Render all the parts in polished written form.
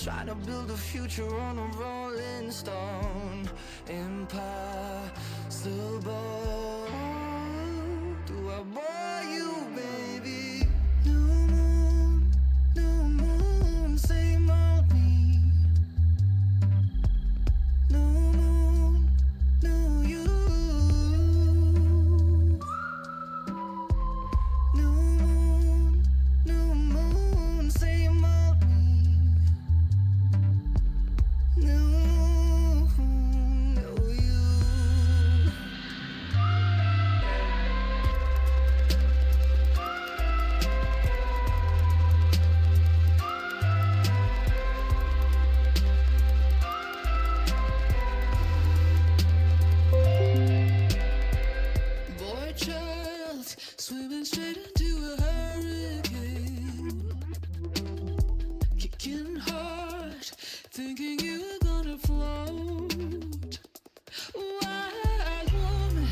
Trying to build a future on a rolling stone. Impossible. Do I bore you, baby? New moon, same old me. New moon, new you. New moon, same old me. New you. Boy child, swimming straight into a hurricane. Kicking hard, thinking you were gonna float. Wild woman,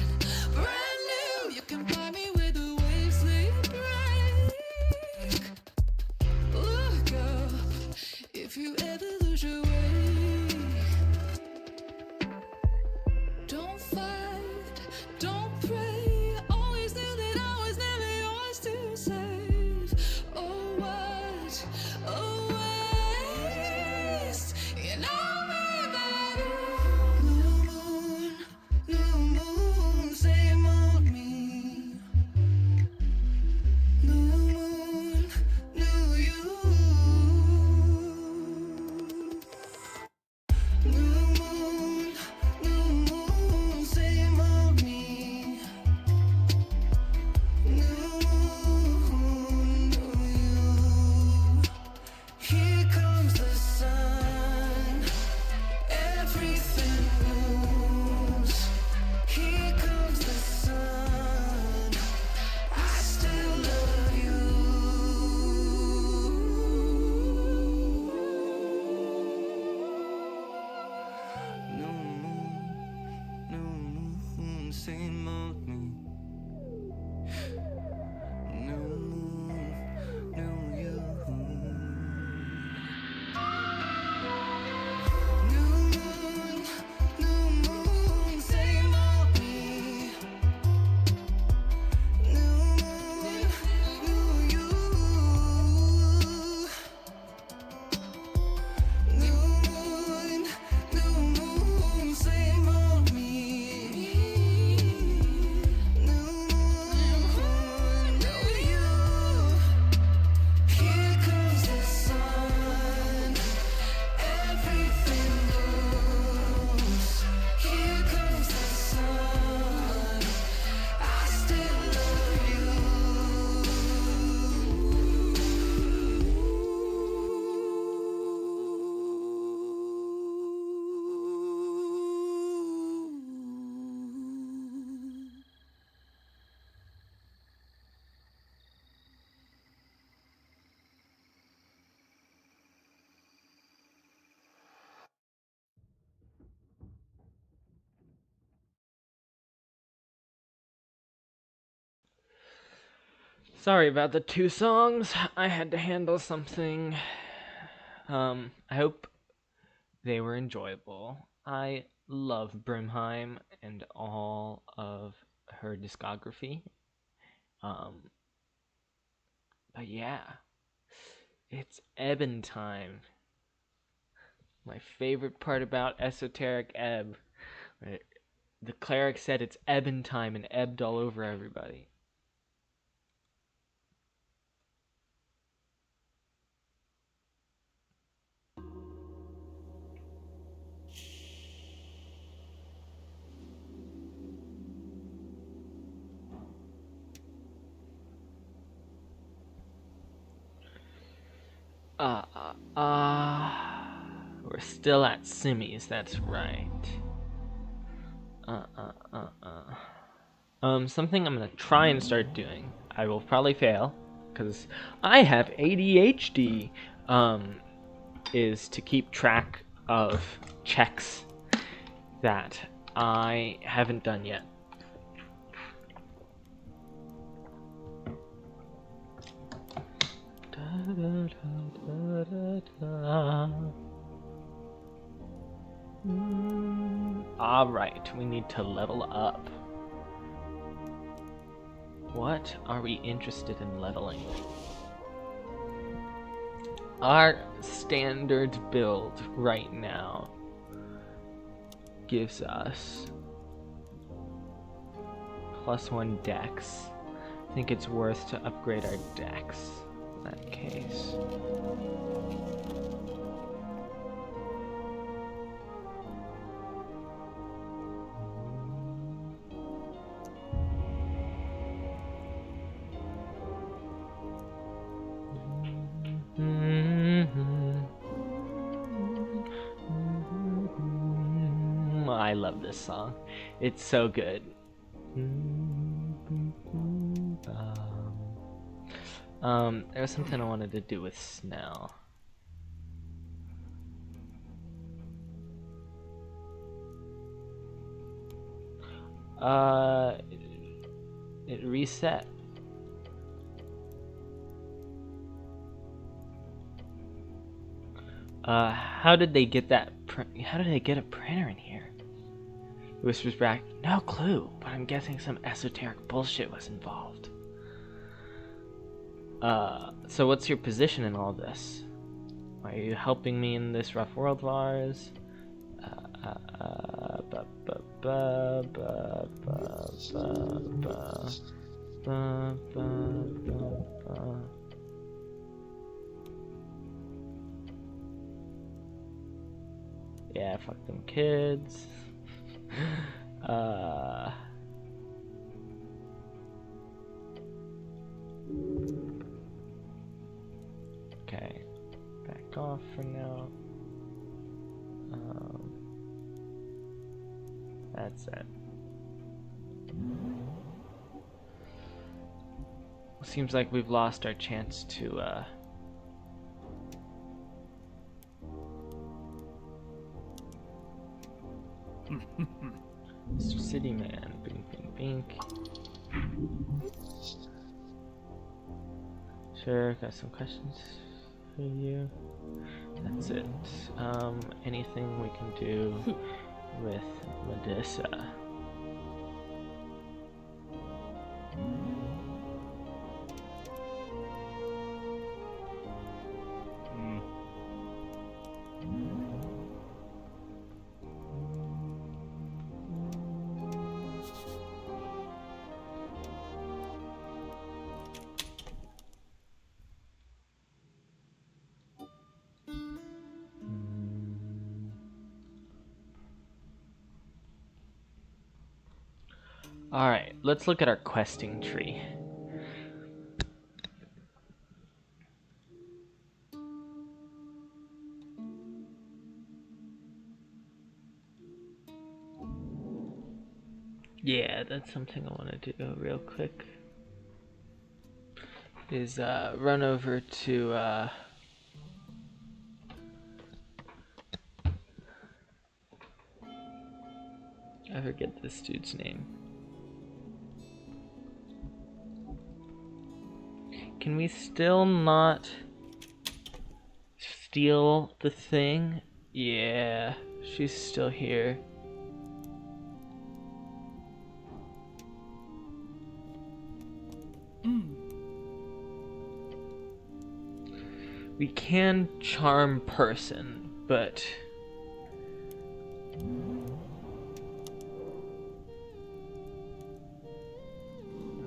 brand new. You can buy me where the waves they break. Look up if you ever lose your way. Don't fight, don't pray. Always knew that I was never yours to save. Oh, what a waste. You know me better. New moon, same old me. New moon, new you. New moon, same old me. New moon, new you. Here comes the sun. Everything moves. Here comes the sun. I still love you. New moon, same old me. New moon, new you. New moon, same old me. New moon, new you. New moon, same old me. New moon, new you. Here comes the sun. Everything moves. Here comes the sun. I still love you. Sorry about the two songs. I had to handle something. I hope they were enjoyable. I love Brimheim and all of her discography. But yeah, it's Ebbin time. My favorite part about Esoteric Ebb. The cleric said it's Ebbin time and ebbed all over everybody. We're still at Simmy's, that's right. Something I'm gonna try and start doing. I will probably fail, because I have ADHD, is to keep track of checks that I haven't done yet. Da, da, da, da, da, da. Alright, we need to level up. What are we interested in leveling? Our standard build right now gives us +1 dex. I think it's worth to upgrade our dex in that case. I love this song. It's so good. There was something I wanted to do with Snell. It reset. How did they get that? How did they get a printer in here? Whispers back, no clue, but I'm guessing some esoteric bullshit was involved. So what's your position in all this? Are you helping me in this rough world of ours? Yeah, fuck them kids. Okay, back off for now. That's it. Seems like we've lost our chance to Mr. City Man, bink, bink, bink. Sure, got some questions for you. That's it. Anything we can do with Medusa? Alright, let's look at our questing tree. Yeah, that's something I want to do real quick. Is run over to I forget this dude's name. Can we still not steal the thing? Yeah, she's still here. We can charm person, but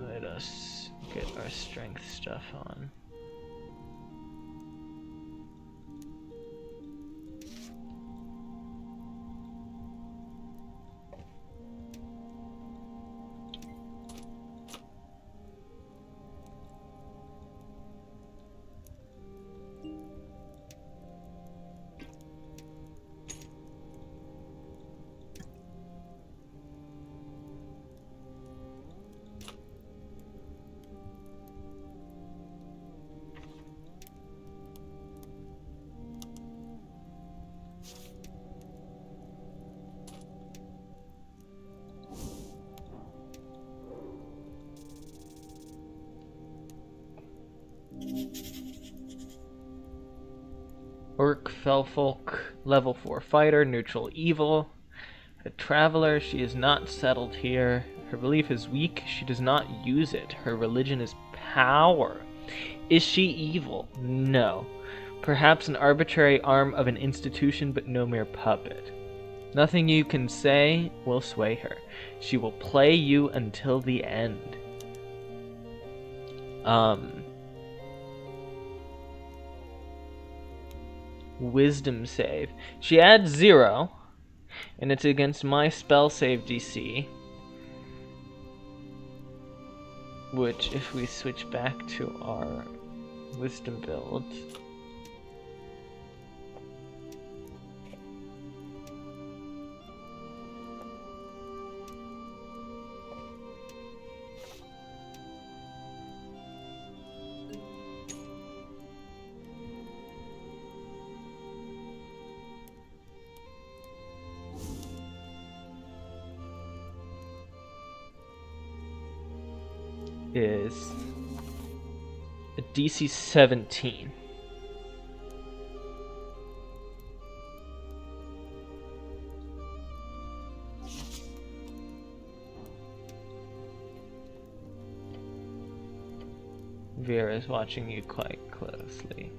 let us get our strength stuff on. Orc, Fellfolk, level 4 fighter, neutral evil. A traveler, she is not settled here. Her belief is weak, she does not use it. Her religion is power. Is she evil? No. Perhaps an arbitrary arm of an institution, but no mere puppet. Nothing you can say will sway her. She will play you until the end. Wisdom save. She adds 0, and it's against my spell save DC. Which, if we switch back to our wisdom build, is a DC 17. Vera's watching you quite closely.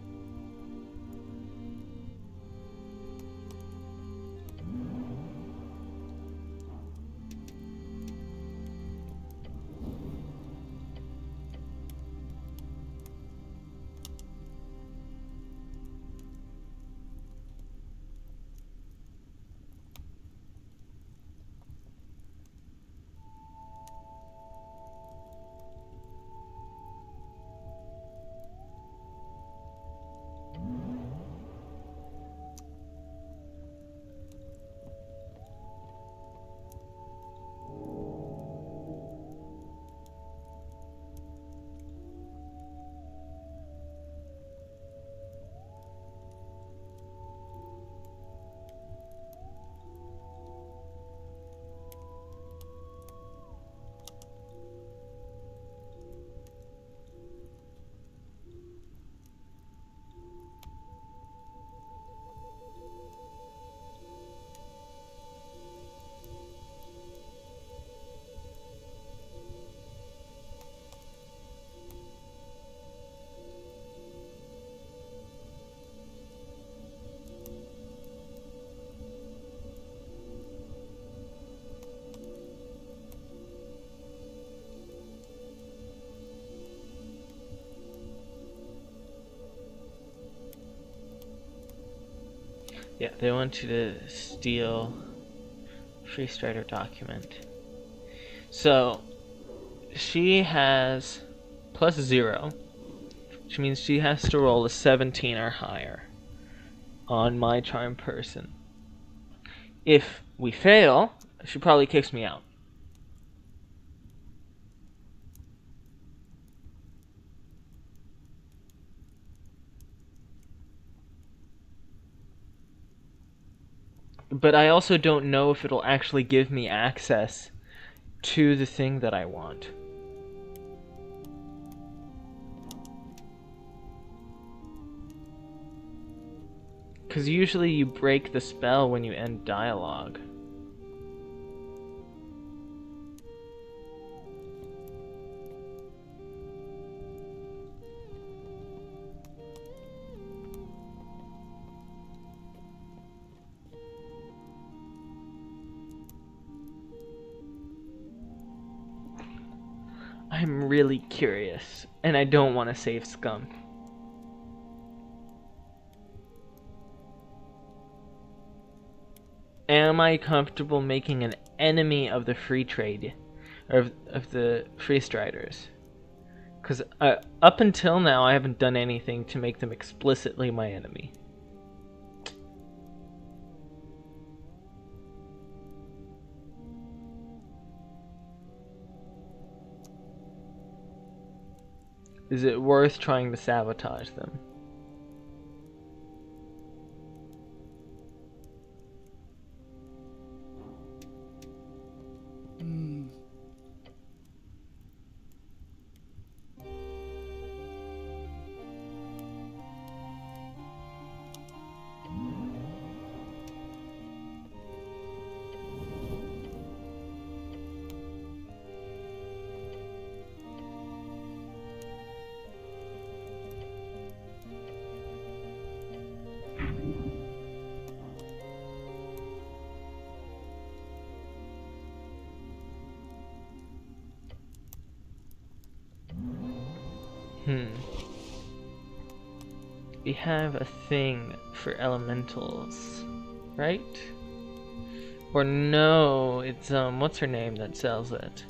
Yeah, they want you to steal Free Strider document. So, she has plus 0, which means she has to roll a 17 or higher on my charm person. If we fail, she probably kicks me out. But I also don't know if it'll actually give me access to the thing that I want. Because usually you break the spell when you end dialogue. I'm really curious, and I don't want to save Scum. Am I comfortable making an enemy of the free trade, or of the free striders? Because up until now, I haven't done anything to make them explicitly my enemy. Is it worth trying to sabotage them? We have a thing for elementals, right? Or no, it's what's her name that sells it?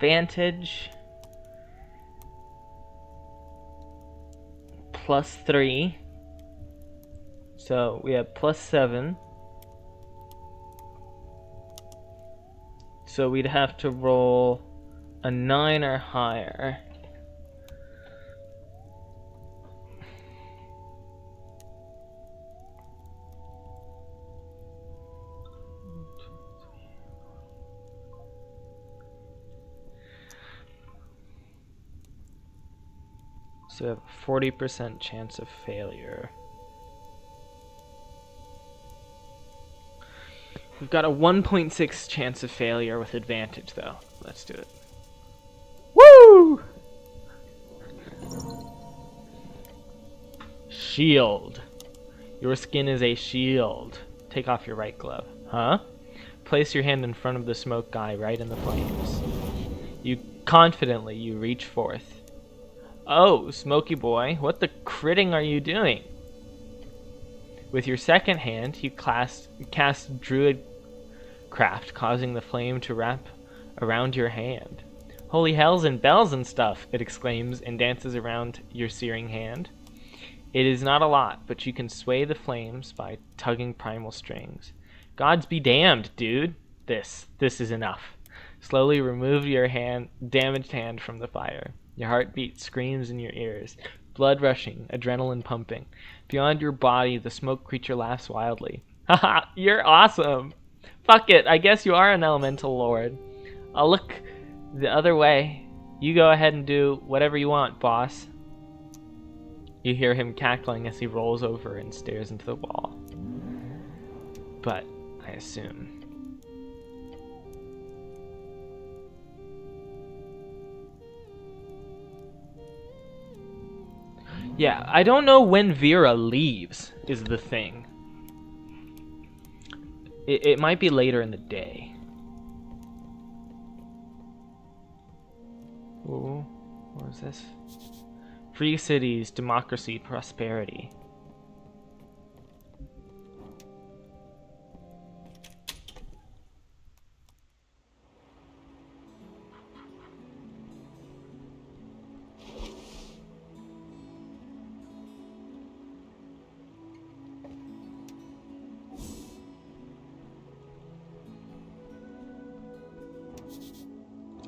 Advantage +3. So we have +7. So we'd have to roll a 9 or higher. So we have a 40% chance of failure. We've got a 1.6 chance of failure with advantage, though. Let's do it. Woo! Shield. Your skin is a shield. Take off your right glove. Huh? Place your hand in front of the smoke guy right in the flames. You reach forth. Oh, Smoky Boy, what the critting are you doing? With your second hand, you cast Druid Craft, causing the flame to wrap around your hand. Holy hells and bells and stuff, it exclaims and dances around your searing hand. It is not a lot, but you can sway the flames by tugging primal strings. Gods be damned, dude. This is enough. Slowly remove your damaged hand from the fire. Your heartbeat screams in your ears, blood rushing, adrenaline pumping. Beyond your body, the smoke creature laughs wildly. Haha, you're awesome! Fuck it, I guess you are an elemental lord. I'll look the other way. You go ahead and do whatever you want, boss. You hear him cackling as he rolls over and stares into the wall. But, I assume... Yeah, I don't know when Vera leaves, is the thing. It might be later in the day. Ooh, what is this? Free cities, democracy, prosperity.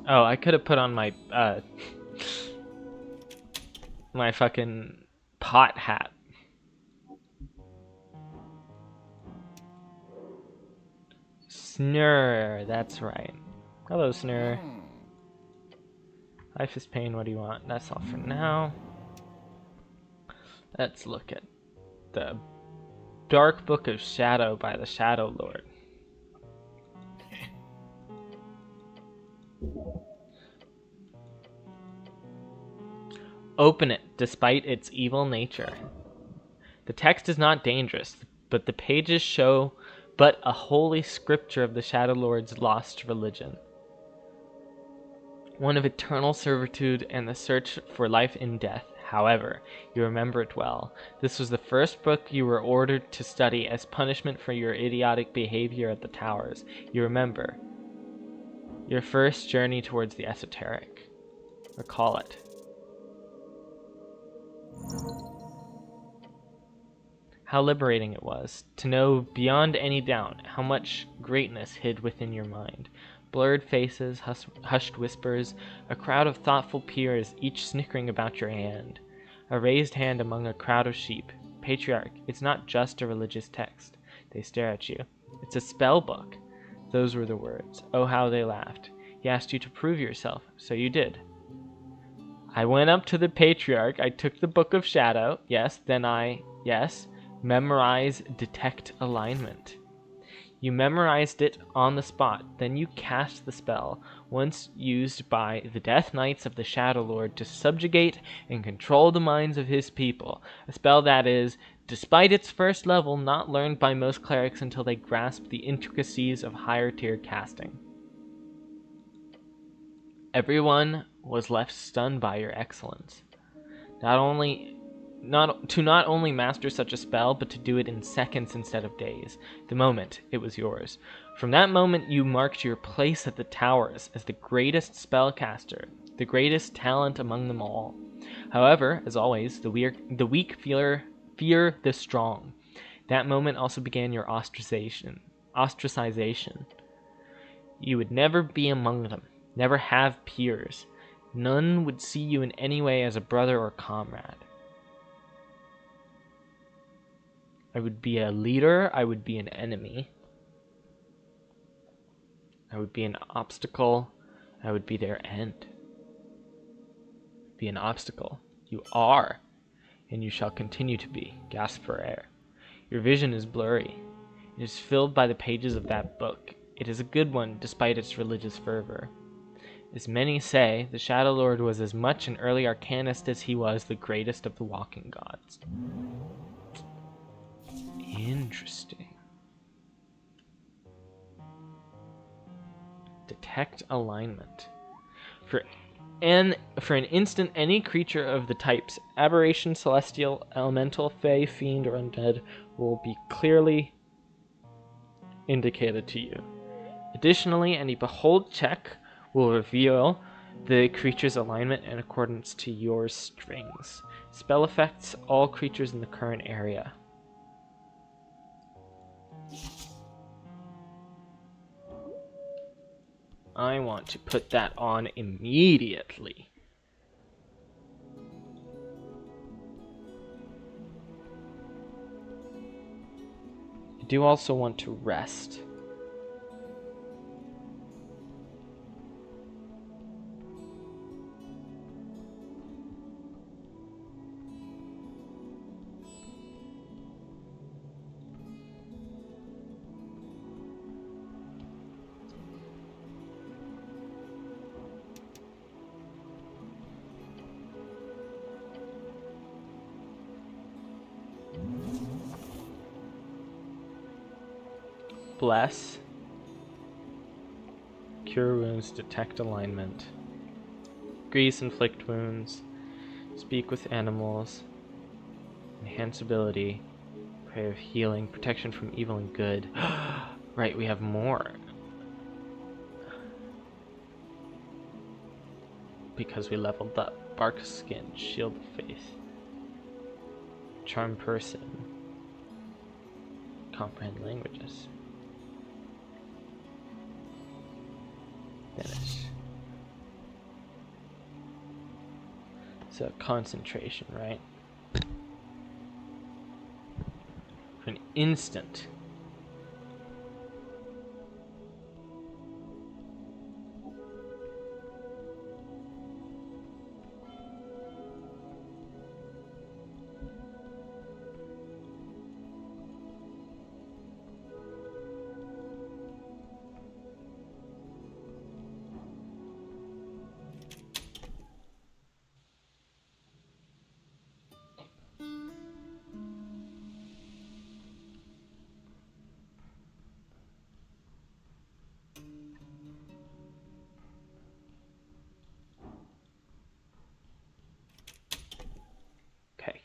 Oh, I could have put on my my fucking pot hat. Snurr, that's right. Hello, Snurr. Life is pain, what do you want? That's all for now. Let's look at the Dark Book of Shadow by the Shadow Lord. Open it, despite its evil nature. The text is not dangerous, but the pages show but a holy scripture of the Shadow Lord's lost religion. One of eternal servitude and the search for life in death. However, you remember it well. This was the first book you were ordered to study as punishment for your idiotic behavior at the towers. You remember your first journey towards the esoteric. Recall it. How liberating it was to know beyond any doubt how much greatness hid within your mind. Blurred faces, hushed whispers, a crowd of thoughtful peers, each snickering about your hand. A raised hand among a crowd of sheep. Patriarch, it's not just a religious text. They stare at you. It's a spell book. Those were the words. Oh, how they laughed. He asked you to prove yourself, so you did. I went up to the Patriarch, I took the Book of Shadow, memorize Detect Alignment. You memorized it on the spot, then you cast the spell, once used by the Death Knights of the Shadow Lord to subjugate and control the minds of his people. A spell that is, despite its first level, not learned by most clerics until they grasp the intricacies of higher tier casting. Everyone was left stunned by your excellence. Not only master such a spell, but to do it in seconds instead of days. The moment, it was yours. From that moment, you marked your place at the towers as the greatest spellcaster, the greatest talent among them all. However, as always, the weak fear the strong. That moment also began your ostracization. You would never be among them, never have peers. None would see you in any way as a brother or comrade. I would be a leader, I would be an enemy. I would be an obstacle, I would be their end. Be an obstacle. You are, and you shall continue to be. Gasp for air. Your vision is blurry. It is filled by the pages of that book. It is a good one, despite its religious fervor. As many say, the Shadow Lord was as much an early arcanist as he was the greatest of the walking gods. Interesting. Detect alignment. For an instant, any creature of the types aberration, celestial, elemental, fey, fiend, or undead will be clearly indicated to you. Additionally, any behold check will reveal the creature's alignment in accordance to your strings. Spell affects all creatures in the current area. I want to put that on immediately. I do also want to rest. Bless. Cure wounds, detect alignment. Grease, inflict wounds. Speak with animals. Enhance ability. Pray of healing. Protection from evil and good. Right, we have more. Because we leveled up. Bark skin. Shield of faith. Charm person. Comprehend languages. Finish. So concentration, right? For an instant.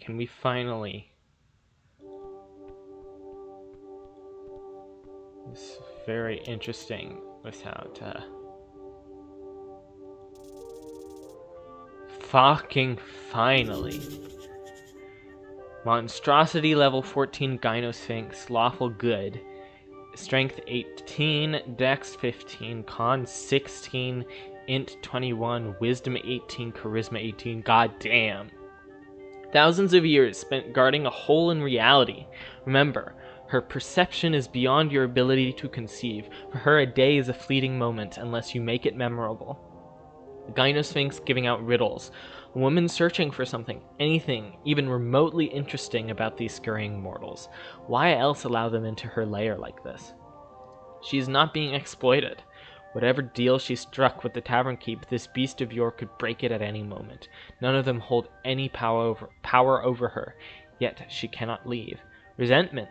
can we finally... It's very interesting without, fucking finally. Monstrosity level 14 Gynosphinx, lawful good. Strength 18, Dex 15, Con 16, Int 21, Wisdom 18, Charisma 18. God damn. Thousands of years spent guarding a hole in reality. Remember, her perception is beyond your ability to conceive. For her, a day is a fleeting moment unless you make it memorable. The Gynosphinx giving out riddles. A woman searching for something, anything, even remotely interesting about these scurrying mortals. Why else allow them into her lair like this? She is not being exploited. Whatever deal she struck with the tavern keep, this beast of yore could break it at any moment. None of them hold any power over her, yet she cannot leave. Resentment.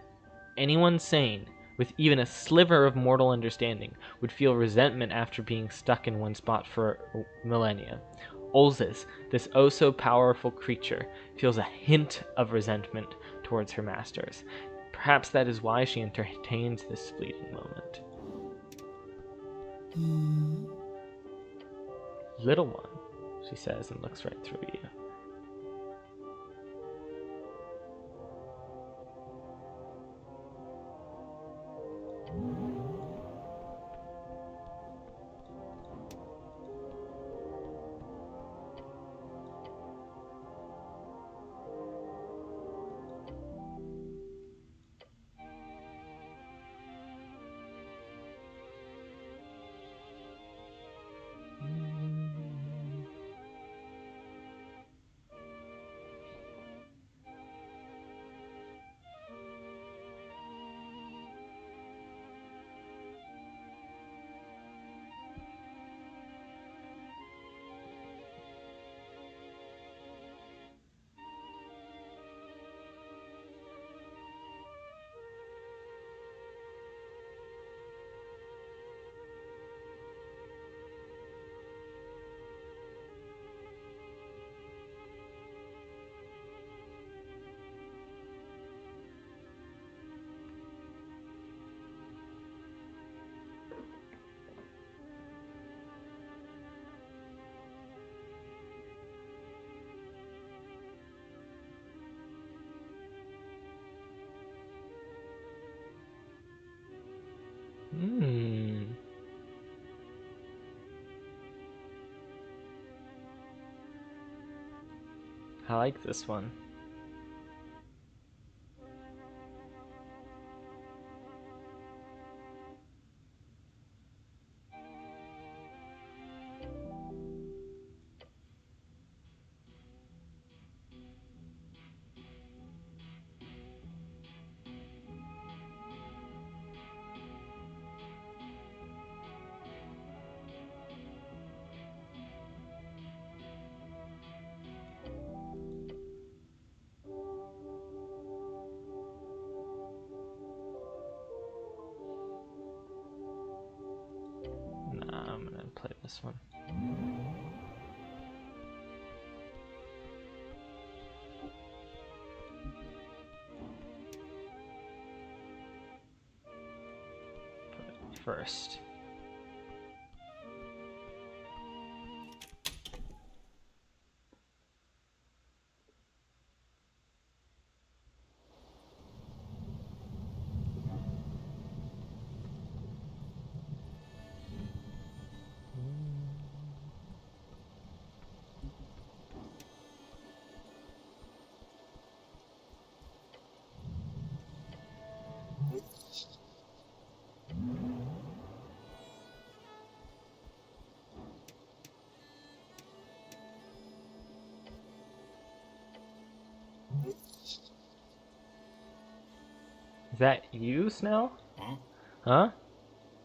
Anyone sane, with even a sliver of mortal understanding, would feel resentment after being stuck in one spot for millennia. Olzis, this oh-so-powerful creature, feels a hint of resentment towards her masters. Perhaps that is why she entertains this fleeting moment. Little one, she says and looks right through you. I like this one. Nah, I'm gonna play this one. First. Is that you, Snell? Huh?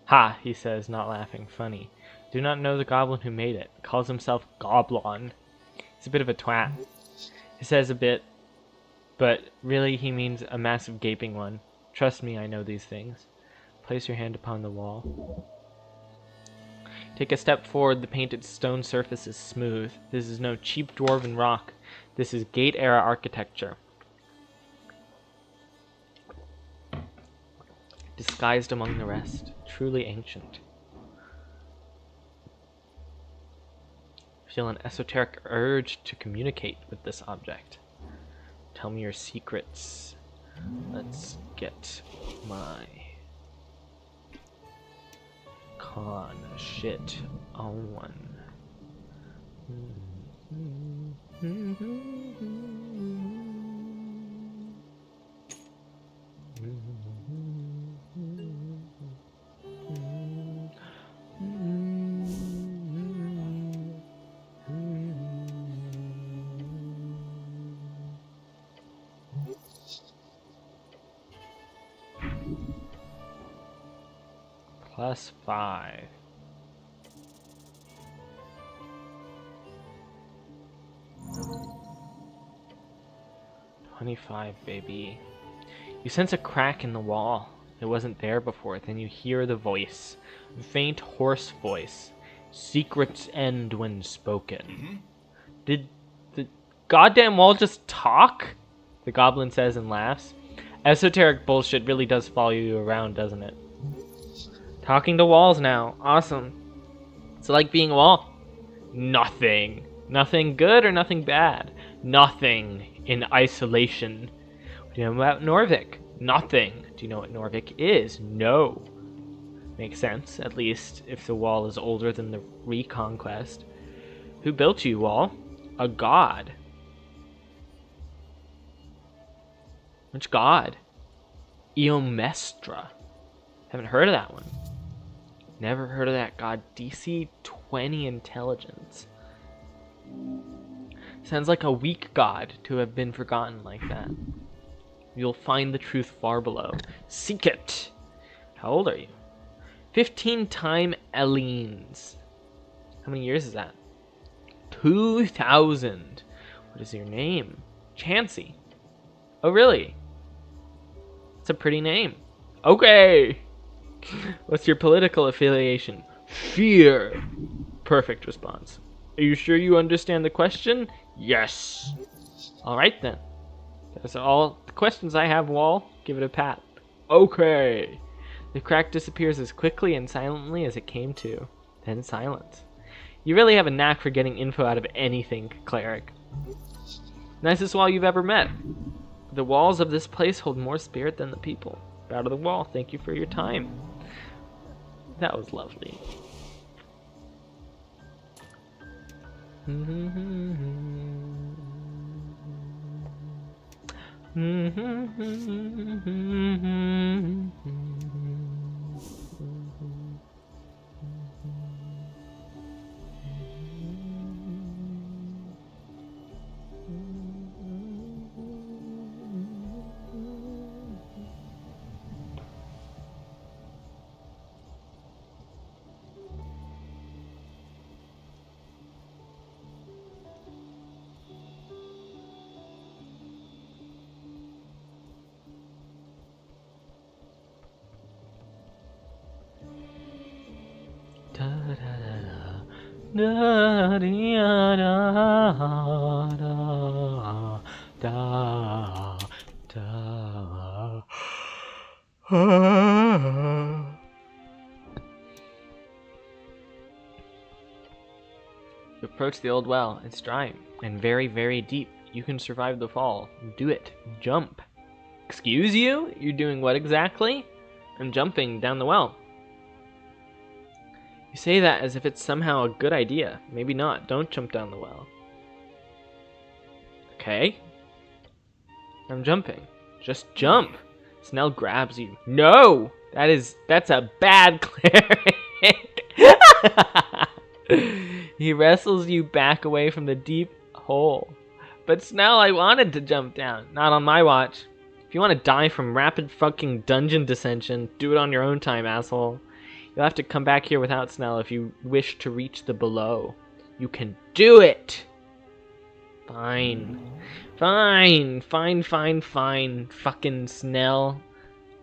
Ha, he says, not laughing. Funny. Do not know the goblin who made it. Calls himself Goblin. He's a bit of a twat. He says a bit, but really he means a massive gaping one. Trust me, I know these things. Place your hand upon the wall. Take a step forward, the painted stone surface is smooth. This is no cheap dwarven rock. This is Gate-era architecture. disguised among the rest, truly ancient. Feel an esoteric urge to communicate with this object. Tell me your secrets. Let's get my con shit on. +5. 25, baby. You sense a crack in the wall. It wasn't there before. Then you hear the voice. Faint, hoarse voice. Secrets end when spoken. Did the goddamn wall just talk? The goblin says and laughs. Esoteric bullshit really does follow you around, doesn't it? Talking to walls now. Awesome. It's like being a wall. Nothing. Nothing good or nothing bad. Nothing in isolation. What do you know about Norvik? Nothing. Do you know what Norvik is? No. Makes sense, at least if the wall is older than the Reconquest. Who built you, wall? A god. Which god? Eomestra. Haven't heard of that one. Never heard of that god. DC 20 intelligence. Sounds like a weak god to have been forgotten like that. You'll find the truth far below. Seek it! How old are you? 15 time Ellenes. How many years is that? 2,000. What is your name? Chansey. Oh, really? It's a pretty name. Okay. What's your political affiliation? Fear. Perfect response. Are you sure you understand the question? Yes. All right then. That's all the questions I have, wall. Give it a pat. Okay. The crack disappears as quickly and silently as it came to. Then silence. You really have a knack for getting info out of anything, cleric. Nicest wall you've ever met. The walls of this place hold more spirit than the people. Proud of the wall. Thank you for your time. That was lovely. You approach the old well. It's dry and very, very deep. You can survive the fall. Do it. Jump. Excuse you? You're doing what exactly? I'm jumping down the well. You say that as if it's somehow a good idea. Maybe not. Don't jump down the well. Okay. I'm jumping. Just jump. Snell grabs you. No! That's a bad cleric. He wrestles you back away from the deep hole. But Snell, I wanted to jump down. Not on my watch. If you want to die from rapid fucking dungeon dissension, do it on your own time, asshole. You'll have to come back here without Snell if you wish to reach the below. You can do it! Fine. Fine. Fine. Fucking Snell.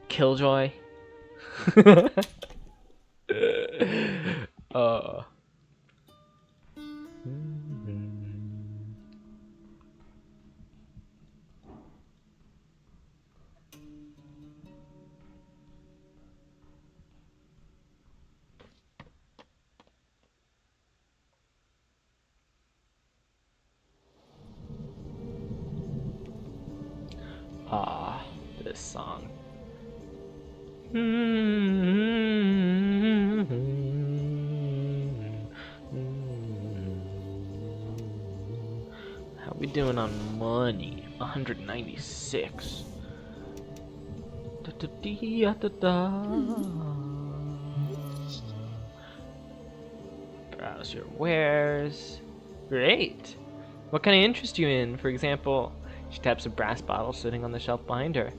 Killjoy. this song. How we doing on money? 196. Browse your wares. Great. What can I interest you in? For example, she taps a brass bottle sitting on the shelf behind her.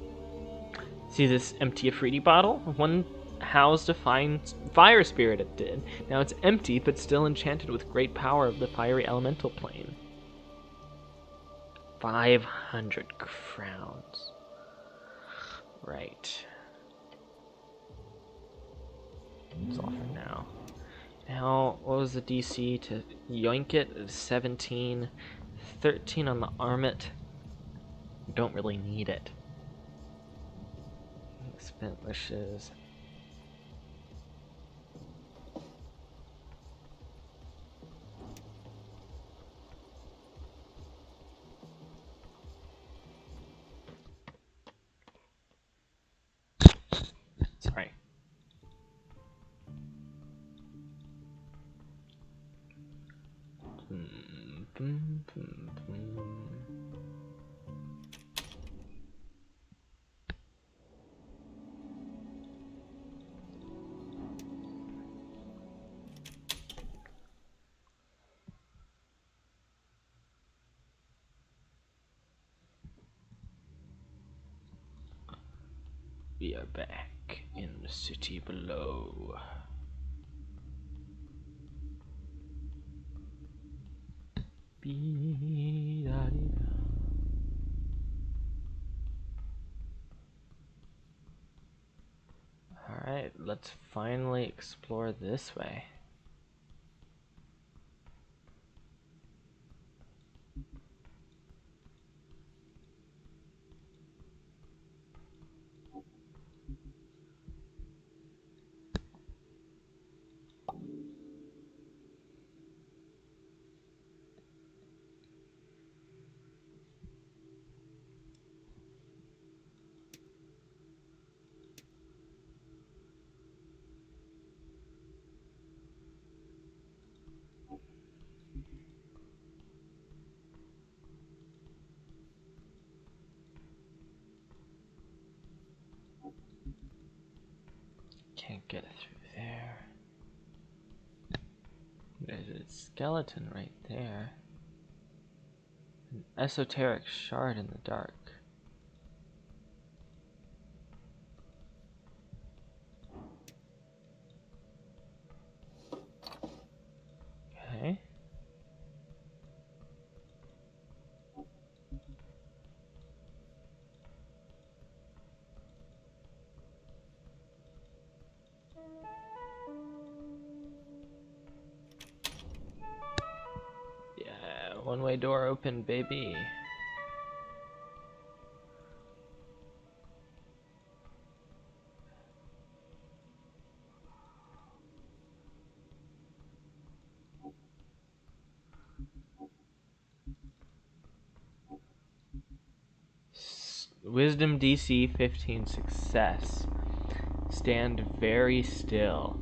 See this empty Afridi bottle? One housed a fine fire spirit, it did. Now it's empty, but still enchanted with great power of the fiery elemental plane. 500 crowns. Right. That's all for now. Now, what was the DC to yoink it? 17. 13 on the armlet. Don't really need it. Spent wishes. Sorry. We are back in the city below. Alright, let's finally explore this way. Can't get through there. There's a skeleton right there. An esoteric shard in the dark. Okay. Yeah, one-way door open, baby. Wisdom DC 15 success. Stand very still.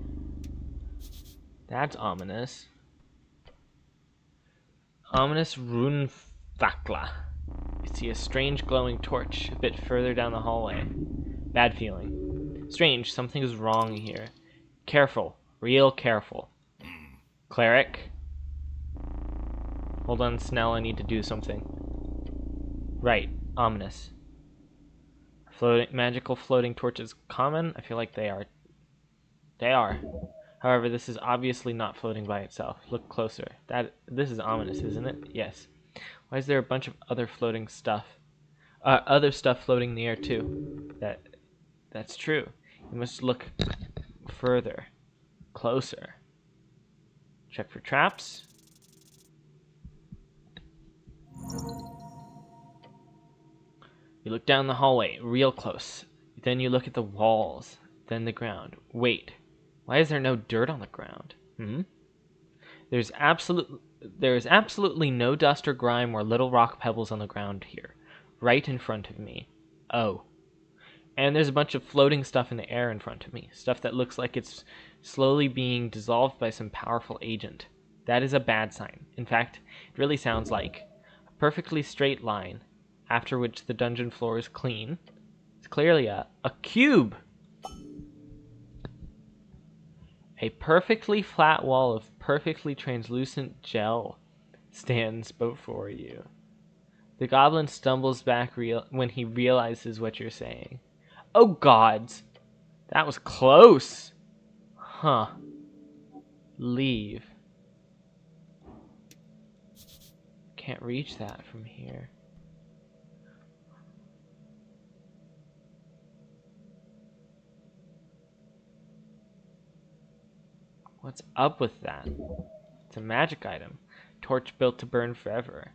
That's ominous. Ominous rune fakla. You see a strange glowing torch a bit further down the hallway. Bad feeling. Strange, something is wrong here. Careful. Real careful. Cleric? Hold on, Snell, I need to do something. Right. Ominous. Magical floating torches common? I feel like they are. They are. However, this is obviously not floating by itself. Look closer. This is ominous, isn't it? Yes. Why is there a bunch of other floating stuff? Other stuff floating in the air too. That's true. You must look further. Closer. Check for traps. You look down the hallway, real close. Then you look at the walls, then the ground. Wait, why is there no dirt on the ground? There is absolutely no dust or grime or little rock pebbles on the ground here, right in front of me. Oh, And there's a bunch of floating stuff in the air in front of me. Stuff that looks like it's slowly being dissolved by some powerful agent. That is a bad sign. In fact, it really sounds like a perfectly straight line, after which the dungeon floor is clean. It's clearly a cube! A perfectly flat wall of perfectly translucent gel stands before you. The goblin stumbles back when he realizes what you're saying. Oh gods! That was close! Huh. Leave. Can't reach that from here. What's up with that? It's a magic item. Torch built to burn forever.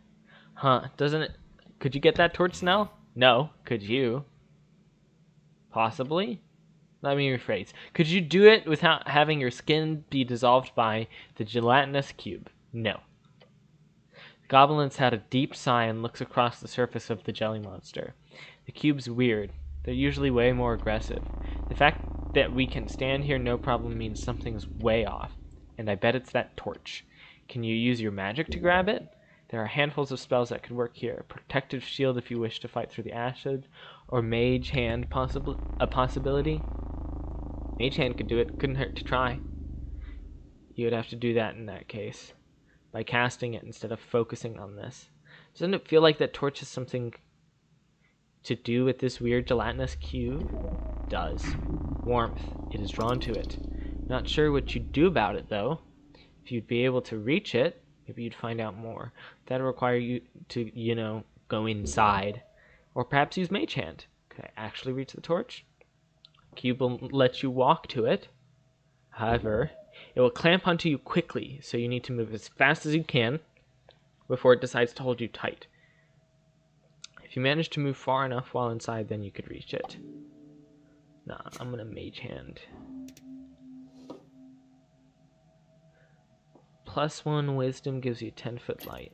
Huh, doesn't it... Could you get that torch, Snell? No. Could you? Possibly? Let me rephrase. Could you do it without having your skin be dissolved by the gelatinous cube? No. The goblin lets out a deep sigh and looks across the surface of the jelly monster. The cube's weird. They're usually way more aggressive. The fact that we can stand here no problem means something's way off. And I bet it's that torch. Can you use your magic to grab it? There are handfuls of spells that could work here. Protective shield if you wish to fight through the acid, or mage hand a possibility. Mage hand could do it. Couldn't hurt to try. You would have to do that in that case, by casting it instead of focusing on this. Doesn't it feel like that torch has something to do with this weird gelatinous cube? It does. Warmth. It is drawn to it. Not sure what you'd do about it, though. If you'd be able to reach it, maybe you'd find out more. That'll require you to, go inside. Or perhaps use Mage Hand. Could I actually reach the torch? Cube will let you walk to it. However, it will clamp onto you quickly, so you need to move as fast as you can before it decides to hold you tight. If you manage to move far enough while inside, then you could reach it. Nah, I'm gonna Mage Hand. +1 wisdom gives you 10-foot light.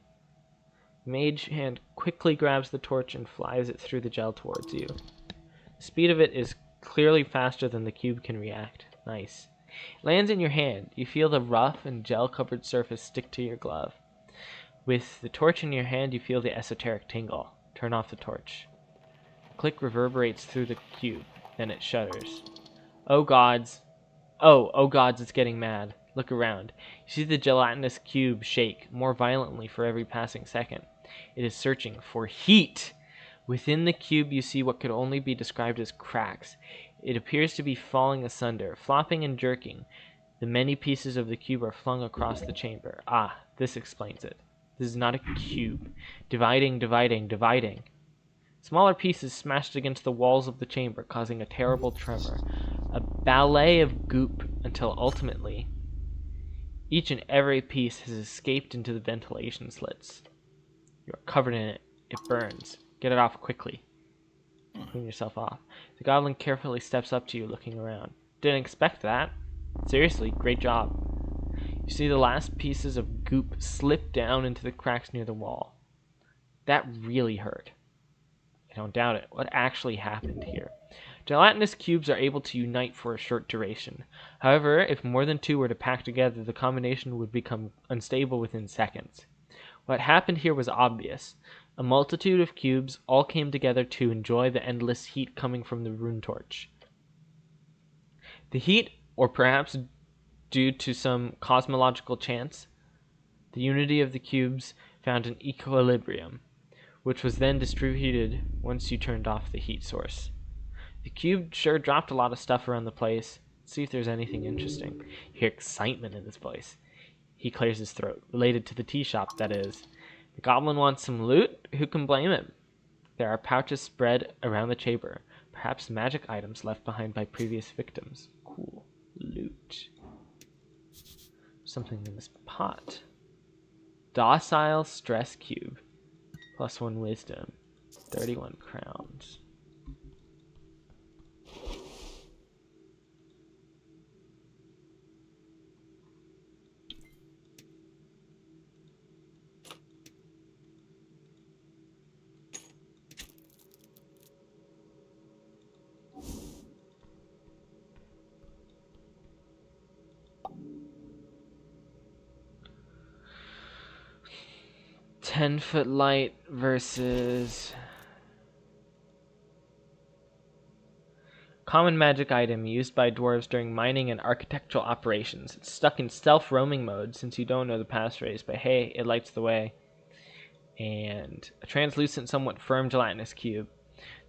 Mage Hand quickly grabs the torch and flies it through the gel towards you. The speed of it is clearly faster than the cube can react. Nice. It lands in your hand. You feel the rough and gel-covered surface stick to your glove. With the torch in your hand, you feel the esoteric tingle. Turn off the torch. The click reverberates through the cube. Then it shudders. Oh gods. Oh gods, it's getting mad. Look around. You see the gelatinous cube shake more violently for every passing second. It is searching for heat. Within the cube, you see what could only be described as cracks. It appears to be falling asunder, flopping and jerking. The many pieces of the cube are flung across the chamber. Ah, this explains it. This is not a cube. Dividing. Smaller pieces smashed against the walls of the chamber, causing a terrible tremor. A ballet of goop until ultimately each and every piece has escaped into the ventilation slits. You are covered in it. It burns. Get it off quickly. Clean yourself off. The goblin carefully steps up to you, looking around. Didn't expect that. Seriously, great job. You see the last pieces of goop slip down into the cracks near the wall. That really hurt. I don't doubt it. What actually happened here? Gelatinous cubes are able to unite for a short duration. However, if more than two were to pack together, the combination would become unstable within seconds. What happened here was obvious. A multitude of cubes all came together to enjoy the endless heat coming from the rune torch. The heat, or perhaps due to some cosmological chance, the unity of the cubes found an equilibrium, which was then distributed once you turned off the heat source. The cube sure dropped a lot of stuff around the place. Let's see if there's anything interesting. You hear excitement in his voice. He clears his throat. Related to the tea shop, that is. The goblin wants some loot? Who can blame him? There are pouches spread around the chamber. Perhaps magic items left behind by previous victims. Cool. Loot. Something in this pot. Docile stress cube. +1 wisdom. 31 crowns. 10-foot light versus common magic item used by dwarves during mining and architectural operations. It's stuck in stealth roaming mode since you don't know the passphrase, but hey, it lights the way. And a translucent, somewhat firm gelatinous cube.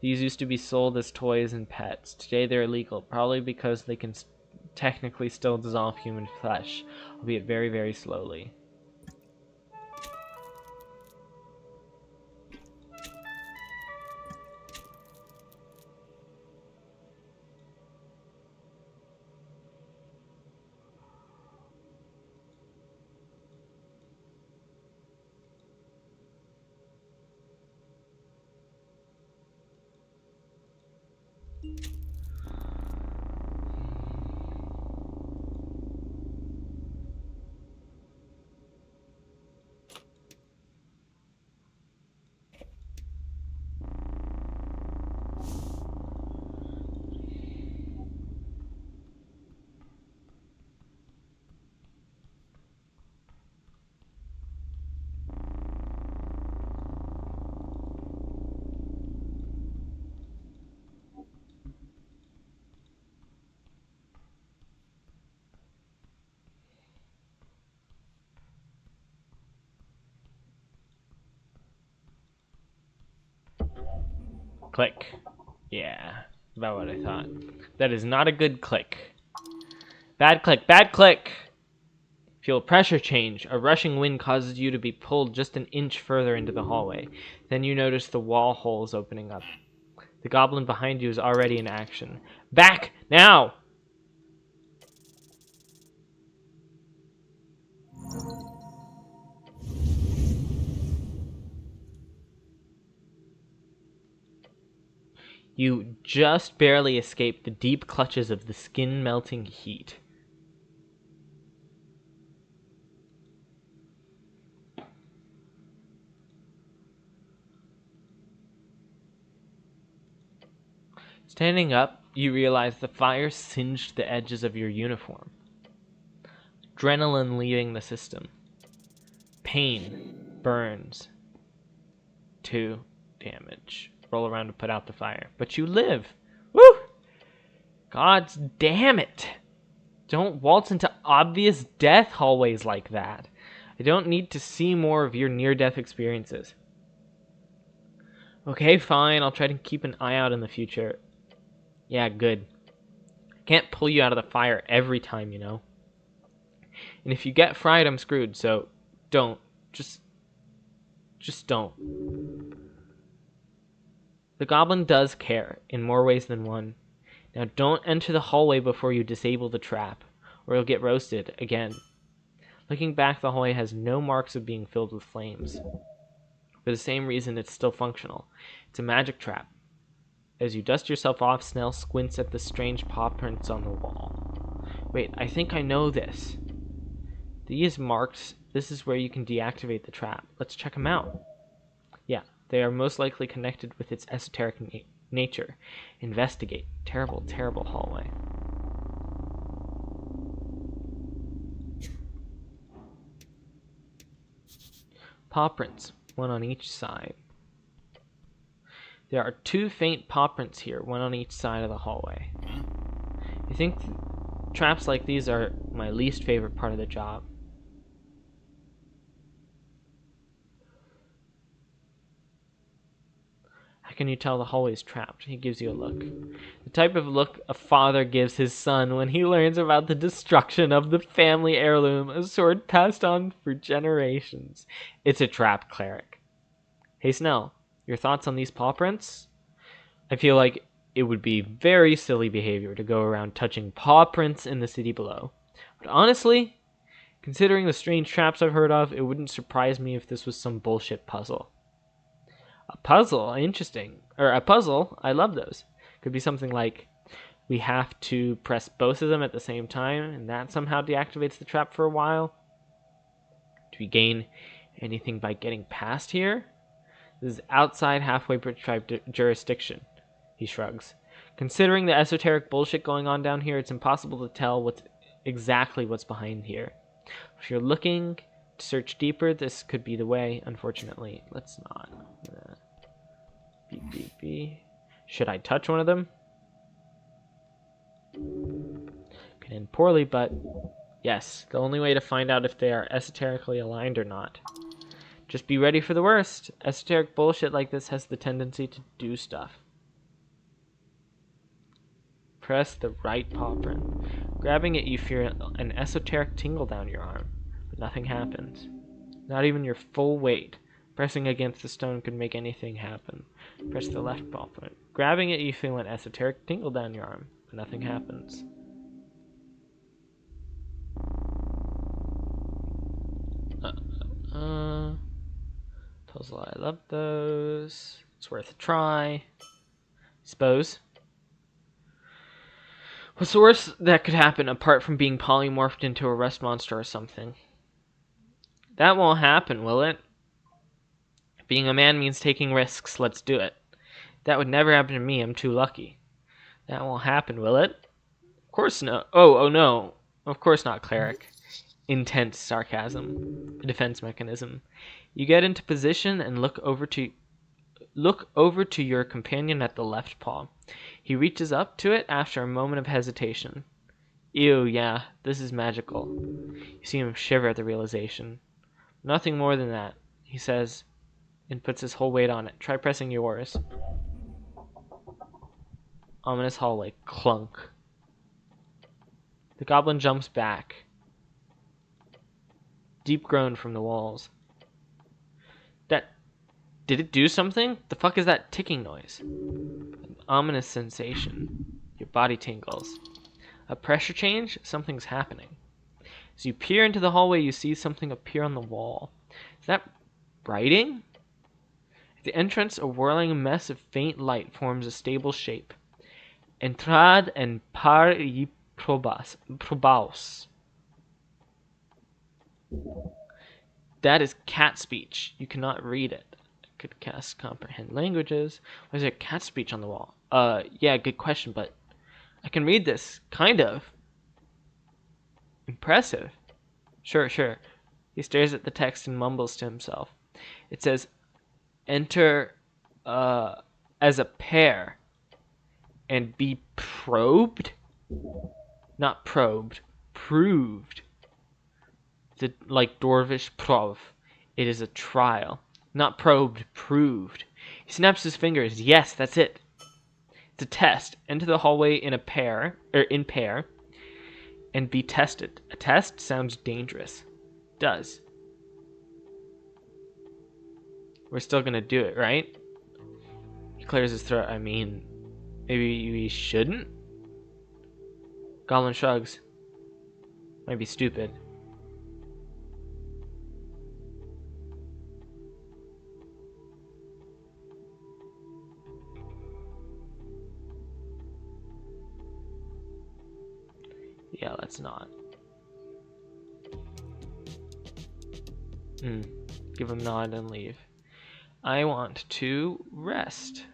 These used to be sold as toys and pets. Today they're illegal, probably because they can technically still dissolve human flesh, albeit very, very slowly. Click. Yeah, about what I thought. That is not a good click. Bad click, bad click! Feel pressure change. A rushing wind causes you to be pulled just an inch further into the hallway. Then you notice the wall holes opening up. The goblin behind you is already in action. Back! Now! You just barely escape the deep clutches of the skin-melting heat. Standing up, you realize the fire singed the edges of your uniform. Adrenaline leaving the system. Pain. Burns. 2 damage. Roll around to put out the fire. But you live! Woo! God's damn it! Don't waltz into obvious death hallways like that. I don't need to see more of your near-death experiences. Okay, fine. I'll try to keep an eye out in the future. Yeah, good. I can't pull you out of the fire every time, you know. And if you get fried, I'm screwed, so don't. Just don't. The goblin does care, in more ways than one. Now don't enter the hallway before you disable the trap, or you'll get roasted again. Looking back, the hallway has no marks of being filled with flames. For the same reason, it's still functional. It's a magic trap. As you dust yourself off, Snell squints at the strange paw prints on the wall. Wait, I think I know this. These marks, this is where you can deactivate the trap. Let's check them out. Yeah, they are most likely connected with its esoteric nature. Investigate. Terrible, terrible hallway. Paw prints, one on each side. There are 2 faint paw prints here, one on each side of the hallway. I think traps like these are my least favorite part of the job. How can you tell the hallway's trapped? He gives you a look. The type of look a father gives his son when he learns about the destruction of the family heirloom, a sword passed on for generations. It's a trap, cleric. Hey, Snell, your thoughts on these paw prints? I feel like it would be very silly behavior to go around touching paw prints in the city below. But honestly, considering the strange traps I've heard of, it wouldn't surprise me if this was some bullshit puzzle. A puzzle? Interesting. Or a puzzle? I love those. Could be something like, we have to press both of them at the same time, and that somehow deactivates the trap for a while. Do we gain anything by getting past here? This is outside halfway tribe jurisdiction, he shrugs. Considering the esoteric bullshit going on down here, it's impossible to tell exactly what's behind here. If you're looking to search deeper. This could be the way. Unfortunately, let's not. Beep, beep, beep. Should I touch one of them? Could end poorly, but yes. The only way to find out if they are esoterically aligned or not. Just be ready for the worst. Esoteric bullshit like this has the tendency to do stuff. Press the right paw print. Grabbing it, you feel an esoteric tingle down your arm, but nothing happens. Not even your full weight. Pressing against the stone could make anything happen. Press the left paw print. Grabbing it, you feel an esoteric tingle down your arm, but nothing happens. Puzzle, I love those. It's worth a try. Suppose. What's the worst that could happen apart from being polymorphed into a rust monster or something? That won't happen, will it? Being a man means taking risks. Let's do it. That would never happen to me. I'm too lucky. That won't happen, will it? Of course no. Oh no. Of course not, cleric. Intense sarcasm. A defense mechanism. You get into position and look over to your companion at the left paw. He reaches up to it after a moment of hesitation. Ew, yeah, this is magical. You see him shiver at the realization. Nothing more than that, he says, and puts his whole weight on it. Try pressing yours. Ominous hallway. Clunk. The goblin jumps back. Deep groan from the walls. Did it do something? The fuck is that ticking noise? An ominous sensation. Your body tingles. A pressure change? Something's happening. As you peer into the hallway, you see something appear on the wall. Is that writing? At the entrance, a whirling mess of faint light forms a stable shape. Entrad en par y probaos. That is cat speech. You cannot read it. Could cast comprehend languages. Why is there cat speech on the wall? Yeah, good question, but I can read this, kind of. Impressive. Sure. He stares at the text and mumbles to himself. It says, enter as a pair and be probed? Not probed, proved. Like Dorvish prov. It is a trial. Not probed, proved. He snaps his fingers. Yes, that's it. It's a test. Enter the hallway in pair, and be tested. A test sounds dangerous. Does. We're still gonna do it, right? He clears his throat. I mean, maybe we shouldn't? Goblin shrugs. Might be stupid. Yeah, let's not. Give him a nod and leave. I want to rest.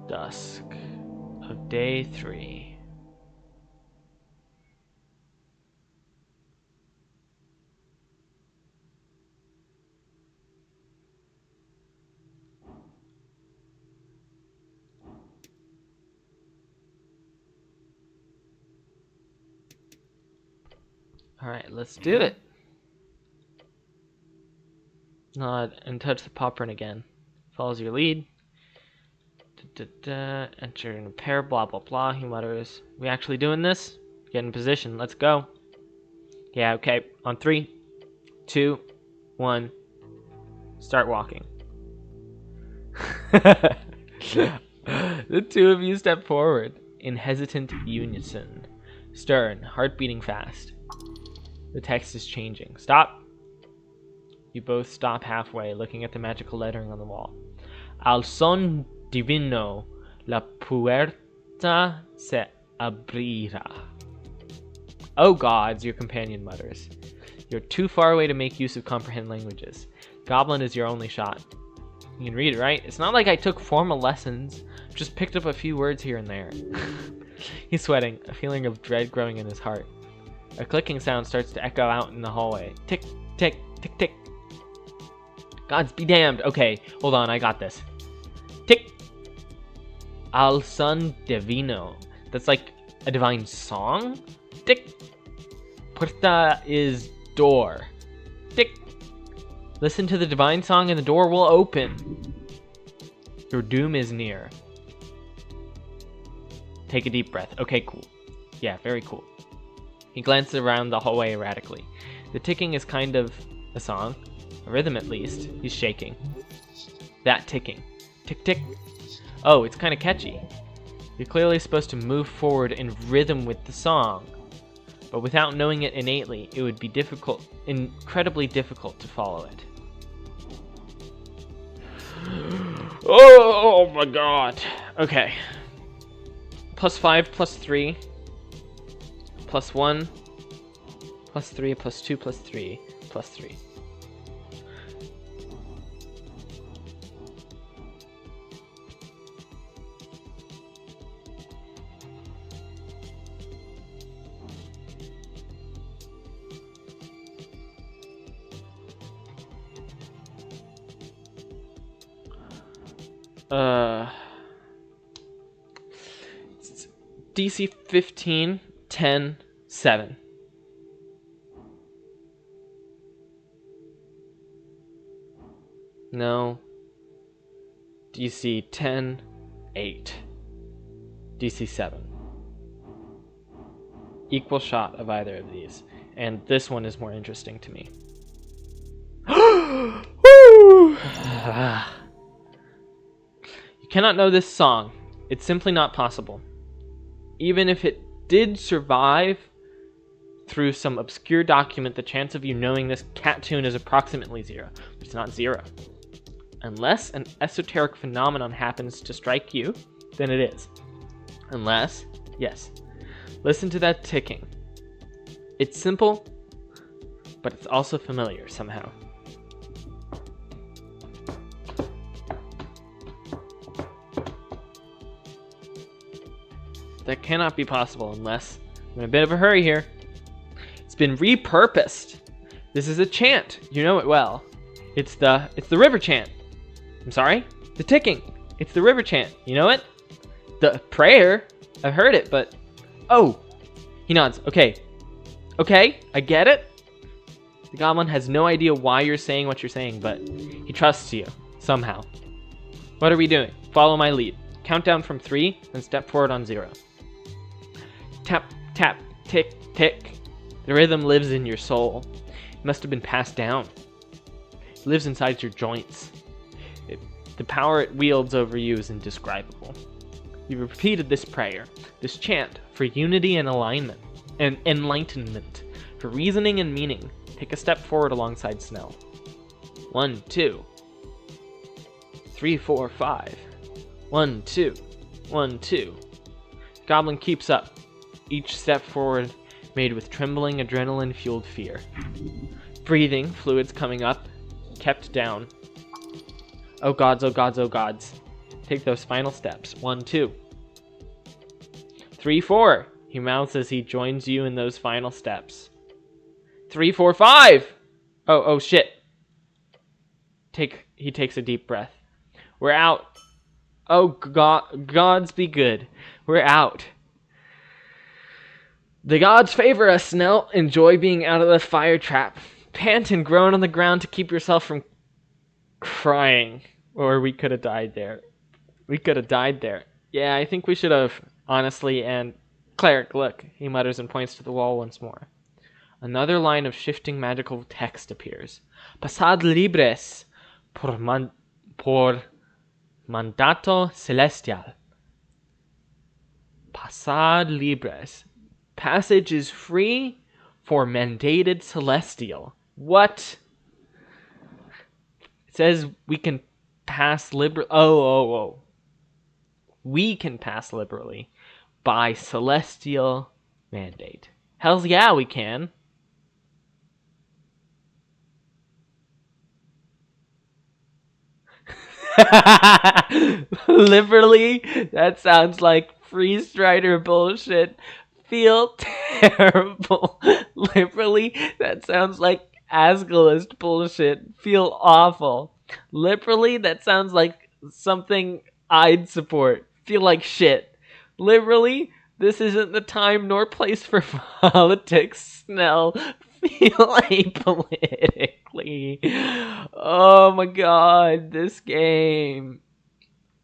Dusk of day 3. Alright, let's do it. Nod and touch the paw print again. Follows your lead. Enter in a pair, blah blah blah, he mutters. We actually doing this? Get in position, let's go. Yeah, okay. On 3, 2, 1. Start walking. The two of you step forward in hesitant unison. Stern, heart beating fast. The text is changing. Stop! You both stop halfway, looking at the magical lettering on the wall. Al son divino, la puerta se abrira. Oh gods, your companion mutters. You're too far away to make use of comprehend languages. Goblin is your only shot. You can read it, right? It's not like I took formal lessons. Just picked up a few words here and there. He's sweating, a feeling of dread growing in his heart. A clicking sound starts to echo out in the hallway. Tick, tick, tick, tick. Gods be damned. Okay, hold on, I got this. Tick. Al son divino. That's like a divine song? Tick. Puerta is door. Tick. Listen to the divine song and the door will open. Your doom is near. Take a deep breath. Okay, cool. Yeah, very cool. He glances around the hallway erratically. The ticking is kind of a song. A rhythm, at least. He's shaking. That ticking. Tick, tick. Oh, it's kind of catchy. You're clearly supposed to move forward in rhythm with the song. But without knowing it innately, it would be incredibly difficult to follow it. Oh my god. Okay. +5, +3, +1, +3, +2, +3, +3. DC 15, 10, 7. No. DC 10, 8. DC 7. Equal shot of either of these. And this one is more interesting to me. Woo! You cannot know this song. It's simply not possible. Even if it did survive through some obscure document, the chance of you knowing this cat tune is approximately 0. But it's not 0. Unless an esoteric phenomenon happens to strike you, then it is. Unless, yes. Listen to that ticking. It's simple, but it's also familiar somehow. That cannot be possible unless I'm in a bit of a hurry here. It's been repurposed. This is a chant. You know it well. It's the river chant. I'm sorry? The ticking. It's the river chant. You know it? The prayer. I've heard it, but oh. He nods. Okay. Okay, I get it. The goblin has no idea why you're saying what you're saying, but he trusts you somehow. What are we doing? Follow my lead. Count down from 3 and step forward on 0. Tap, tap, tick, tick. The rhythm lives in your soul. It must have been passed down. It lives inside your joints. The power it wields over you is indescribable. You repeated this prayer, this chant, for unity and alignment, and enlightenment, for reasoning and meaning. Take a step forward alongside Snell. 1, 2. 3, 4, 5. 1, 2. 1, 2. Goblin keeps up. Each step forward made with trembling, adrenaline-fueled fear. Breathing, fluids coming up, kept down. Oh gods, oh gods, oh gods. Take those final steps. 1, 2. 3, 4. He mouths as he joins you in those final steps. 3, 4, 5. Oh shit. He takes a deep breath. We're out. Oh gods be good. We're out. The gods favor us, Snell. Enjoy being out of the fire trap. Pant and groan on the ground to keep yourself from crying. Or we could have died there. We could have died there. Yeah, I think we should have, honestly. And cleric, look, he mutters and points to the wall once more. Another line of shifting magical text appears. Pasad libres por mandato celestial. Pasad libres. Passage is free for mandated celestial. What? It says we can pass liberally. Oh. We can pass liberally. by celestial mandate. Hells yeah, we can. Literally, that sounds like free strider bullshit. Feel terrible. Literally, that sounds like Asgalist bullshit. Feel awful. Literally, that sounds like something I'd support. Feel like shit. Literally, this isn't the time nor place for politics, Snell. Feel apolitically. Oh my god, this game.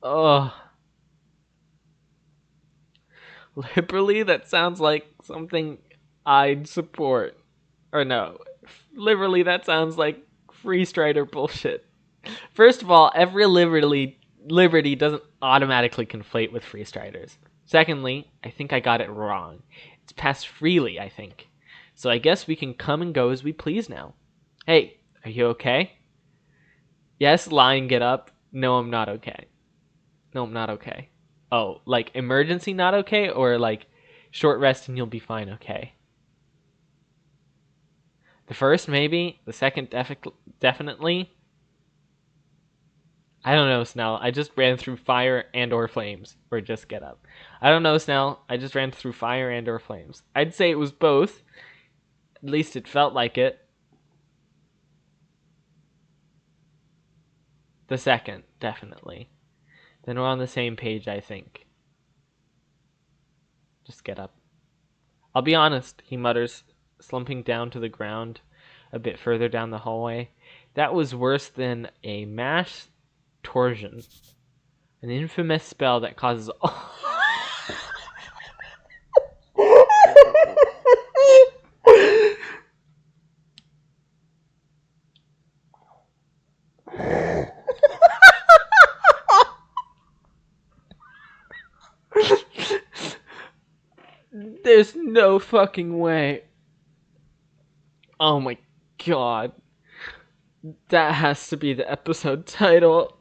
Oh. Liberally, that sounds like something I'd support. Or no. Liberally, that sounds like free strider bullshit. First of all, every liberty doesn't automatically conflate with free striders. Secondly, I think I got it wrong. It's passed freely, I think. So I guess we can come and go as we please now. Hey, are you okay? Yes, lion, get up. No, I'm not okay. No, I'm not okay. Oh, like emergency not okay, or like short rest and you'll be fine okay? The first, maybe. The second, definitely. I don't know, Snell. I just ran through fire and or flames. Or just get up. I don't know, Snell. I just ran through fire and or flames. I'd say it was both. At least it felt like it. The second, definitely. Then we're on the same page, I think. Just get up. I'll be honest, he mutters, slumping down to the ground a bit further down the hallway. That was worse than a mass torsion. An infamous spell that causes all... There's no fucking way. Oh my god. That has to be the episode title.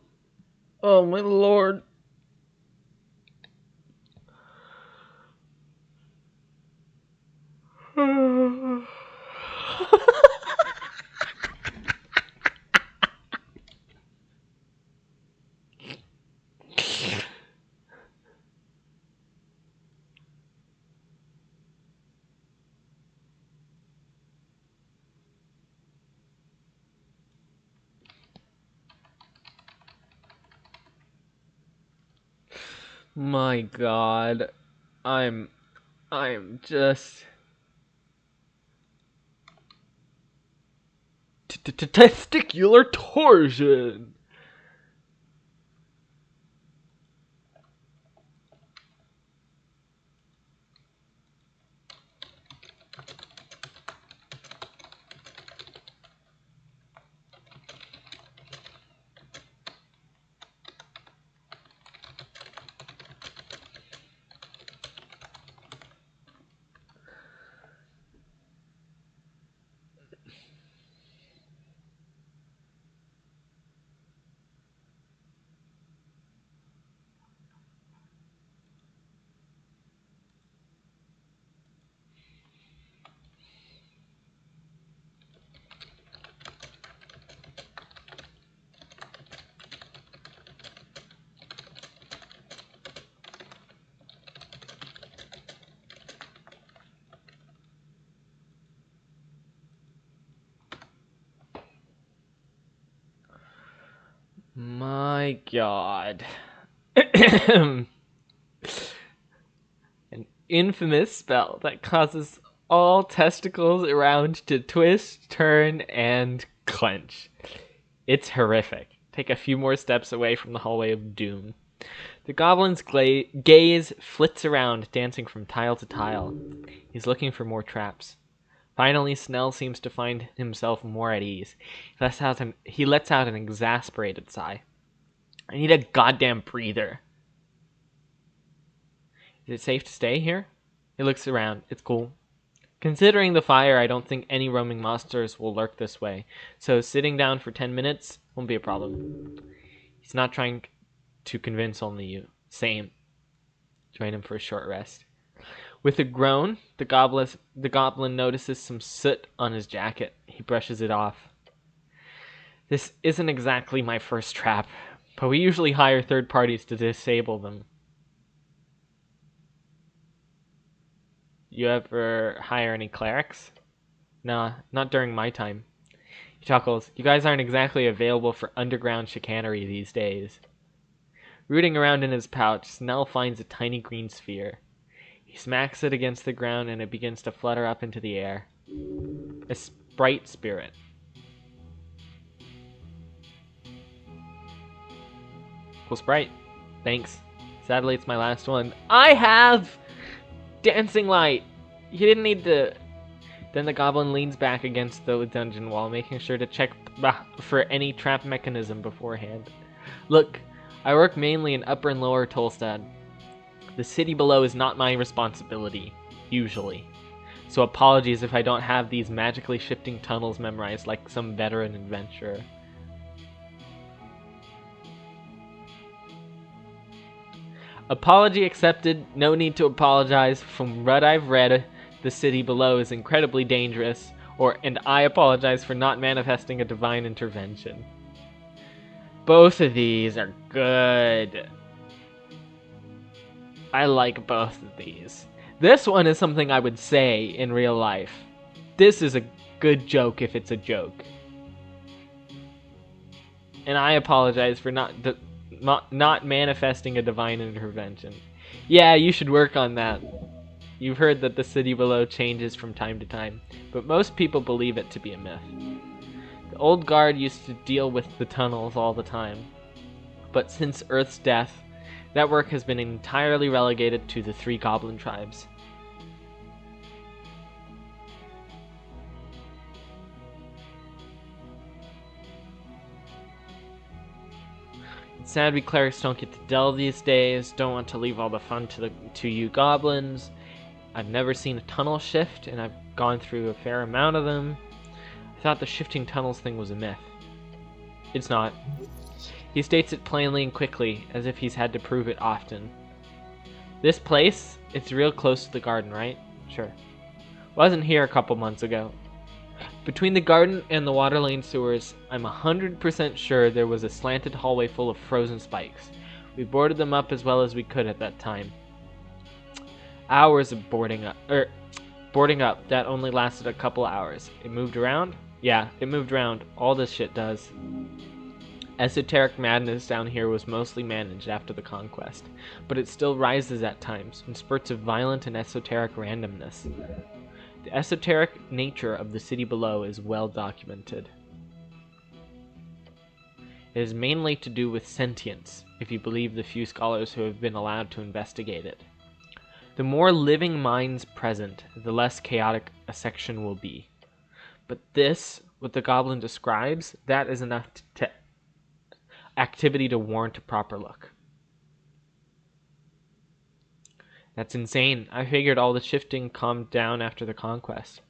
Oh my lord. My god. I'm just testicular torsion. My god. An infamous spell that causes all testicles around to twist, turn, and clench. It's horrific. Take a few more steps away from the hallway of doom. The goblin's gaze flits around, dancing from tile to tile. He's looking for more traps. Finally, Snell seems to find himself more at ease. He lets out an exasperated sigh. I need a goddamn breather. Is it safe to stay here? He looks around. It's cool. Considering the fire, I don't think any roaming monsters will lurk this way, so sitting down for 10 minutes won't be a problem. He's not trying to convince only you. Same. Join him for a short rest. With a groan, the goblin notices some soot on his jacket. He brushes it off. This isn't exactly my first trap, but we usually hire third parties to disable them. You ever hire any clerics? Nah, not during my time. He chuckles. You guys aren't exactly available for underground chicanery these days. Rooting around in his pouch, Snell finds a tiny green sphere. He smacks it against the ground and it begins to flutter up into the air. A sprite spirit. Cool sprite. Thanks. Sadly, it's my last one. I have dancing light. You didn't need to... Then the goblin leans back against the dungeon wall, making sure to check for any trap mechanism beforehand. Look, I work mainly in Upper and Lower Tolstad. The city below is not my responsibility, usually. So apologies if I don't have these magically shifting tunnels memorized like some veteran adventurer. Apology accepted. No need to apologize. From what I've read, the city below is incredibly dangerous, and I apologize for not manifesting a divine intervention. Both of these are good. I like both of these. This one is something I would say in real life. This is a good joke if it's a joke. And I apologize for not manifesting a divine intervention. Yeah, you should work on that. You've heard that the city below changes from time to time, but most people believe it to be a myth. The old guard used to deal with the tunnels all the time, but since Earth's death, that work has been entirely relegated to the 3 goblin tribes. It's sad we clerics don't get to delve these days. Don't want to leave all the fun to you goblins. I've never seen a tunnel shift, and I've gone through a fair amount of them. I thought the shifting tunnels thing was a myth. It's not. He states it plainly and quickly, as if he's had to prove it often. This place, it's real close to the garden, right? Sure. Wasn't here a couple months ago. Between the garden and the water lane sewers, I'm 100% sure there was a slanted hallway full of frozen spikes. We boarded them up as well as we could at that time. Hours of boarding up, that only lasted a couple hours. It moved around? Yeah, it moved around. All this shit does. Esoteric madness down here was mostly managed after the conquest, but it still rises at times, in spurts of violent and esoteric randomness. The esoteric nature of the city below is well documented. It is mainly to do with sentience, if you believe the few scholars who have been allowed to investigate it. The more living minds present, the less chaotic a section will be. But this, what the goblin describes, that is enough activity to warrant a proper look. That's insane. I figured all the shifting calmed down after the conquest.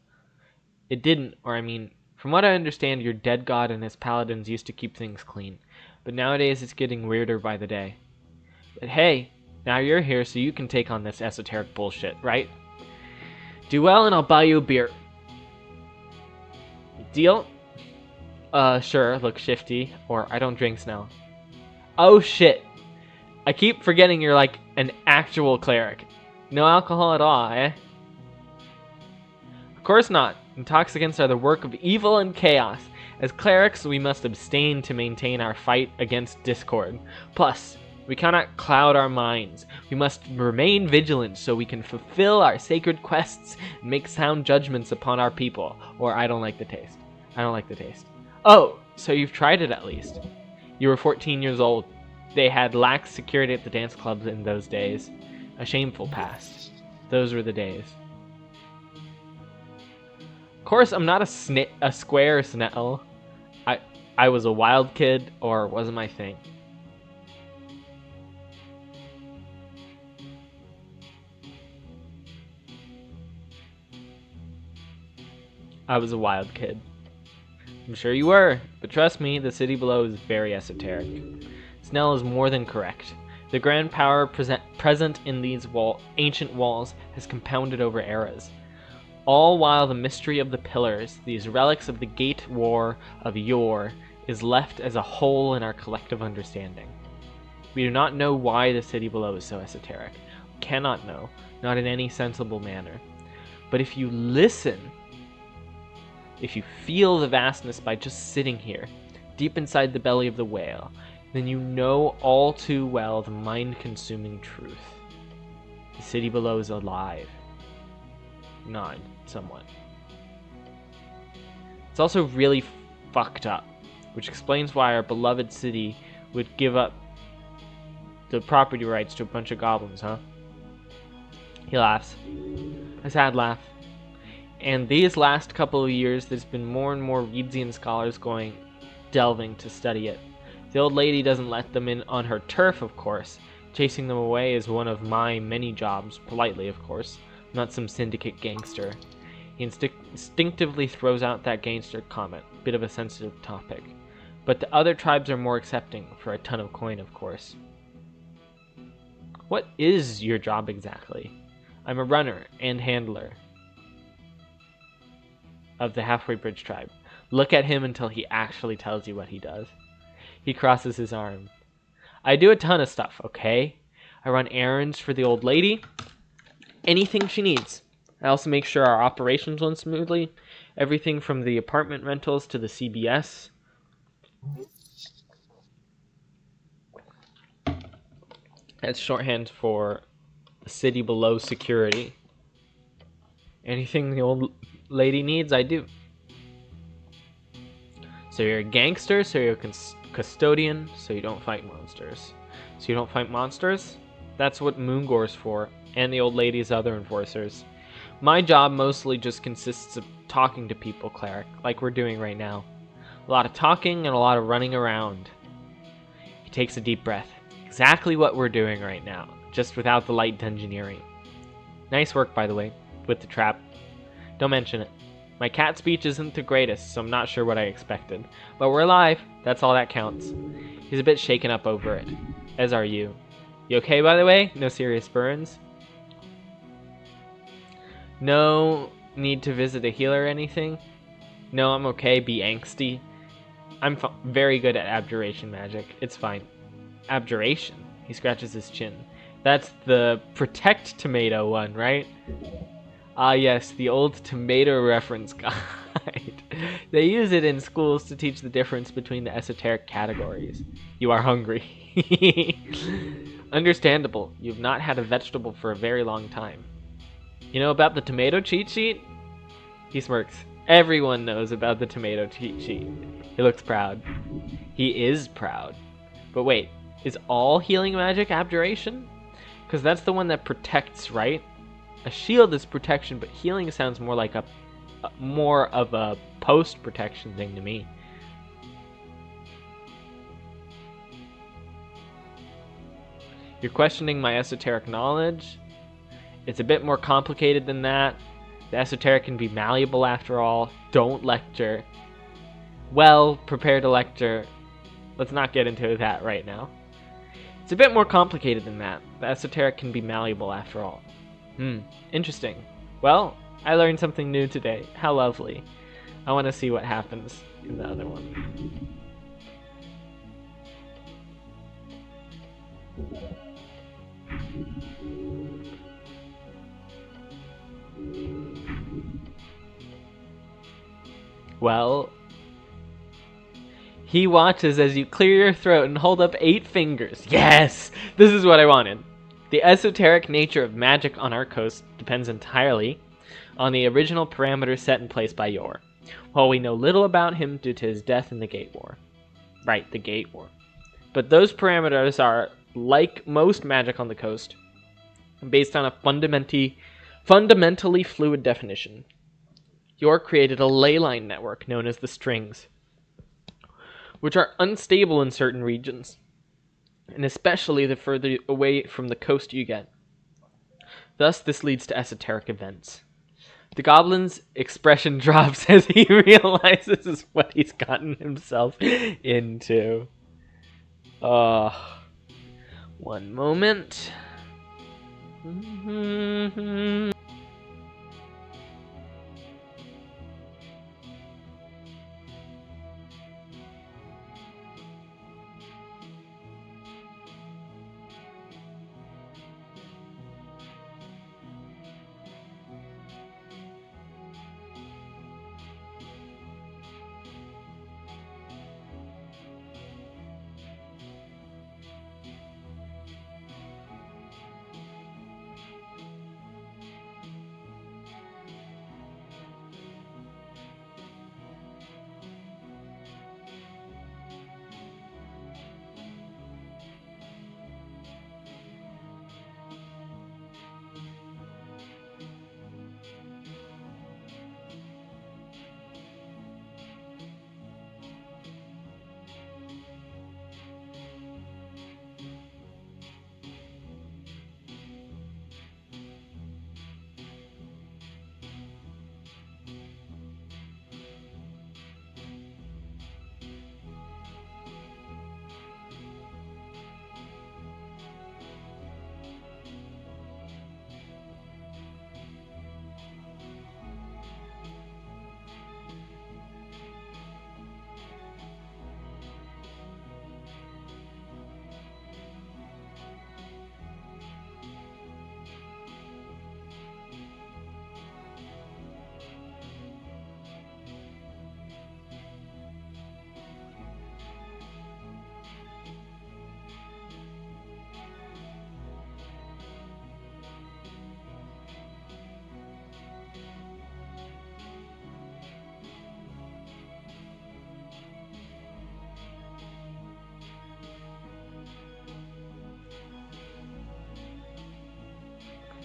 It didn't, from what I understand, your dead god and his paladins used to keep things clean, but nowadays it's getting weirder by the day. But hey, now you're here so you can take on this esoteric bullshit, right? Do well and I'll buy you a beer. Deal? Sure, look shifty, or I don't drink Snell. Oh shit. I keep forgetting you're like an actual cleric. No alcohol at all, eh? Of course not. Intoxicants are the work of evil and chaos. As clerics, we must abstain to maintain our fight against discord. Plus, we cannot cloud our minds. We must remain vigilant so we can fulfill our sacred quests and make sound judgments upon our people. Or I don't like the taste. I don't like the taste. Oh, so you've tried it at least. You were 14 years old. They had lax security at the dance clubs in those days. A shameful past. Those were the days. Of course, I'm not a square Snell. I was a wild kid, or wasn't my thing. I was a wild kid. I'm sure you were, but trust me, the city below is very esoteric. Snell is more than correct. The grand power present in these ancient walls has compounded over eras. All while the mystery of the pillars, these relics of the gate war of yore, is left as a hole in our collective understanding. We do not know why the city below is so esoteric. We cannot know, not in any sensible manner. But if you listen, if you feel the vastness by just sitting here, deep inside the belly of the whale, then you know all too well the mind-consuming truth. The city below is alive. Nod, somewhat. It's also really fucked up, which explains why our beloved city would give up the property rights to a bunch of goblins, huh? He laughs. A sad laugh. And these last couple of years, there's been more and more Reedsian scholars delving to study it. The old lady doesn't let them in on her turf, of course. Chasing them away is one of my many jobs, politely, of course. I'm not some syndicate gangster. He instinctively throws out that gangster comment, bit of a sensitive topic. But the other tribes are more accepting, for a ton of coin, of course. What is your job exactly? I'm a runner and handler of the Halfway Bridge tribe. Look at him until he actually tells you what he does. He crosses his arms. I do a ton of stuff, okay? I run errands for the old lady. Anything she needs. I also make sure our operations run smoothly. Everything from the apartment rentals to the CBS. That's shorthand for the city below security. Anything the old lady needs, I do. So you're a gangster, so you're a custodian, so you don't fight monsters. So you don't fight monsters? That's what Moongore's for, and the old lady's other enforcers. My job mostly just consists of talking to people, cleric, like we're doing right now. A lot of talking and a lot of running around. He takes a deep breath. Exactly what we're doing right now, just without the light engineering. Nice work, by the way, with the trap. Don't mention it. My cat speech isn't the greatest, so I'm not sure what I expected. But we're alive. That's all that counts. He's a bit shaken up over it. As are you. You okay, by the way? No serious burns? No need to visit a healer or anything? No, I'm okay. Be angsty. I'm very good at abjuration magic. It's fine. Abjuration? He scratches his chin. That's the protect tomato one, right? Ah yes, the old tomato reference guide. They use it in schools to teach the difference between the esoteric categories. You are hungry. Understandable. You've not had a vegetable for a very long time. You know about the tomato cheat sheet? He smirks. Everyone knows about the tomato cheat sheet. He looks proud. He is proud. But wait, is all healing magic abjuration? Because that's the one that protects, right? A shield is protection, but healing sounds more like more of a post-protection thing to me. You're questioning my esoteric knowledge? It's a bit more complicated than that. The esoteric can be malleable after all. Don't lecture. Well, prepare to lecture. Let's not get into that right now. It's a bit more complicated than that. The esoteric can be malleable after all. Interesting. Well, I learned something new today. How lovely. I want to see what happens in the other one. Well, he watches as you clear your throat and hold up 8 fingers. Yes! This is what I wanted. The esoteric nature of magic on our coast depends entirely on the original parameters set in place by Yor. While we know little about him due to his death in the Gate War. Right, the Gate War. But those parameters are, like most magic on the coast, based on a fundamentally fluid definition. Yor created a ley line network known as the strings, which are unstable in certain regions, and especially the further away from the coast you get. Thus, this leads to esoteric events. The goblin's expression drops as he realizes what he's gotten himself into. One moment.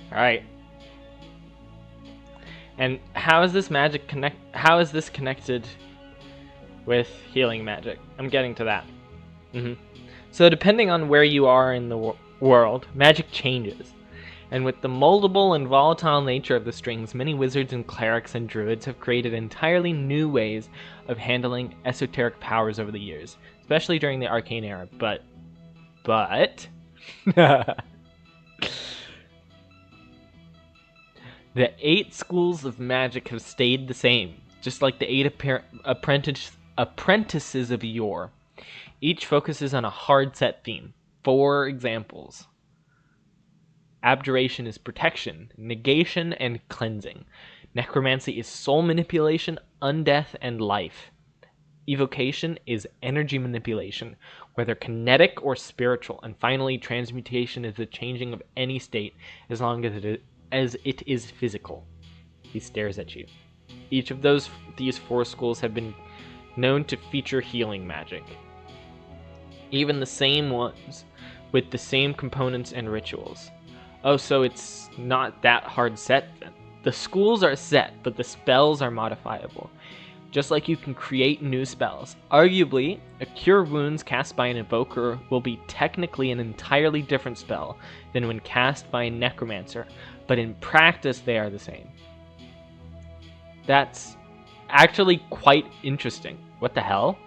Alright. And how is this magic how is this connected with healing magic? I'm getting to that. So depending on where you are in the world, magic changes. And with the moldable and volatile nature of the strings, many wizards and clerics and druids have created entirely new ways of handling esoteric powers over the years, especially during the Arcane era. But the 8 schools of magic have stayed the same, just like the 8 apprentices of yore. Each focuses on a hard-set theme. For examples: abjuration is protection, negation, and cleansing. Necromancy is soul manipulation, undeath, and life. Evocation is energy manipulation, whether kinetic or spiritual. And finally, transmutation is the changing of any state, as long as it is physical. He stares at you. Each of these 4 schools have been known to feature healing magic. Even the same ones, with the same components and rituals. Oh, so it's not that hard set then. The schools are set, but the spells are modifiable. Just like you can create new spells. Arguably, a Cure Wounds cast by an Evoker will be technically an entirely different spell than when cast by a Necromancer, but in practice they are the same. That's actually quite interesting. What the hell?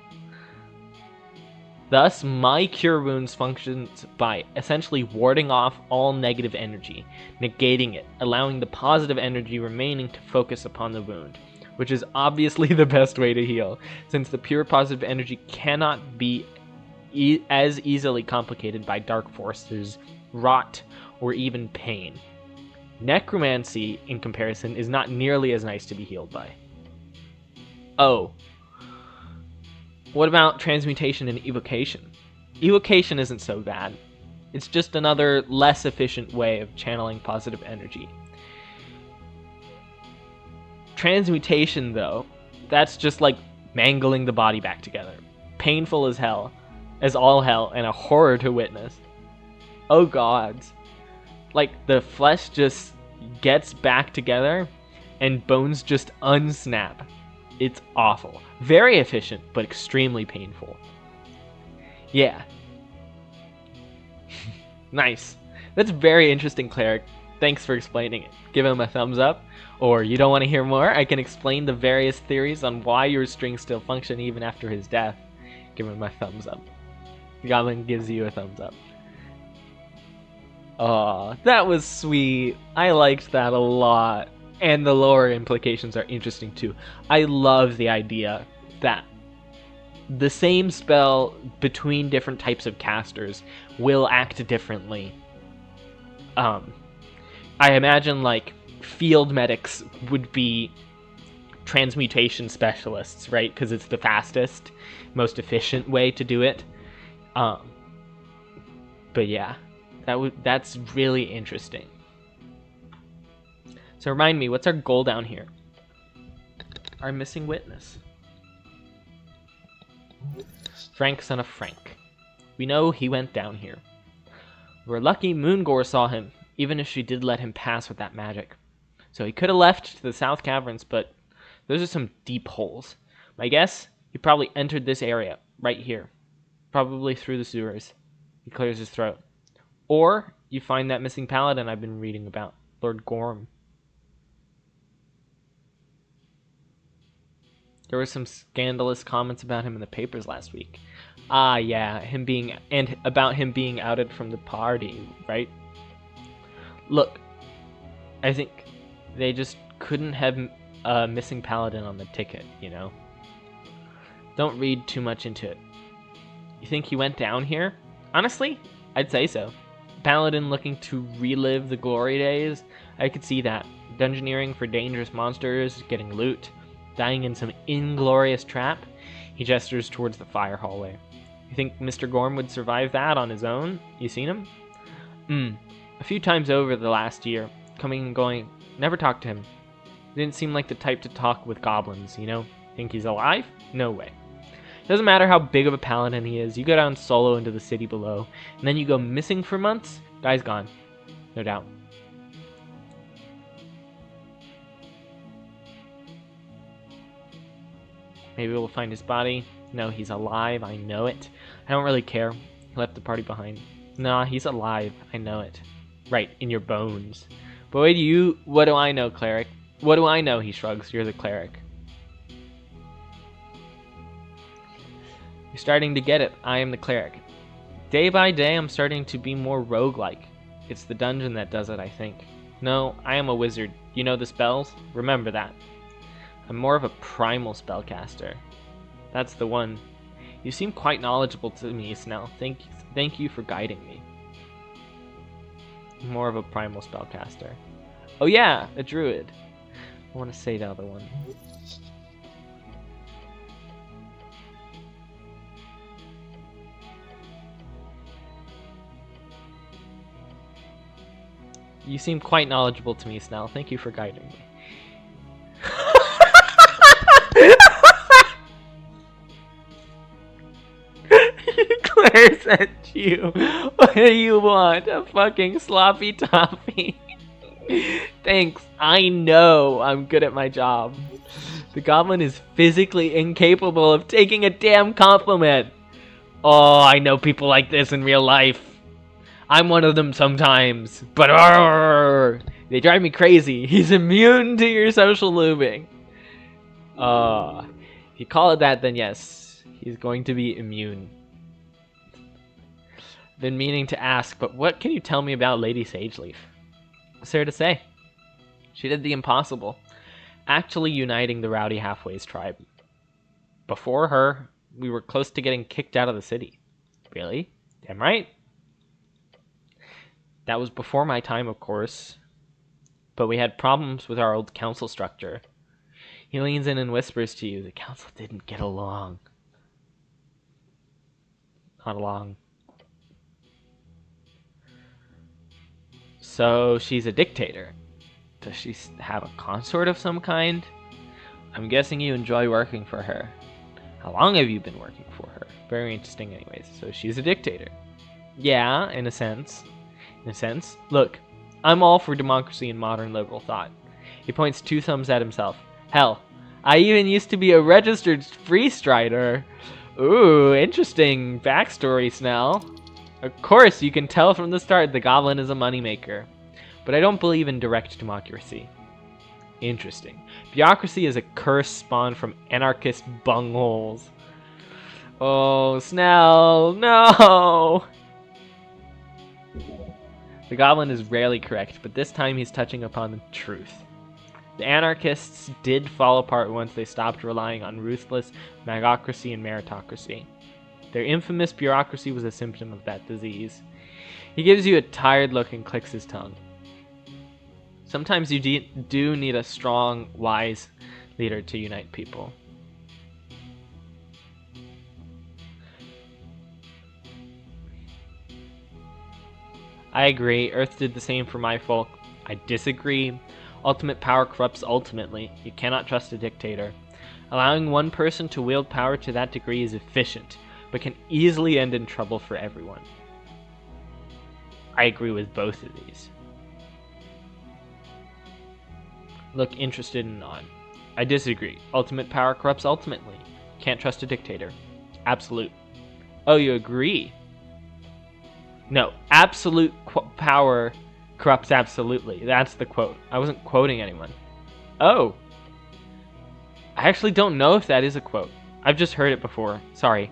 Thus, my Cure Wounds functions by essentially warding off all negative energy, negating it, allowing the positive energy remaining to focus upon the wound, which is obviously the best way to heal, since the pure positive energy cannot be as easily complicated by dark forces, rot, or even pain. Necromancy, in comparison, is not nearly as nice to be healed by. Oh. What about transmutation and evocation? Evocation isn't so bad. It's just another less efficient way of channeling positive energy. Transmutation, though, that's just like mangling the body back together. Painful as hell, as all hell, and a horror to witness. Oh gods. Like, the flesh just gets back together, and bones just unsnap. It's awful. Very efficient, but extremely painful. Yeah. Nice. That's very interesting, Cleric. Thanks for explaining it. Give him a thumbs up. Or you don't want to hear more? I can explain the various theories on why your strings still function even after his death. Give him a thumbs up. The goblin gives you a thumbs up. Oh, that was sweet. I liked that a lot. And the lore implications are interesting too. I love the idea that the same spell between different types of casters will act differently. I imagine like field medics would be transmutation specialists, right? Because it's the fastest, most efficient way to do it. But yeah, that's really interesting. So remind me, what's our goal down here? Our missing witness. Frank, son of Frank. We know he went down here. We're lucky Moongore saw him, even if she did let him pass with that magic. So he could have left to the south caverns, but those are some deep holes. My guess, he probably entered this area, right here. Probably through the sewers. He clears his throat. Or you find that missing paladin I've been reading about, Lord Gorm. There were some scandalous comments about him in the papers last week. Ah, yeah, about him being outed from the party, right? Look, I think they just couldn't have a missing paladin on the ticket, you know? Don't read too much into it. You think he went down here? Honestly, I'd say so. Paladin looking to relive the glory days? I could see that. Dungeoneering for dangerous monsters, getting loot, dying in some inglorious trap. He gestures towards the fire hallway. You think Mr. Gorm would survive that on his own? You seen him? A few times over the last year, coming and going. Never talked to him. Didn't seem like the type to talk with goblins, you know? Think he's alive? No way. Doesn't matter how big of a paladin he is, you go down solo into the city below, and then you go missing for months, guy's gone. No doubt. Maybe we'll find his body. No, he's alive, I know it. I don't really care. He left the party behind. Nah, he's alive, I know it. Right, in your bones. But what do I know, cleric? What do I know, he shrugs. You're the cleric. You're starting to get it. I am the cleric. Day by day, I'm starting to be more roguelike. It's the dungeon that does it, I think. No, I am a wizard. You know the spells? Remember that. I'm more of a primal spellcaster. That's the one. You seem quite knowledgeable to me, Snell. Thank you for guiding me. More of a primal spellcaster. Oh yeah, a druid. I want to say the other one. You seem quite knowledgeable to me, Snell. Thank you for guiding me. Claire sent you. What do you want? A fucking sloppy toppy? Thanks. I know I'm good at my job. The goblin is physically incapable of taking a damn compliment. Oh, I know people like this in real life. I'm one of them sometimes, but they drive me crazy. He's immune to your social lubing. If you call it that, then yes, he's going to be immune. Been meaning to ask, but what can you tell me about Lady Sageleaf? What's there to say? She did the impossible, actually uniting the Rowdy Halfways tribe. Before her, we were close to getting kicked out of the city. Really? Damn right. That was before my time, of course. But we had problems with our old council structure. He leans in and whispers to you, the council didn't get along. Not along. So she's a dictator. Does she have a consort of some kind? I'm guessing you enjoy working for her. How long have you been working for her? Very interesting anyways. So she's a dictator. Yeah, in a sense. In a sense. Look, I'm all for democracy and modern liberal thought. He points two thumbs at himself. Hell, I even used to be a registered freestrider. Ooh, interesting backstory, Snell. Of course, you can tell from the start the goblin is a moneymaker. But I don't believe in direct democracy. Interesting. Bureaucracy is a curse spawned from anarchist bungholes. Oh, Snell, no! The goblin is rarely correct, but this time he's touching upon the truth. The anarchists did fall apart once they stopped relying on ruthless magocracy and meritocracy. Their infamous bureaucracy was a symptom of that disease. He gives you a tired look and clicks his tongue. Sometimes you do need a strong, wise leader to unite people. I agree. Earth did the same for my folk. I disagree. Ultimate power corrupts ultimately. You cannot trust a dictator. Allowing one person to wield power to that degree is efficient, but can easily end in trouble for everyone. I agree with both of these. Look interested and odd. I disagree. Ultimate power corrupts ultimately. Can't trust a dictator. Absolute. Oh, you agree? No, absolute power corrupts absolutely. That's the quote. I wasn't quoting anyone. Oh. I actually don't know if that is a quote. I've just heard it before. Sorry.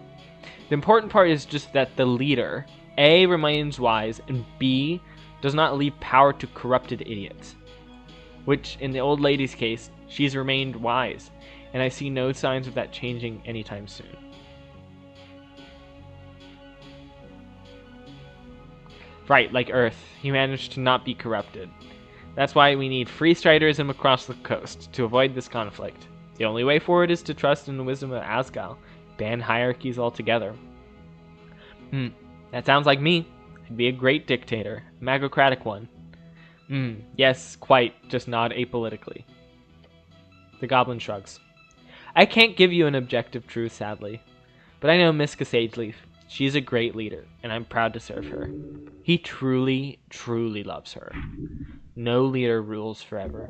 The important part is just that the leader, A, remains wise, and B, does not leave power to corrupted idiots. Which, in the old lady's case, she's remained wise, and I see no signs of that changing anytime soon. Right, like Earth, he managed to not be corrupted. That's why we need free striderism across the coast, to avoid this conflict. The only way forward is to trust in the wisdom of Asgal, ban hierarchies altogether. That sounds like me. I'd be a great dictator, a magocratic one. Yes, quite, just nod apolitically. The goblin shrugs. I can't give you an objective truth, sadly. But I know Miska Sageleaf. She's a great leader, and I'm proud to serve her. He truly, truly loves her. No leader rules forever.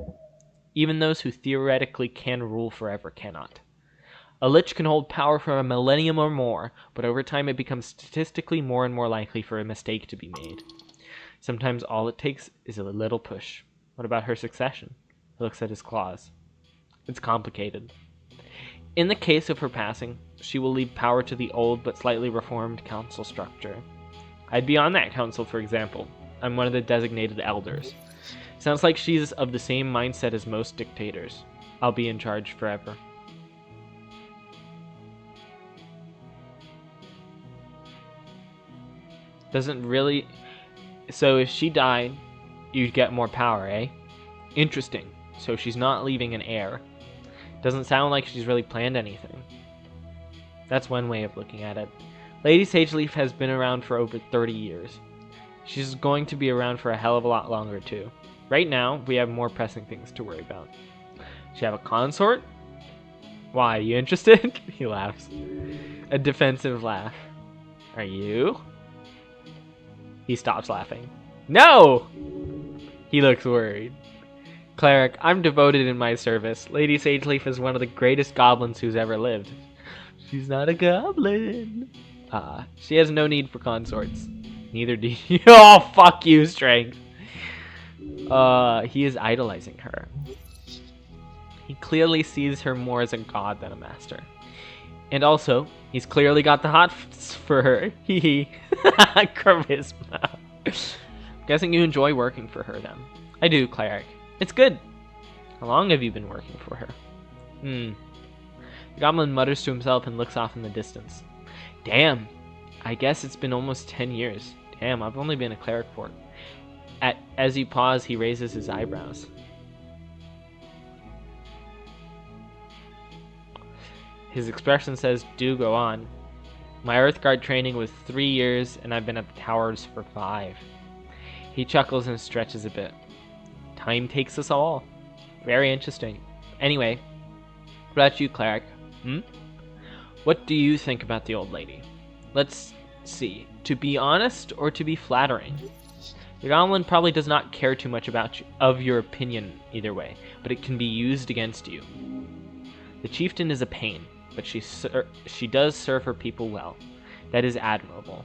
Even those who theoretically can rule forever cannot. A lich can hold power for a millennium or more, but over time it becomes statistically more and more likely for a mistake to be made. Sometimes all it takes is a little push. What about her succession? He looks at his claws. It's complicated. In the case of her passing, she will leave power to the old but slightly reformed council structure. I'd be on that council, for example. I'm one of the designated elders. Sounds like she's of the same mindset as most dictators. I'll be in charge forever. Doesn't really... So if she died, you'd get more power, eh? Interesting. So she's not leaving an heir. Doesn't sound like she's really planned anything. That's one way of looking at it. Lady Sageleaf has been around for over 30 years. She's going to be around for a hell of a lot longer, too. Right now, we have more pressing things to worry about. She have a consort? Why, you interested? He laughs. A defensive laugh. Are you? He stops laughing. No! He looks worried. Cleric, I'm devoted in my service. Lady Sageleaf is one of the greatest goblins who's ever lived. She's not a goblin. She has no need for consorts. Neither do you. Oh, fuck you, Strength. He is idolizing her. He clearly sees her more as a god than a master. And also, he's clearly got the hots for her. Hee Charisma. Guessing you enjoy working for her, then. I do, Cleric. It's good. How long have you been working for her? The goblin mutters to himself and looks off in the distance. Damn. I guess it's been almost 10 years. Damn, I've only been a cleric for it. As you pause, he raises his eyebrows. His expression says, do go on. My Earthguard training was 3 years, and I've been at the towers for 5. He chuckles and stretches a bit. Time takes us all. Very interesting. Anyway, what about you, Cleric? What do you think about the old lady? Let's see. To be honest or to be flattering? The goblin probably does not care too much of your opinion either way, but it can be used against you. The chieftain is a pain, but she does serve her people well. That is admirable.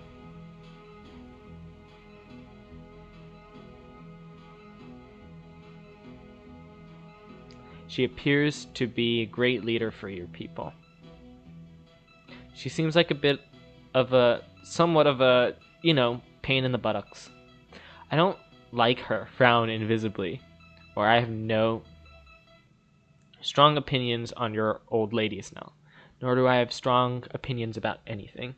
She appears to be a great leader for your people. She seems like somewhat of a, pain in the buttocks. I don't like her frown invisibly, or I have no strong opinions on your old lady, Snell. Nor do I have strong opinions about anything.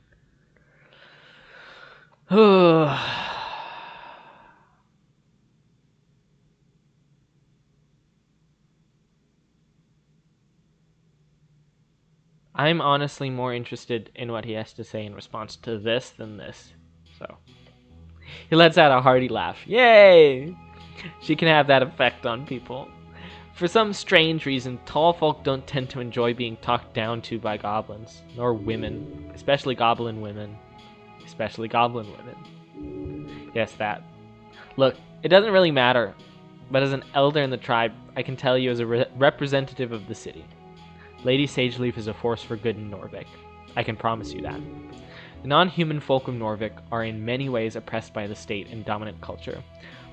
I'm honestly more interested in what he has to say in response to this than this. So he lets out a hearty laugh. Yay! She can have that effect on people. For some strange reason, tall folk don't tend to enjoy being talked down to by goblins, nor women, especially goblin women. Especially goblin women. Yes, that. Look, it doesn't really matter, but as an elder in the tribe, I can tell you as a representative of the city. Lady Sageleaf is a force for good in Norvik. I can promise you that. The non-human folk of Norvik are in many ways oppressed by the state and dominant culture,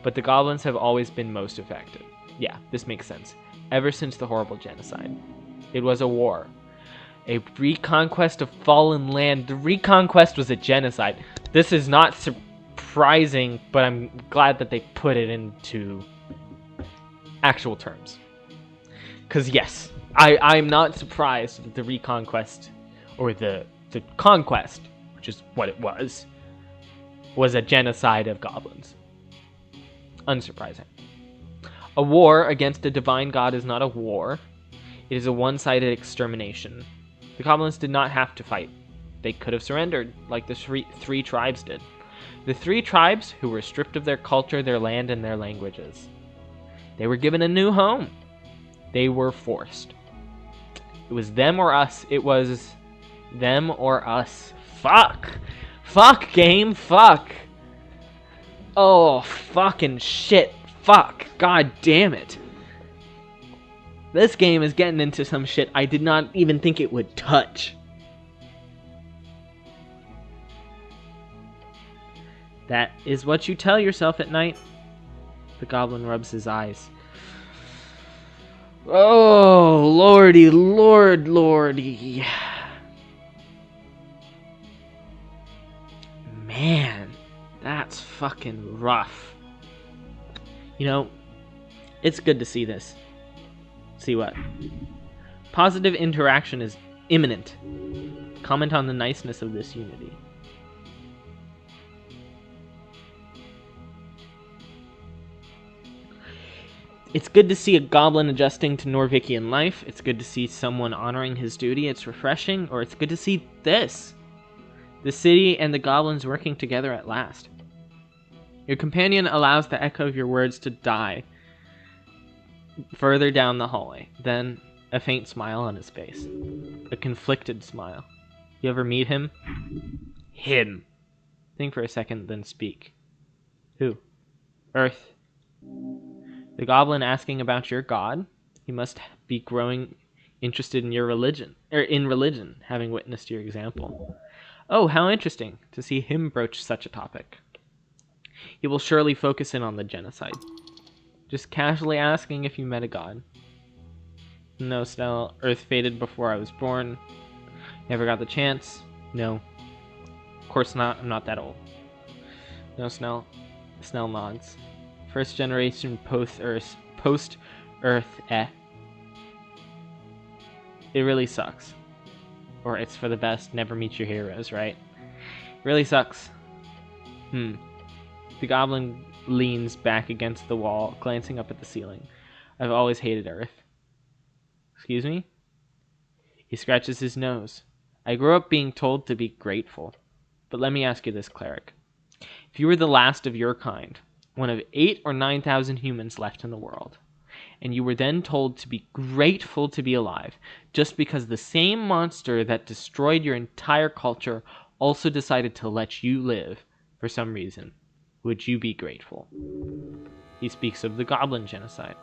but the goblins have always been most effective. Yeah, this makes sense. Ever since the horrible genocide. It was a war. A reconquest of fallen land. The reconquest was a genocide. This is not surprising, but I'm glad that they put it into actual terms. Because yes, I'm not surprised that the reconquest, or the conquest, which is what it was a genocide of goblins. Unsurprising. A war against a divine god is not a war. It is a one-sided extermination. The goblins did not have to fight. They could have surrendered, like the three tribes did. The three tribes who were stripped of their culture, their land, and their languages. They were given a new home. They were forced. It was them or us. It was them or us. Fuck! Fuck, game! Fuck! Oh, fucking shit! Fuck! God damn it! This game is getting into some shit I did not even think it would touch. That is what you tell yourself at night. The goblin rubs his eyes. Oh, lordy, lordy. Man, that's fucking rough. You know, it's good to see this. See what? Positive interaction is imminent. Comment on the niceness of this unity. It's good to see a goblin adjusting to Norvikian life. It's good to see someone honoring his duty. It's refreshing. Or it's good to see this. The city and the goblins working together at last. Your companion allows the echo of your words to die further down the hallway. Then a faint smile on his face. A conflicted smile. You ever meet him? Him. Think for a second, then speak. Who? Earth. The goblin asking about your god? He must be growing interested in your religion, having witnessed your example. Oh, how interesting to see him broach such a topic. He will surely focus in on the genocide. Just casually asking if you met a god. No, Snell. Earth faded before I was born. Never got the chance. No. Of course not. I'm not that old. No, Snell. Snell nods. First generation post-Earth, It really sucks. Or it's for the best, never meet your heroes, right? Really sucks. The goblin leans back against the wall, glancing up at the ceiling. I've always hated Earth. Excuse me? He scratches his nose. I grew up being told to be grateful. But let me ask you this, cleric. If you were the last of your kind, one of 8,000 or 9,000 humans left in the world, and you were then told to be grateful to be alive, just because the same monster that destroyed your entire culture also decided to let you live for some reason, would you be grateful? He speaks of the goblin genocide.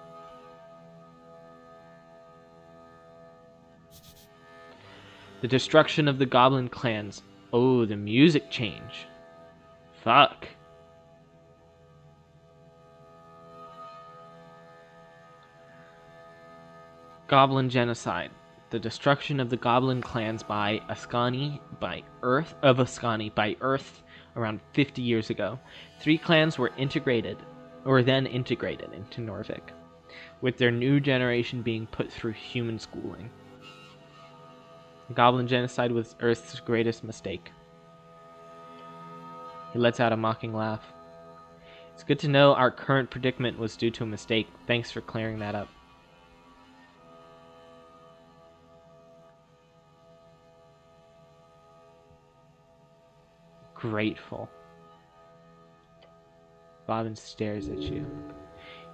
The destruction of the goblin clans. Oh, the music change. Fuck. Goblin genocide. The destruction of the goblin clans by Ascani by Earth around 50 years ago. 3 clans were integrated were then integrated into Norvik, with their new generation being put through human schooling. Goblin genocide was Earth's greatest mistake. He lets out a mocking laugh. It's good to know our current predicament was due to a mistake. Thanks for clearing that up. Grateful. Bobbin stares at you.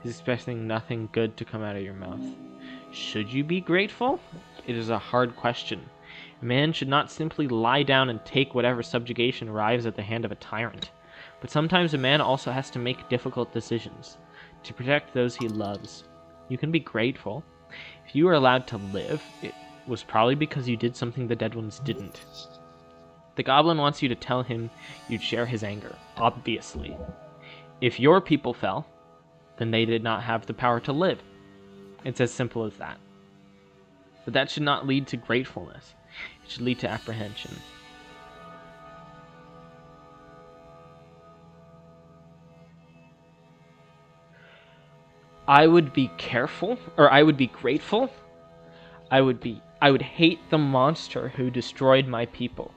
He's expecting nothing good to come out of your mouth. Should you be grateful? It is a hard question. A man should not simply lie down and take whatever subjugation arrives at the hand of a tyrant. But sometimes a man also has to make difficult decisions to protect those he loves. You can be grateful. If you were allowed to live, it was probably because you did something the dead ones didn't. The goblin wants you to tell him you'd share his anger, obviously. If your people fell, then they did not have the power to live. It's as simple as that. But that should not lead to gratefulness. It should lead to apprehension. I would be careful, or I would be grateful. I would hate the monster who destroyed my people.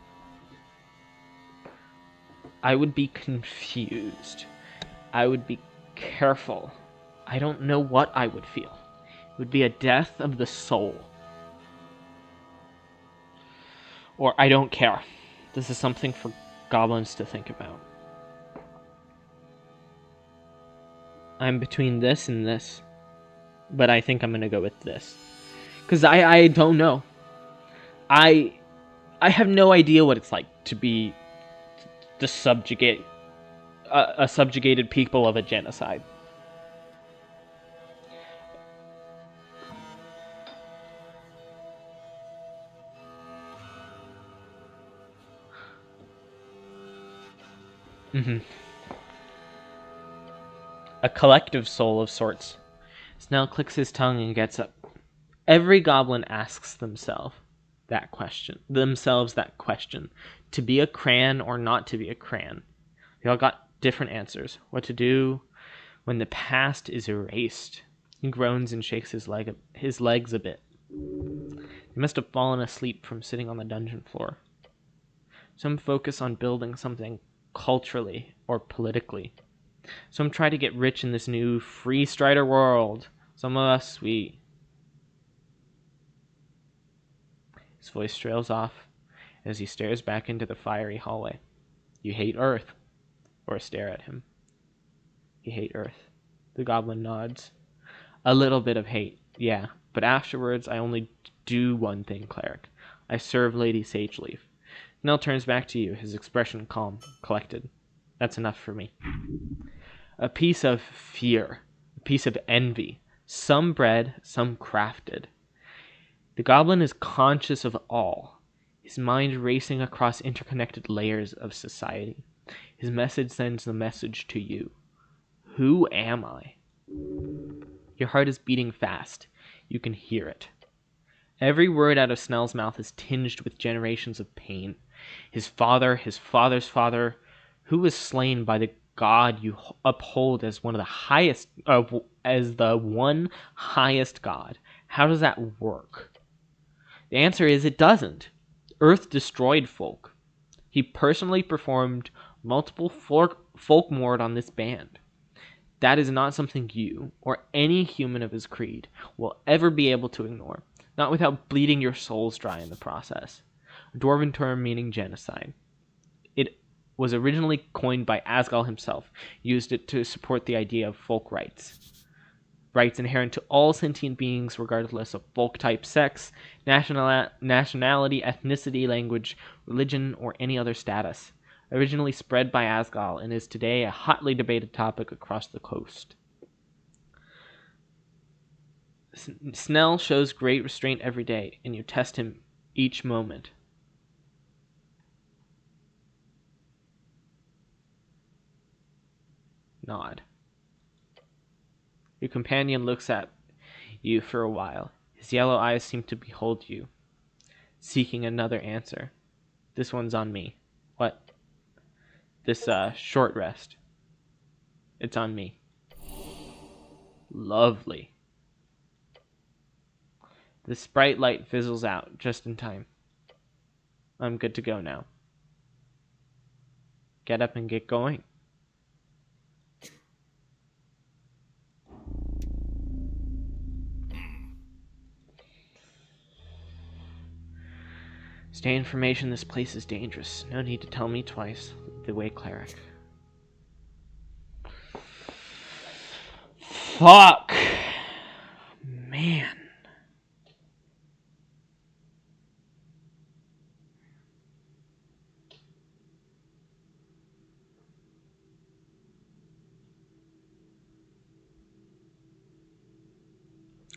I would be confused. I would be careful. I don't know what I would feel. It would be a death of the soul. Or I don't care. This is something for goblins to think about. I'm between this and this. But I think I'm going to go with this. Because I don't know. I have no idea what it's like to be the a subjugated people of a genocide. A collective soul of sorts. Snell clicks his tongue and gets up. Every goblin asks themselves that question. To be a cran or not to be a cran. They all got different answers. What to do when the past is erased. He groans and shakes his legs a bit. They must have fallen asleep from sitting on the dungeon floor. Some focus on building something culturally or politically. Some try to get rich in this new free strider world. Some of us, His voice trails off as he stares back into the fiery hallway. You hate Earth. Or stare at him. You hate Earth. The goblin nods. A little bit of hate, yeah. But afterwards, I only do one thing, cleric. I serve Lady Sageleaf. Snell turns back to you, his expression calm, collected. That's enough for me. A piece of fear. A piece of envy. Some bred, some crafted. The goblin is conscious of all, his mind racing across interconnected layers of society. His message sends the message to you. Who am I? Your heart is beating fast. You can hear it. Every word out of Snell's mouth is tinged with generations of pain. His father, his father's father, who was slain by the God you uphold as one of the highest, as the one highest God. How does that work? The answer is it doesn't. Earth destroyed folk. He personally performed multiple folk mord on this band. That is not something you, or any human of his creed, will ever be able to ignore, not without bleeding your souls dry in the process. A dwarven term meaning genocide. It was originally coined by Asgal himself, used it to support the idea of folk rights. Rights inherent to all sentient beings regardless of folk type, sex, nationality, ethnicity, language, religion, or any other status. Originally spread by Asgal and is today a hotly debated topic across the coast. Snell shows great restraint every day, and you test him each moment. Nod. Your companion looks at you for a while. His yellow eyes seem to behold you, seeking another answer. This one's on me. What? This short rest. It's on me. Lovely. The sprite light fizzles out just in time. I'm good to go now. Get up and get going. Stay information, this place is dangerous. No need to tell me twice. The way, cleric. Fuck! Man.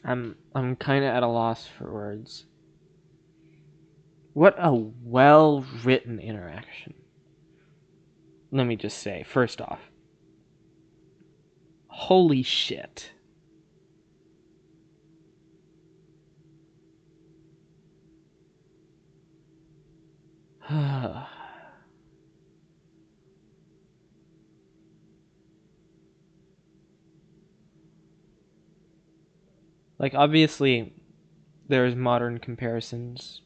I'm kind of at a loss for words. What a well-written interaction. Let me just say, first off, holy shit. Like, obviously, there's modern comparisons.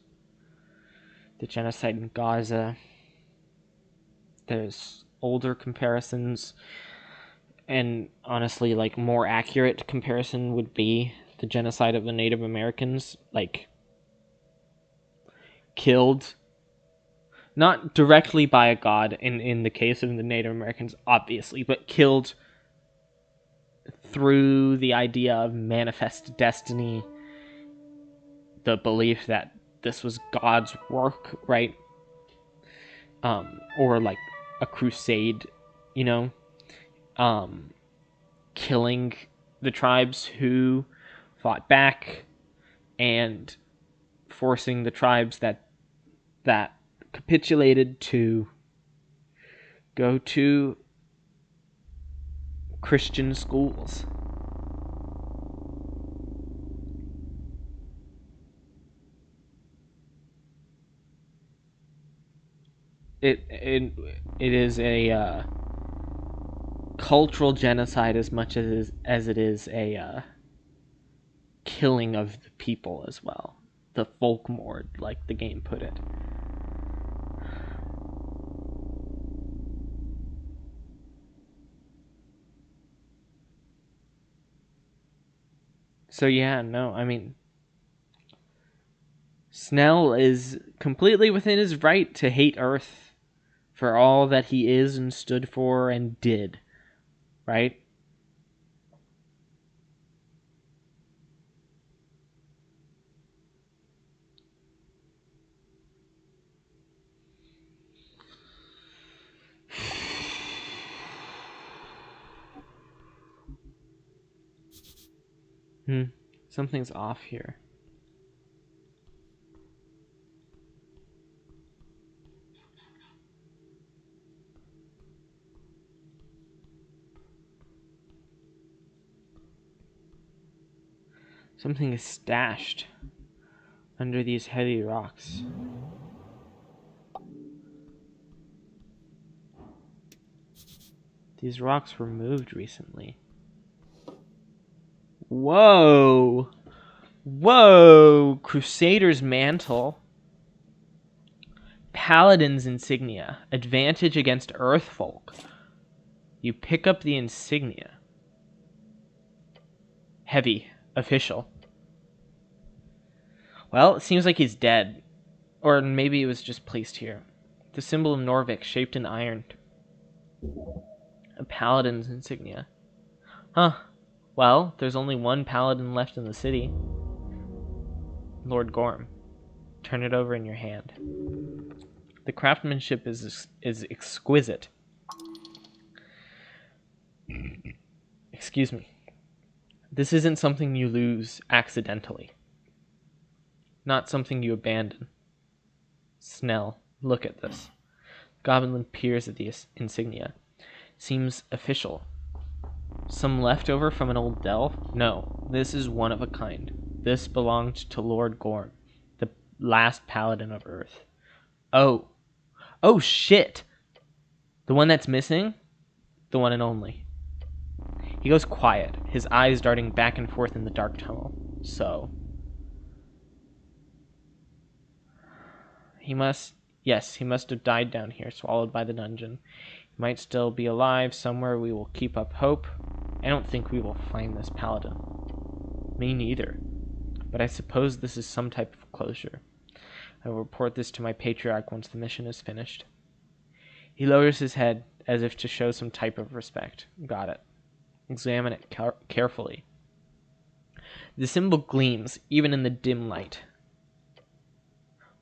The genocide in Gaza. There's older comparisons. And honestly, like, more accurate comparison would be the genocide of the Native Americans. Like, killed, not directly by a god in the case of the Native Americans, obviously, but killed through the idea of manifest destiny, the belief that this was God's work, right? Or like a crusade, you know, killing the tribes who fought back and forcing the tribes that capitulated to go to Christian schools. It is a cultural genocide as much as it is a killing of the people as well. The folkmord, like the game put it. So yeah, no, I mean, Snell is completely within his right to hate Earth for all that he is and stood for and did, right? Something's off here. Something is stashed under these heavy rocks. These rocks were moved recently. Whoa! Whoa! Crusader's mantle. Paladin's insignia. Advantage against Earthfolk. You pick up the insignia. Heavy. Official. Well, it seems like he's dead. Or maybe it was just placed here. The symbol of Norvik, shaped in iron. A paladin's insignia. Huh. Well, there's only one paladin left in the city. Lord Gorm. Turn it over in your hand. The craftsmanship is exquisite. Excuse me. This isn't something you lose accidentally. Not something you abandon. Snell, look at this. Goblin peers at the insignia. Seems official. Some leftover from an old delve? No, this is one of a kind. This belonged to Lord Gorm, the last paladin of Earth. Oh. Oh shit! The one that's missing? The one and only. He goes quiet, his eyes darting back and forth in the dark tunnel. So... Yes, he must have died down here, swallowed by the dungeon. He might still be alive somewhere. We will keep up hope. I don't think we will find this paladin. Me neither. But I suppose this is some type of closure. I will report this to my patriarch once the mission is finished. He lowers his head, as if to show some type of respect. Got it. Examine it carefully. The symbol gleams, even in the dim light.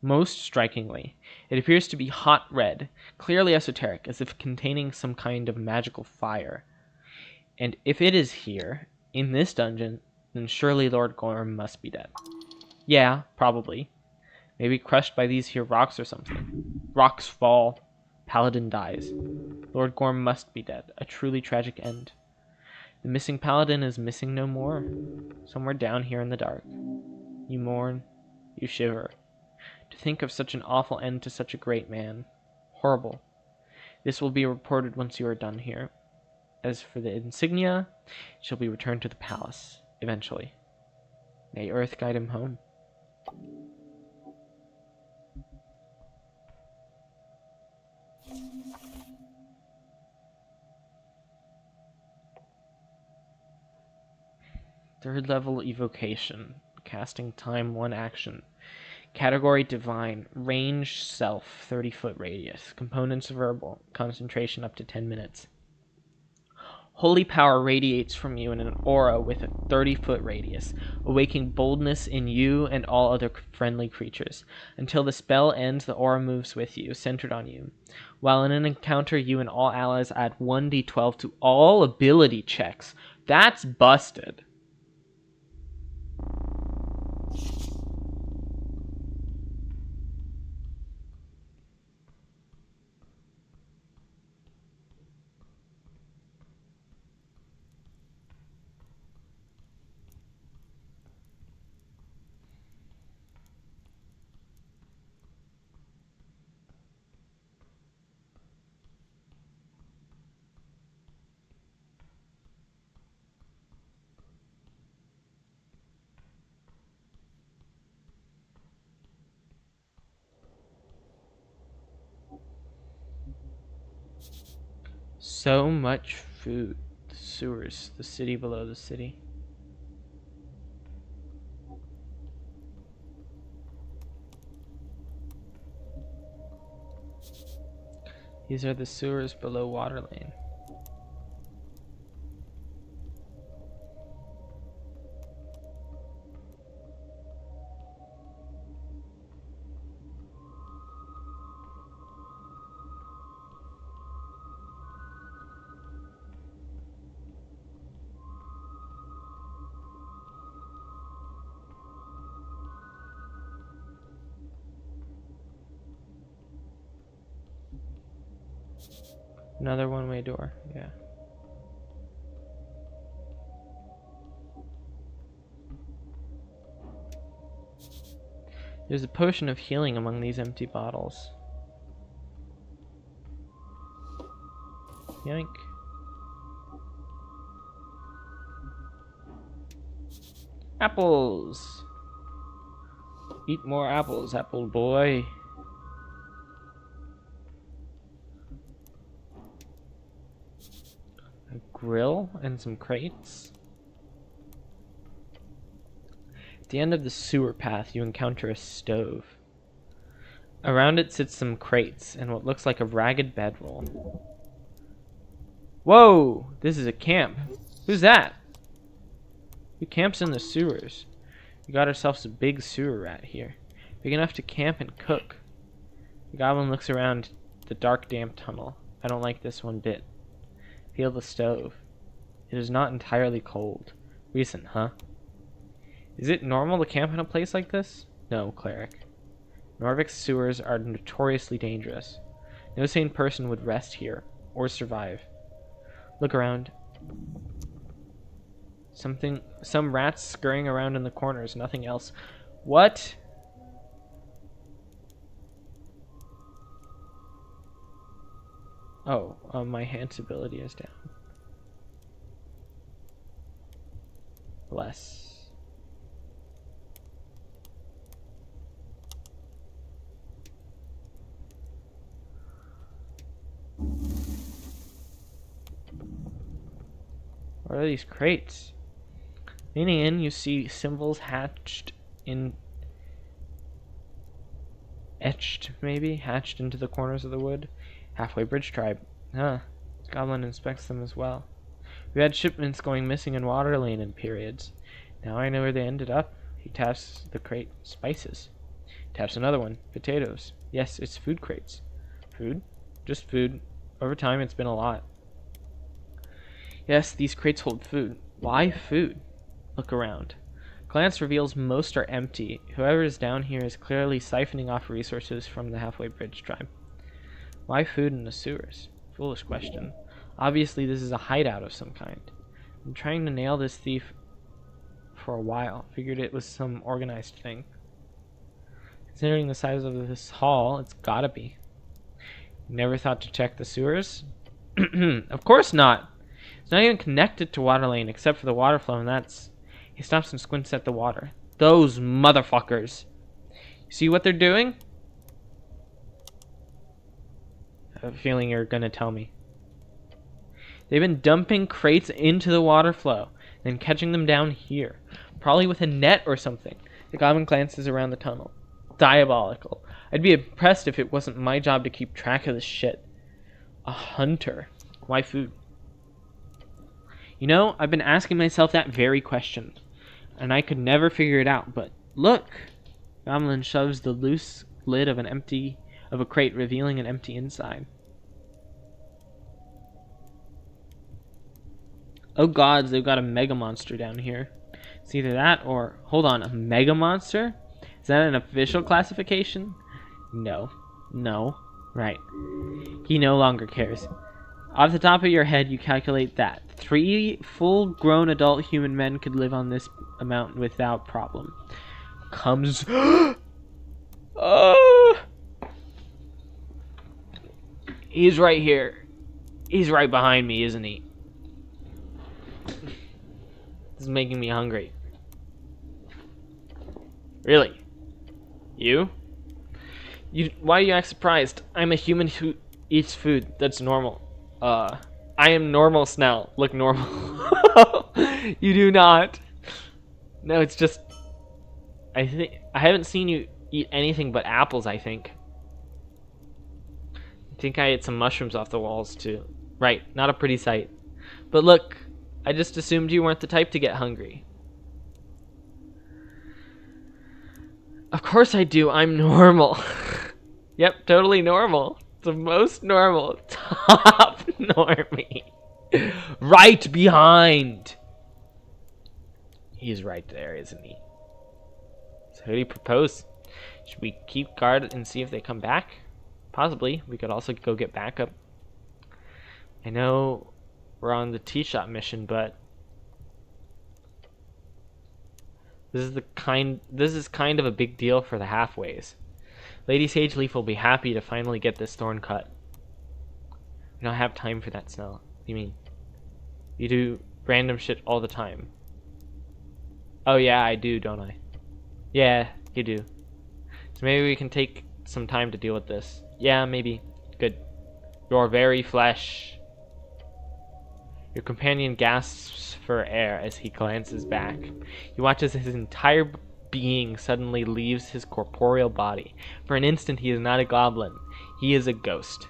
Most strikingly, it appears to be hot red, clearly esoteric, as if containing some kind of magical fire. And if it is here, in this dungeon, then surely Lord Gorm must be dead. Yeah, probably. Maybe crushed by these here rocks or something. Rocks fall. Paladin dies. Lord Gorm must be dead. A truly tragic end. The missing paladin is missing no more. Somewhere down here in the dark. You mourn. You shiver. To think of such an awful end to such a great man. Horrible. This will be reported once you are done here. As for the insignia, it shall be returned to the palace, eventually. May Earth guide him home. Third level evocation. Casting time 1 action. Category Divine. Range Self. 30-foot radius. Components verbal. Concentration up to 10 minutes. Holy power radiates from you in an aura with a 30-foot radius, awakening boldness in you and all other friendly creatures. Until the spell ends, the aura moves with you, centered on you. While in an encounter, you and all allies add 1d12 to all ability checks. That's busted. So much food. The sewers. The city below the city. These are the sewers below Waterlane. Another one-way door, yeah. There's a potion of healing among these empty bottles. Yoink. Apples! Eat more apples, apple boy. A grill and some crates. At the end of the sewer path, you encounter a stove. Around it sits some crates and what looks like a ragged bedroll. Whoa! This is a camp. Who's that? Who camps in the sewers? We got ourselves a big sewer rat here. Big enough to camp and cook. The goblin looks around the dark, damp tunnel. I don't like this one bit. Feel the stove. It is not entirely cold. Recent, huh? Is it normal to camp in a place like this? No, cleric. Norvik's sewers are notoriously dangerous. No sane person would rest here, or survive. Look around. Some rats scurrying around in the corners, nothing else. What? Oh, my hands ability is down. less. What are these crates? Leaning in, you see symbols hatched into the corners of the wood. Halfway Bridge tribe. Huh. Goblin inspects them as well. We had shipments going missing in Water Lane in periods. Now I know where they ended up. He taps the crate. Spices. Taps another one. Potatoes. Yes, it's food crates. Food? Just food. Over time, it's been a lot. Yes, these crates hold food. Why food? Look around. Glance reveals most are empty. Whoever is down here is clearly siphoning off resources from the Halfway Bridge tribe. Why food in the sewers? Foolish question. Obviously, this is a hideout of some kind. I'm trying to nail this thief for a while. Figured it was some organized thing. Considering the size of this hall, it's gotta be. Never thought to check the sewers? Of course not! It's not even connected to Water Lane except for the water flow, and that's... He stops and squints at the water. Those motherfuckers! See what they're doing? I have a feeling you're gonna tell me. They've been dumping crates into the water flow, then catching them down here. Probably with a net or something. The goblin glances around the tunnel. Diabolical. I'd be impressed if it wasn't my job to keep track of this shit. A hunter. Why food? You know, I've been asking myself that very question, and I could never figure it out, but look! Goblin shoves the loose lid of a crate, revealing an empty inside. Oh gods, they've got a mega monster down here. It's either that or... Hold on, a mega monster? Is that an official classification? No. No. Right. He no longer cares. Off the top of your head, you calculate that 3 full-grown adult human men could live on this amount without problem. Comes... He's right here. He's right behind me, isn't he? This is making me hungry. Really? You? Why do you act surprised? I'm a human who eats food. That's normal. I am normal, Snell. Look normal. You do not. No, it's just... I haven't seen you eat anything but apples, I think. I think I ate some mushrooms off the walls, too. Right, not a pretty sight. But look, I just assumed you weren't the type to get hungry. Of course I do, I'm normal. Yep, totally normal. The most normal. Top normie. Right behind. He's right there, isn't he? So who do you propose? Should we keep guard and see if they come back? Possibly. We could also go get backup. I know we're on the tea shop mission, but this is kind of a big deal for the halfways. Lady Sageleaf will be happy to finally get this thorn cut. We don't have time for that, Snell. What do you mean? You do random shit all the time. Oh yeah, I do, don't I? Yeah, you do. So maybe we can take some time to deal with this. Yeah, maybe. Good. Your very flesh. Your companion gasps for air as he glances back. He watches as his entire being suddenly leaves his corporeal body. For an instant, he is not a goblin. He is a ghost.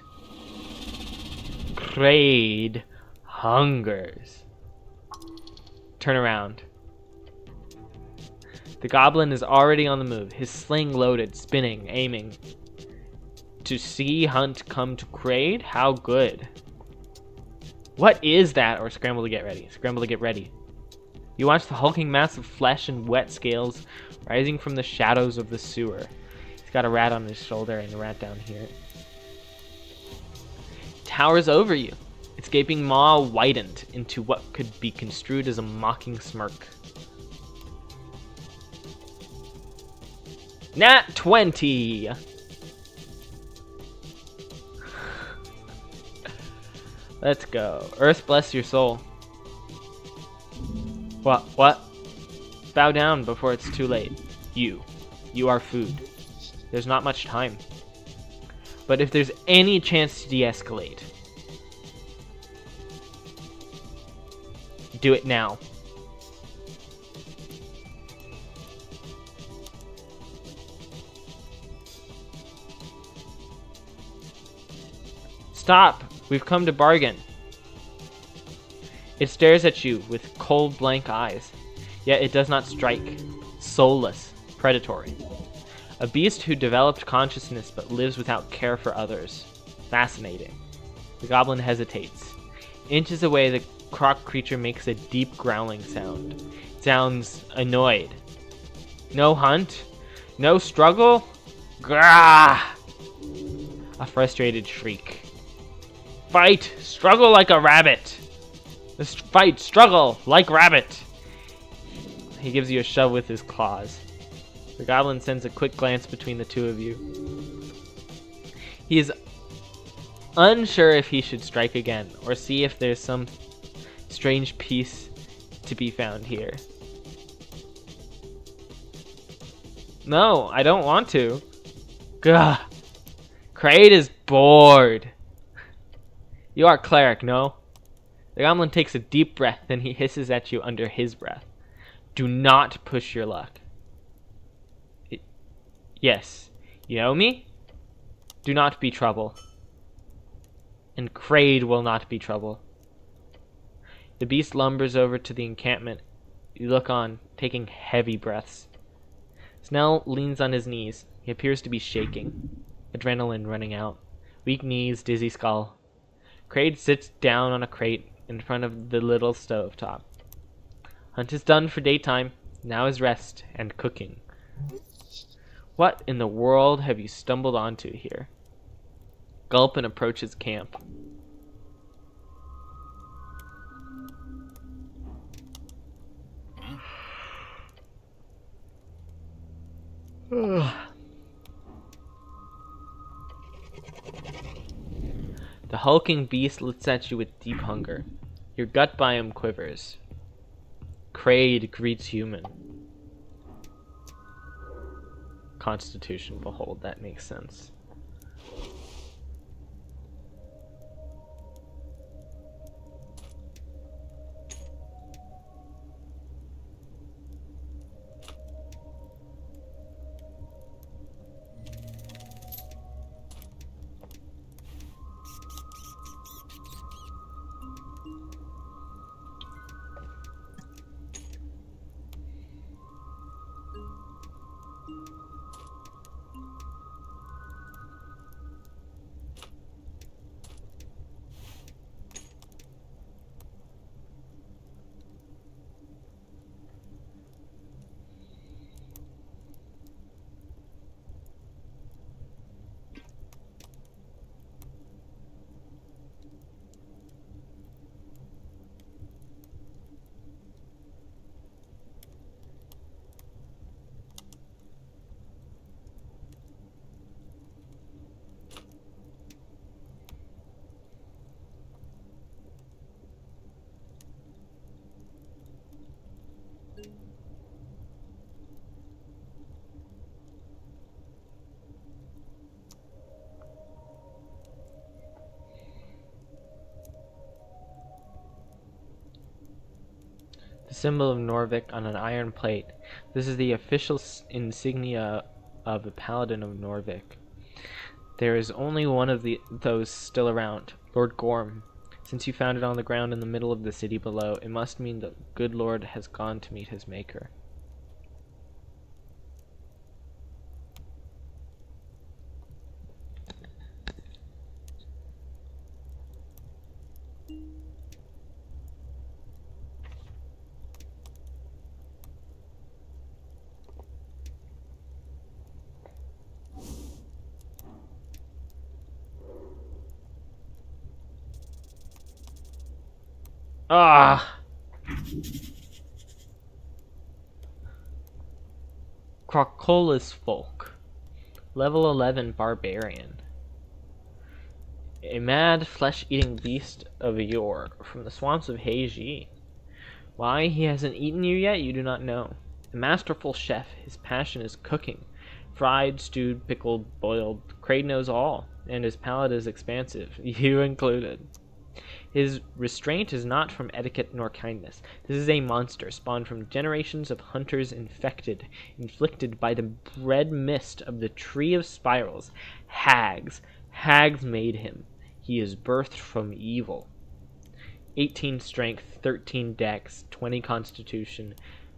Kraid hungers. Turn around. The goblin is already on the move, his sling loaded, spinning, aiming. To see Hunt come to Kraid? How good. What is that? Or scramble to get ready. Scramble to get ready. You watch the hulking mass of flesh and wet scales rising from the shadows of the sewer. He's got a rat on his shoulder and a rat down here. It towers over you. Its gaping maw widened into what could be construed as a mocking smirk. Nat 20! Let's go. Earth bless your soul. What? bow down before it's too late. You are food. There's not much time. But if there's any chance to de-escalate, do it now. Stop! We've come to bargain. It stares at you with cold, blank eyes, yet it does not strike. Soulless, predatory. A beast who developed consciousness but lives without care for others. Fascinating. The goblin hesitates. Inches away, the croc creature makes a deep growling sound. It sounds annoyed. No hunt? No struggle? Grah! A frustrated shriek. Fight! Struggle like a rabbit! Fight! Struggle like rabbit! He gives you a shove with his claws. The goblin sends a quick glance between the two of you. He is unsure if he should strike again, or see if there's some strange piece to be found here. No, I don't want to. Gah! Kraid is bored. You are cleric, no? The goblin takes a deep breath, then he hisses at you under his breath. Do not push your luck. Yes, you know me? Do not be trouble. And Kraid will not be trouble. The beast lumbers over to the encampment. You look on, taking heavy breaths. Snell leans on his knees. He appears to be shaking. Adrenaline running out. Weak knees, dizzy skull. Kraid sits down on a crate in front of the little stove top. Hunt is done for daytime. Now is rest and cooking. What in the world have you stumbled onto here? Gulp and approaches camp. The hulking beast looks at you with deep hunger. Your gut biome quivers. Kraid greets human. Constitution, behold, that makes sense. The symbol of Norvik on an iron plate. This is the official insignia of a paladin of Norvik. There is only one of those still around, Lord Gorm. Since you found it on the ground in the middle of the city below, it must mean the good Lord has gone to meet his maker. Ah! Crocola's Folk. Level 11 Barbarian. A mad, flesh-eating beast of yore from the swamps of Heiji. Why he hasn't eaten you yet, you do not know. A masterful chef, his passion is cooking. Fried, stewed, pickled, boiled, Kraid knows all, and his palate is expansive, you included. His restraint is not from etiquette nor kindness. This is a monster spawned from generations of hunters inflicted by the bread mist of the Tree of Spirals. Hags. Hags made him. He is birthed from evil. 18 strength, 13 dex, 20 constitution,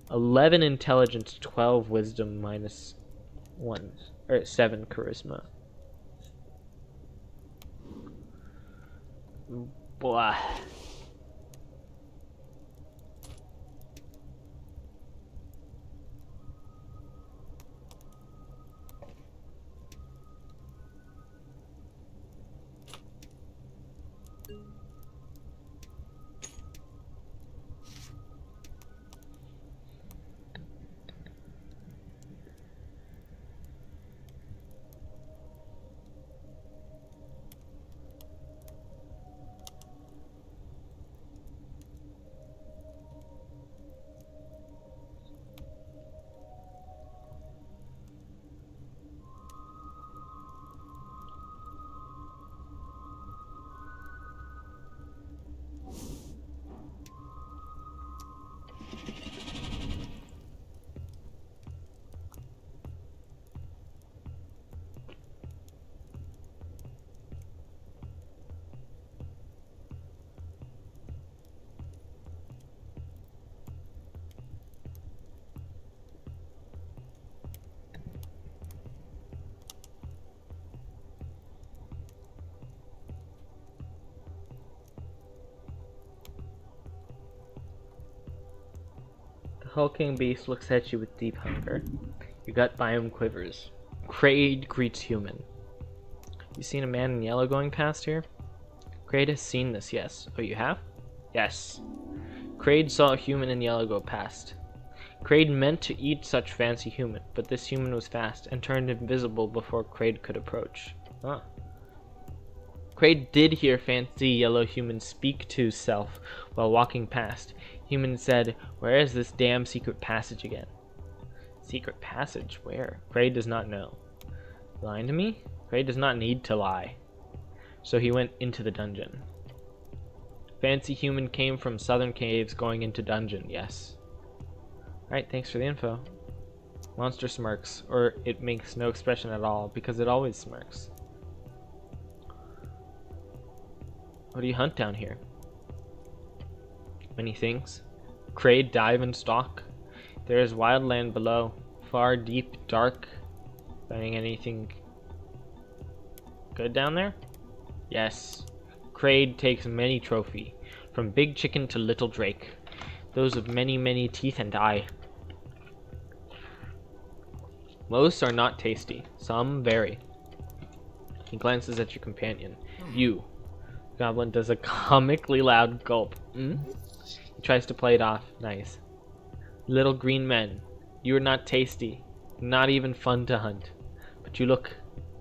11 intelligence, 12 wisdom, minus 7 charisma. Blah. The hulking beast looks at you with deep hunger. Your gut biome quivers. Kraid greets human. You seen a man in yellow going past here? Kraid has seen this, yes. Oh, you have? Yes. Kraid saw a human in yellow go past. Kraid meant to eat such fancy human, but this human was fast and turned invisible before Kraid could approach. Huh. Kraid did hear fancy yellow human speak to self while walking past. Human said, "Where is this damn secret passage again?" Secret passage? Where? Kraid does not know. Lying to me? Kraid does not need to lie. So he went into the dungeon. Fancy human came from southern caves going into dungeon, yes. Alright, thanks for the info. Monster smirks, or it makes no expression at all, because it always smirks. What do you hunt down here? Many things. Kraid dive and stalk. There is wild land below, far, deep, dark. Finding anything good down there? Yes. Kraid takes many trophy, from big chicken to little drake, those of many, many teeth and eye. Most are not tasty, some vary. He glances at your companion. You. Goblin does a comically loud gulp. He tries to play it off. Nice. Little green men. You are not tasty. Not even fun to hunt. But you look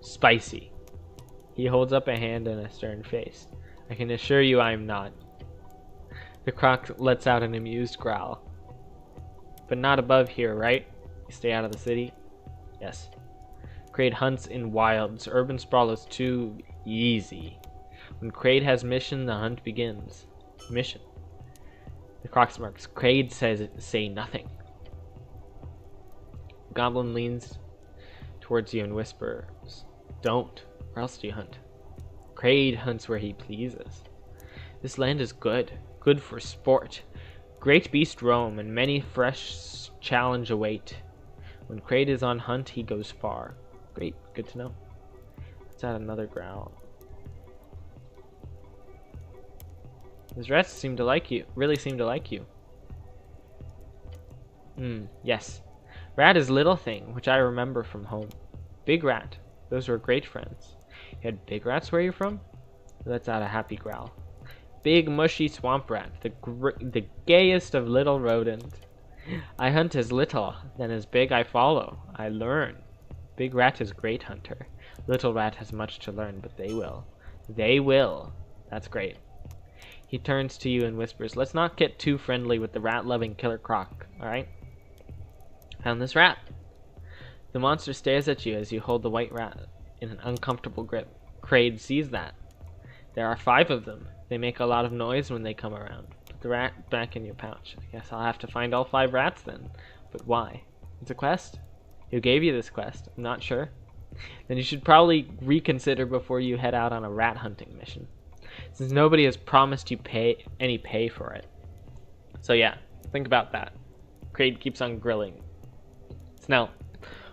spicy. He holds up a hand and a stern face. I can assure you I am not. The croc lets out an amused growl. But not above here, right? You stay out of the city? Yes. Kraid hunts in wilds. Urban sprawl is too easy. When Kraid has mission, the hunt begins. Mission. The croc smirks. Kraid says, say nothing. The goblin leans towards you and whispers, don't, or else do you hunt. Kraid hunts where he pleases. This land is good. Good for sport. Great beast roam, and many fresh challenge await. When Kraid is on hunt, he goes far. Great, good to know. Let's add another growl. These rats seem to like you. Really seem to like you. Yes. Rat is little thing, which I remember from home. Big rat. Those were great friends. You had big rats where you're from? Let's add a happy growl. Big mushy swamp rat. The gayest of little rodent. I hunt as little, then as big I follow. I learn. Big rat is great hunter. Little rat has much to learn, but they will. They will. That's great. He turns to you and whispers, let's not get too friendly with the rat-loving killer croc, alright? Found this rat. The monster stares at you as you hold the white rat in an uncomfortable grip. Kraid sees that. There are 5 of them. They make a lot of noise when they come around. Put the rat back in your pouch. I guess I'll have to find all 5 rats then. But why? It's a quest? Who gave you this quest? I'm not sure. Then you should probably reconsider before you head out on a rat hunting mission, since nobody has promised you any pay for it. So yeah, think about that. Kraid keeps on grilling. Snell,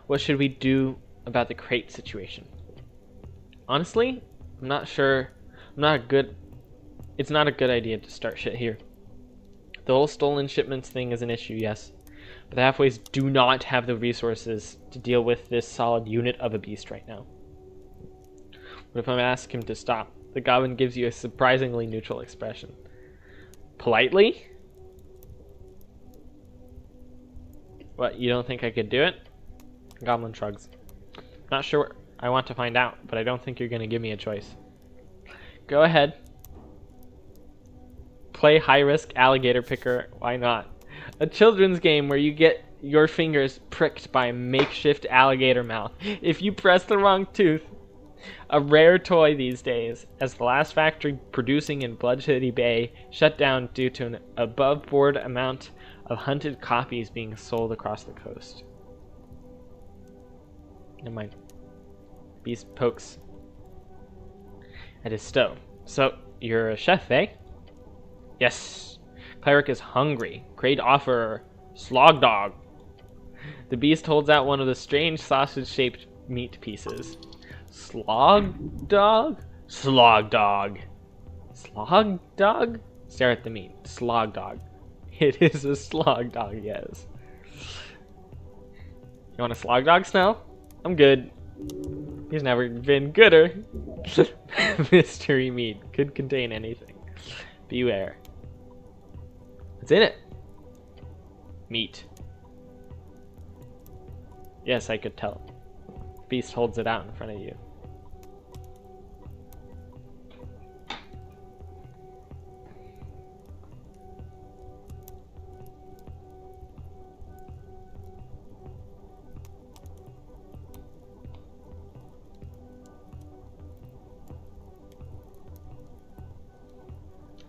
what should we do about the crate situation? Honestly, I'm not sure. It's not a good idea to start shit here. The whole stolen shipments thing is an issue, yes, but the halfways do not have the resources to deal with this solid unit of a beast right now. What if I ask him to stop? The goblin gives you a surprisingly neutral expression. Politely? What, you don't think I could do it? The goblin shrugs. Not sure. I want to find out, but I don't think you're going to give me a choice. Go ahead. Play high-risk alligator picker. Why not? A children's game where you get your fingers pricked by a makeshift alligator mouth if you press the wrong tooth. A rare toy these days, as the last factory producing in Blood City Bay shut down due to an above-board amount of hunted copies being sold across the coast. Never mind. Beast pokes at his stove. So, you're a chef, eh? Yes. Cleric is hungry. Kraid offer slog dog. The beast holds out one of the strange sausage-shaped meat pieces. Slog dog? Slog dog. Slog dog? Stare at the meat. Slog dog. It is a slog dog, yes. You want a slog dog, Snell? I'm good. He's never been gooder. Mystery meat. Could contain anything. Beware. What's in it? Meat. Yes, I could tell. Beast holds it out in front of you.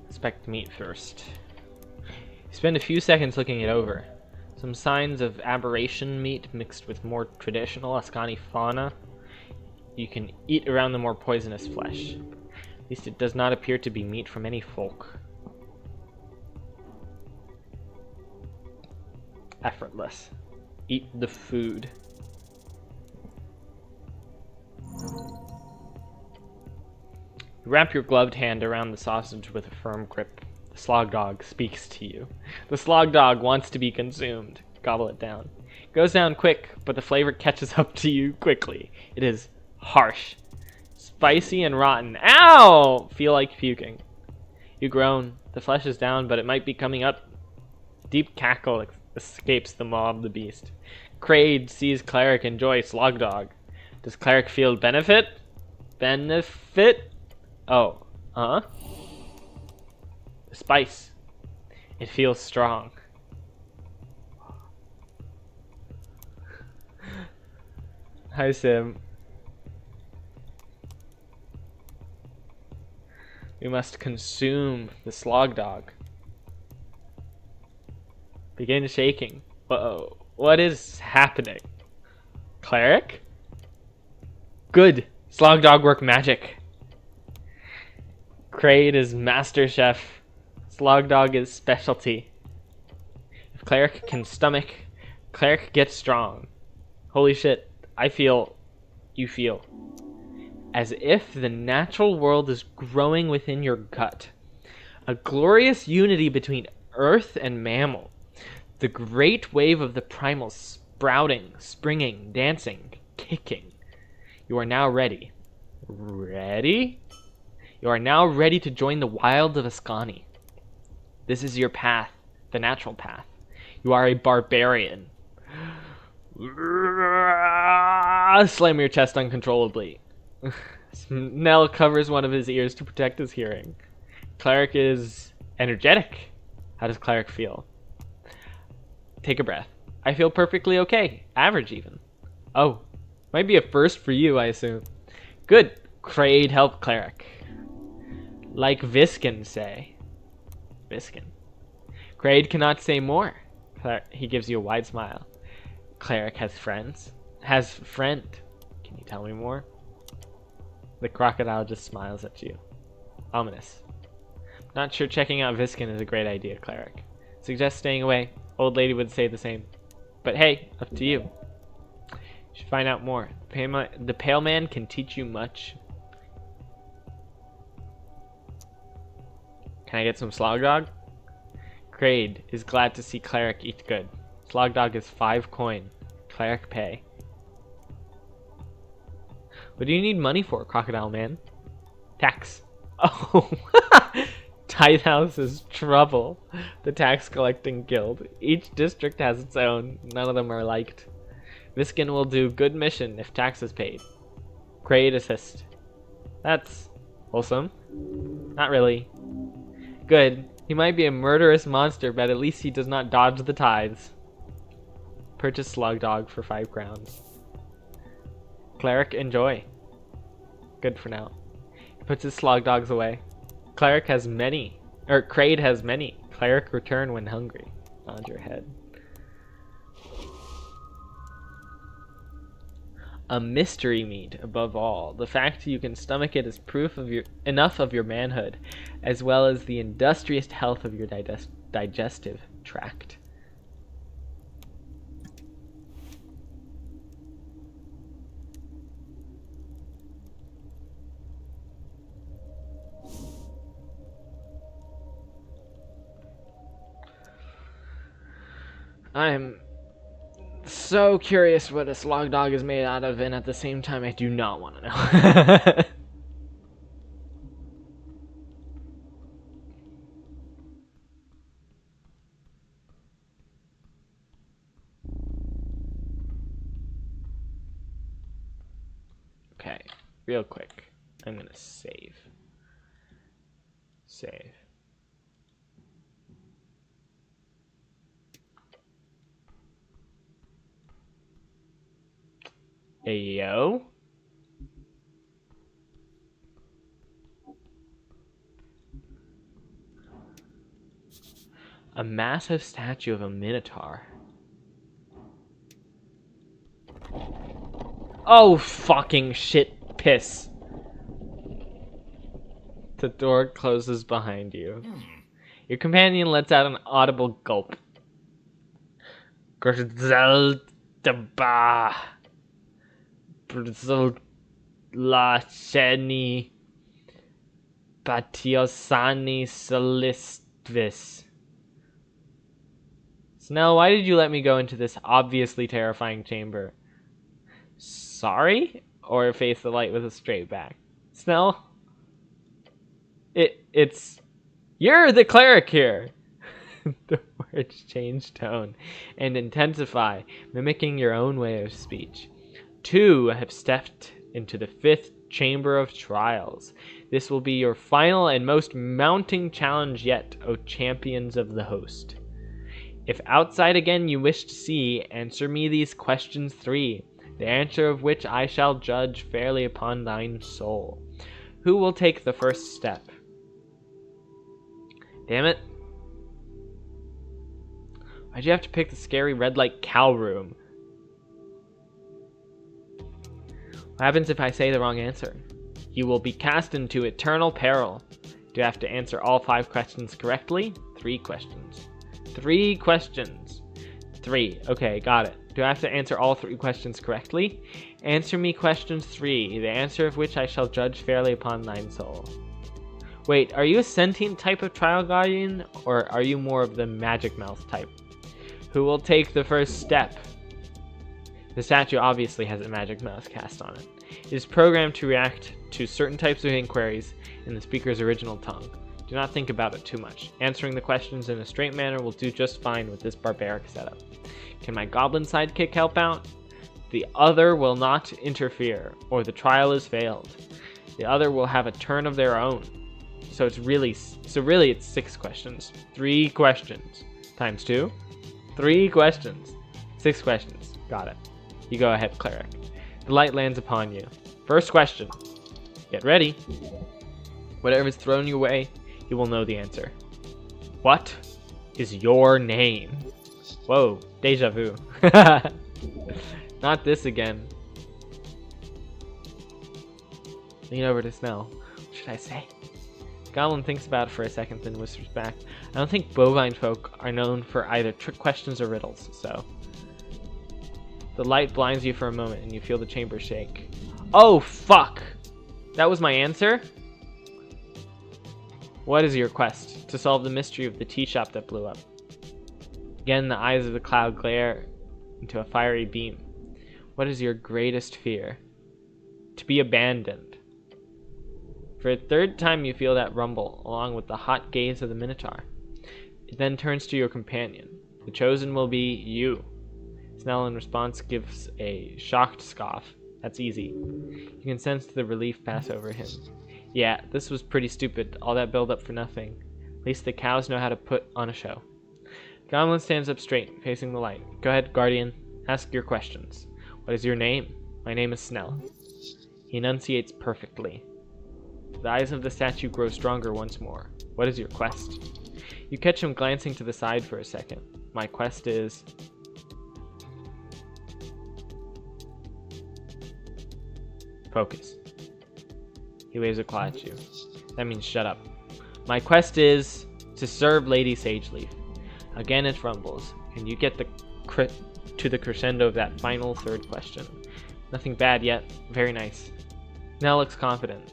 Inspect meat first. You spend a few seconds looking it over. Some signs of aberration meat mixed with more traditional Ascani fauna. You can eat around the more poisonous flesh. At least it does not appear to be meat from any folk. Effortless. Eat the food. You wrap your gloved hand around the sausage with a firm grip. The slog dog speaks to you. The slog dog wants to be consumed. Gobble it down. It goes down quick, but the flavor catches up to you quickly. It is harsh, spicy, and rotten. Ow! Feel like puking. You groan. The flesh is down, but it might be coming up. Deep cackle escapes the maw of the beast. Kraid sees Cleric enjoy slog dog. Does Cleric feel benefit? Benefit? Oh, huh? The spice. It feels strong. Hi, Sim. We must consume the slog dog. Begin shaking. Uh-oh. What is happening? Cleric? Good. Slog dog work magic. Kraid is master chef. Slog dog is specialty. If Cleric can stomach, Cleric gets strong. Holy shit. I feel, you feel, as if the natural world is growing within your gut. A glorious unity between earth and mammal. The great wave of the primal sprouting, springing, dancing, kicking. You are now ready. Ready? You are now ready to join the wild of Ascani. This is your path, the natural path. You are a barbarian. Slam your chest uncontrollably. Snell covers one of his ears to protect his hearing. Cleric is energetic. How does Cleric feel? Take a breath. I feel perfectly okay. Average, even. Oh. Might be a first for you, I assume. Good. Kraid help cleric. Like Viskin say. Viskin. Kraid cannot say more. He gives you a wide smile. Cleric has friends. Has friend. Can you tell me more? The crocodile just smiles at you. Ominous. Not sure checking out Viskin is a great idea, cleric. Suggest staying away. Old lady would say the same. But hey, up to you. You should find out more. The pale man can teach you much. Can I get some slog dog? Kraid is glad to see cleric eat good. Slog dog is 5 coin. Cleric pay. What do you need money for, crocodile man? Tax. Oh. Tithe House is trouble. The tax collecting guild. Each district has its own. None of them are liked. Viskin will do good mission if tax is paid. Kraid assist. That's wholesome. Not really. Good. He might be a murderous monster, but at least he does not dodge the tithes. Purchase slug dog for 5 crowns. Cleric enjoy. Good for now. He puts his slug dogs away. Cleric has many. Kraid has many. Cleric return when hungry. Nod your head. A mystery meat, above all. The fact you can stomach it is proof of enough of your manhood, as well as the industrious health of your digestive tract. I'm so curious what a slog dog is made out of, and at the same time I do not want to know. Okay, real quick. I'm gonna save. Save. Ayo. A massive statue of a minotaur. Oh, fucking shit, piss. The door closes behind you. Your companion lets out an audible gulp. Grzeltaba. Brzlacheni. Patiosani Solistvis. Snell, why did you let me go into this obviously terrifying chamber? Sorry? Or face the light with a straight back? Snell? It's... You're the cleric here! The words change tone and intensify, mimicking your own way of speech. 2 have stepped into the 5th chamber of trials. This will be your final and most mounting challenge yet, O champions of the host. If outside again you wish to see, answer me these questions 3, the answer of which I shall judge fairly upon thine soul. Who will take the first step? Damn it. Why'd you have to pick the scary red light cow room? What happens if I say the wrong answer? You will be cast into eternal peril. Do you have to answer all 5 questions correctly? 3 questions. 3 questions. 3. Okay, got it. Do I have to answer all 3 questions correctly? Answer me questions 3, the answer of which I shall judge fairly upon thine soul. Wait, are you a sentient type of trial guardian, or are you more of the magic mouth type? Who will take the first step? The statue obviously has a magic mouth cast on it. It is programmed to react to certain types of inquiries in the speaker's original tongue. Do not think about it too much. Answering the questions in a straight manner will do just fine with this barbaric setup. Can my goblin sidekick help out? The other will not interfere, or the trial is failed. The other will have a turn of their own. So really it's 6 questions. 3 questions. Times 2. 3 questions. 6 questions. Got it. You go ahead, cleric. The light lands upon you. First question. Get ready. Whatever is thrown your way, you will know the answer. What is your name? Whoa, deja vu. Not this again. Lean over to Snell. What should I say? Goblin thinks about it for a second, then whispers back. I don't think bovine folk are known for either trick questions or riddles, so... The light blinds you for a moment, and you feel the chamber shake. Oh, fuck! That was my answer? What is your quest? To solve the mystery of the tea shop that blew up. Again, the eyes of the cloud glare into a fiery beam. What is your greatest fear? To be abandoned. For a third time, you feel that rumble, along with the hot gaze of the Minotaur. It then turns to your companion. The chosen will be you. Snell, in response, gives a shocked scoff. That's easy. You can sense the relief pass over him. Yeah, this was pretty stupid. All that build-up for nothing. At least the cows know how to put on a show. Goblin stands up straight, facing the light. Go ahead, Guardian. Ask your questions. What is your name? My name is Snell. He enunciates perfectly. The eyes of the statue grow stronger once more. What is your quest? You catch him glancing to the side for a second. My quest is... Focus. He waves a claw at you. That means shut up. My quest is to serve Lady Sageleaf. Again it rumbles, and you get to the crescendo of that final third question. Nothing bad yet. Very nice. Now looks confident.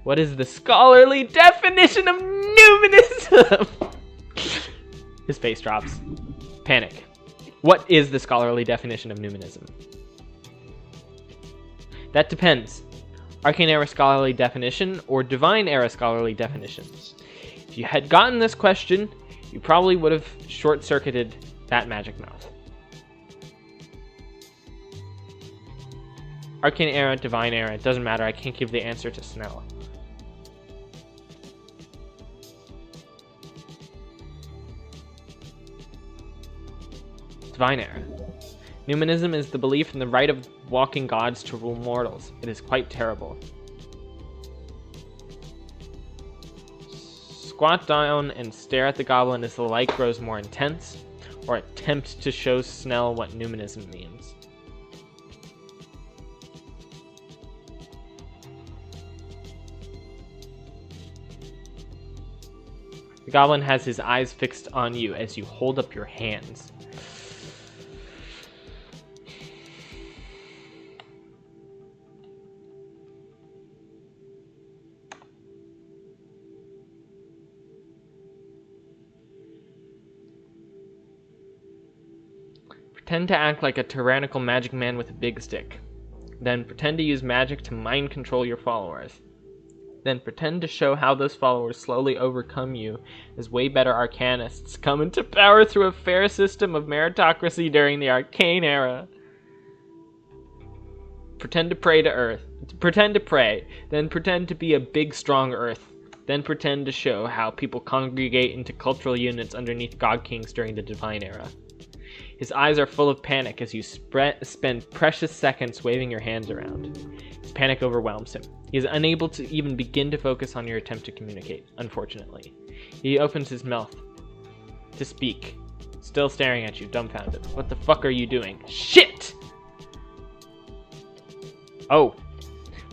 What is the scholarly definition of numinism? His face drops. Panic. What is the scholarly definition of numinism? That depends. Arcane Era scholarly definition or Divine Era scholarly definition. If you had gotten this question, you probably would have short-circuited that magic mouth. Arcane Era, Divine Era, it doesn't matter. I can't give the answer to Snell. Divine Era. Numinism is the belief in the right of walking gods to rule mortals. It is quite terrible. Squat down and stare at the goblin as the light grows more intense, or attempt to show Snell what numinism means. The goblin has his eyes fixed on you as you hold up your hands. Pretend to act like a tyrannical magic man with a big stick. Then pretend to use magic to mind control your followers. Then pretend to show how those followers slowly overcome you as way better arcanists come into power through a fair system of meritocracy during the Arcane Era. Pretend to pray to Earth. Pretend to pray. Then pretend to be a big, strong Earth. Then pretend to show how people congregate into cultural units underneath God Kings during the Divine Era. His eyes are full of panic as you spend precious seconds waving your hands around. His panic overwhelms him. He is unable to even begin to focus on your attempt to communicate, unfortunately. He opens his mouth to speak, still staring at you, dumbfounded. What the fuck are you doing? Shit! Oh.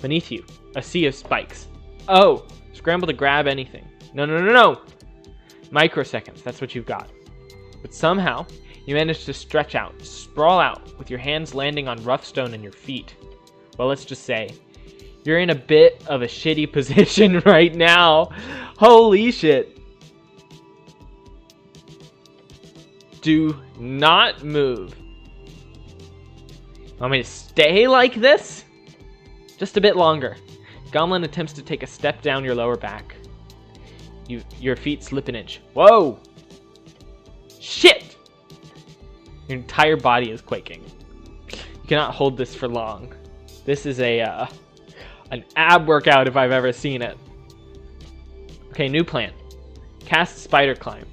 Beneath you, a sea of spikes. Oh. Scramble to grab anything. No, no, no, no! Microseconds, that's what you've got. But somehow, you manage to stretch out, sprawl out, with your hands landing on rough stone and your feet. Well, let's just say, you're in a bit of a shitty position right now. Holy shit. Do not move. Want me to stay like this? Just a bit longer. Goblin attempts to take a step down your lower back. Your feet slip an inch. Whoa! Shit! Your entire body is quaking. You cannot hold this for long. This is an ab workout if I've ever seen it. Okay, new plan. Cast Spider Climb.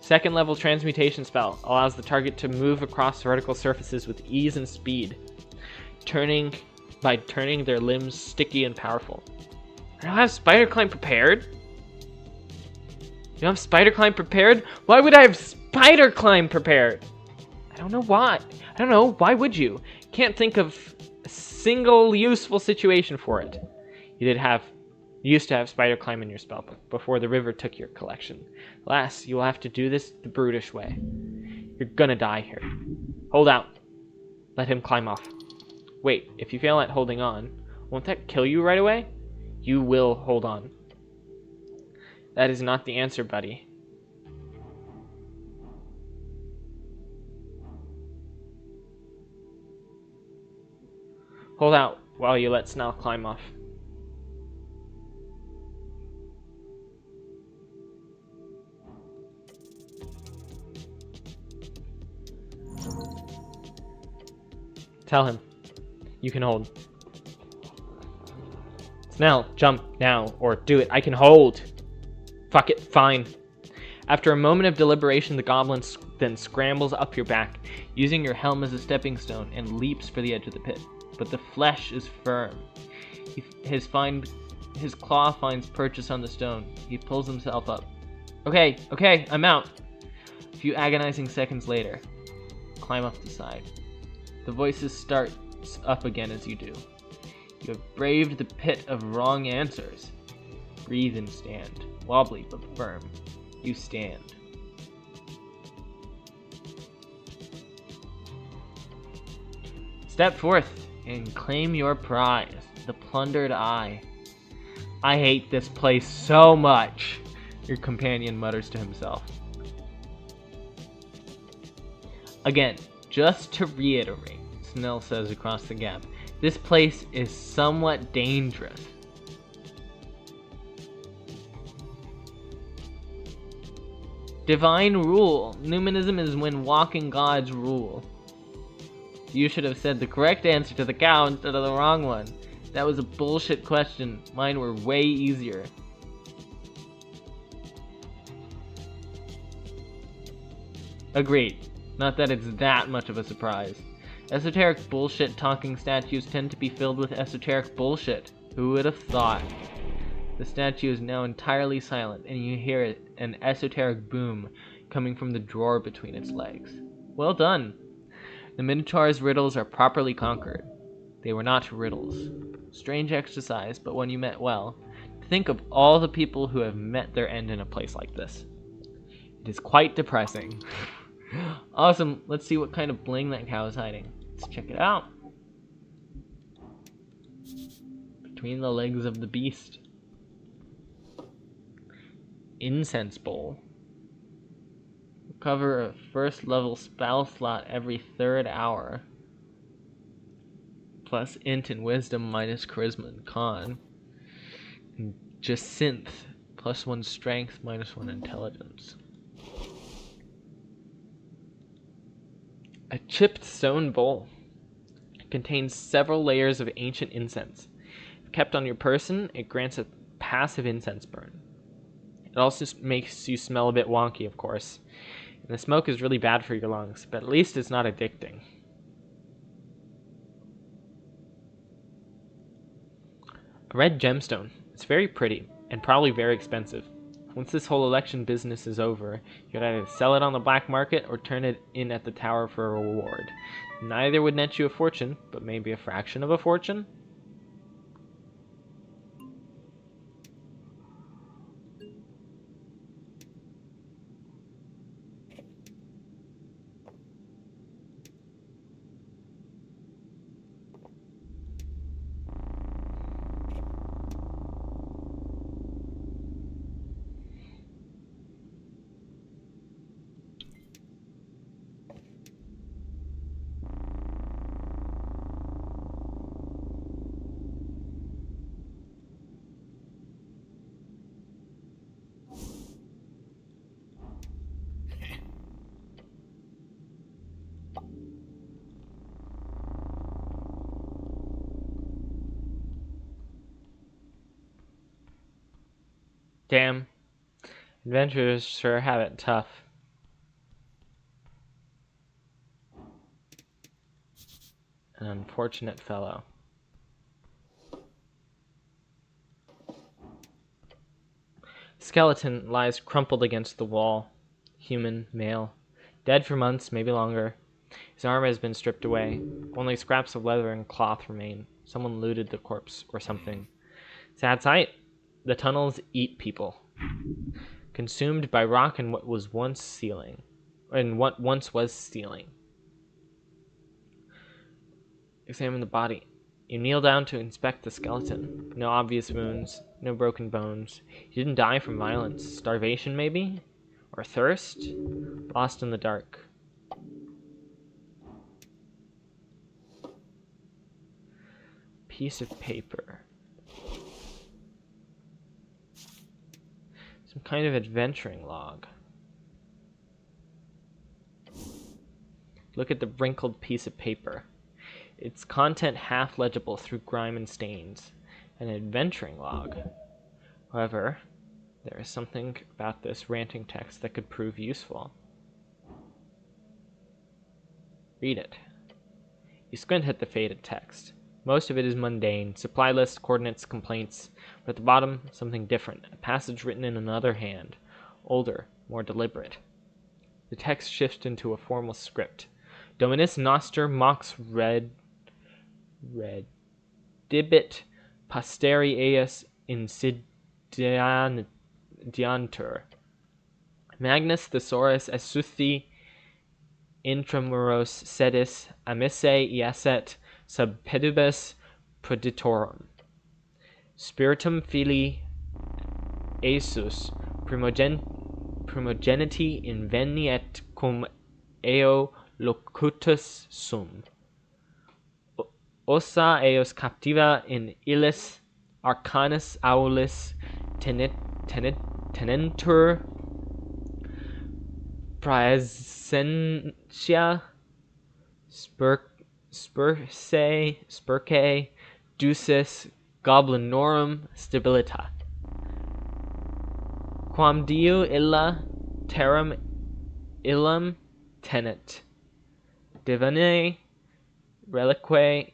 Second level transmutation spell allows the target to move across vertical surfaces with ease and speed, turning their limbs sticky and powerful. I don't have spider climb prepared. You don't have spider climb prepared? Why would I have spider climb prepared? I don't know why. I don't know. Why would you? Can't think of a single useful situation for it. You used to have spider climb in your spellbook before the river took your collection. Alas, you will have to do this the brutish way. You're gonna die here. Hold out. Let him climb off. Wait, if you fail at holding on, won't that kill you right away? You will hold on. That is not the answer, buddy. Hold out while you let Snell climb off. Tell him. You can hold. Snell, jump now, or do it. I can hold. Fuck it, fine. After a moment of deliberation, the goblin then scrambles up your back, using your helm as a stepping stone, and leaps for the edge of the pit. But the flesh is firm. His claw finds purchase on the stone. He pulls himself up. Okay, I'm out. A few agonizing seconds later, climb up the side. The voices start up again as you do. You have braved the pit of wrong answers. Breathe and stand. Wobbly but firm. You stand. Step forth and claim your prize, the plundered eye. I hate this place so much, your companion mutters to himself. Again, just to reiterate, Snell says across the gap, this place is somewhat dangerous. Divine rule. Numinism is when walking gods rule. You should have said the correct answer to the cow instead of the wrong one. That was a bullshit question. Mine were way easier. Agreed. Not that it's that much of a surprise. Esoteric bullshit talking statues tend to be filled with esoteric bullshit. Who would have thought? The statue is now entirely silent, and you hear an esoteric boom coming from the drawer between its legs. Well done! The Minotaur's riddles are properly conquered. They were not riddles. Strange exercise, but one you met well. Think of all the people who have met their end in a place like this. It is quite depressing. Awesome, let's see what kind of bling that cow is hiding. Let's check it out. Between the legs of the beast. Incense bowl. Recover a first level spell slot every 3rd hour. Plus int and wisdom minus charisma and con. And Jacinth, +1 strength, -1 intelligence. A chipped stone bowl. It contains several layers of ancient incense. If kept on your person, it grants a passive incense burn. It also makes you smell a bit wonky, of course. And the smoke is really bad for your lungs, but at least it's not addicting. A red gemstone. It's very pretty, and probably very expensive. Once this whole election business is over, you could either sell it on the black market or turn it in at the tower for a reward. Neither would net you a fortune, but maybe a fraction of a fortune? Damn. Adventurers sure have it tough. An unfortunate fellow. Skeleton lies crumpled against the wall. Human, male. Dead for months, maybe longer. His armor has been stripped away. Only scraps of leather and cloth remain. Someone looted the corpse or something. Sad sight. The tunnels eat people. Consumed by rock and what once was ceiling. Examine the body. You kneel down to inspect the skeleton. No obvious wounds, no broken bones. He didn't die from violence. Starvation, maybe? Or thirst? Lost in the dark. Piece of paper. Some kind of adventuring log. Look at the wrinkled piece of paper. Its content half legible through grime and stains. An adventuring log. However, there is something about this ranting text that could prove useful. Read it. You squint at the faded text. Most of it is mundane, supply lists, coordinates, complaints, but at the bottom, something different, a passage written in another hand, older, more deliberate. The text shifts into a formal script. Dominus noster mox redibit posteri eius insidiantur. Magnus thesaurus esuthi intramuros sedis amisse iaset sub pedibus proditorum. Spiritum filii Aesus primogeniti inveniet cum eo locutus sum. Ossa eos captiva in illis arcanis aulis tenentur praesentia spurcae ducis goblinorum stabilita. Quam Dio illa terram illam tenet. Divinae reliquiae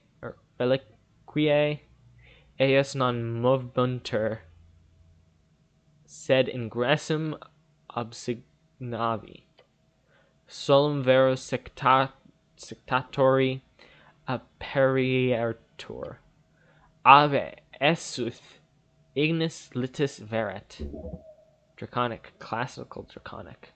eius non movebuntur, sed ingressum obsignavi. Solum vero sectatori aperiertur. Ave esuth ignis litis veret. Draconic, classical draconic.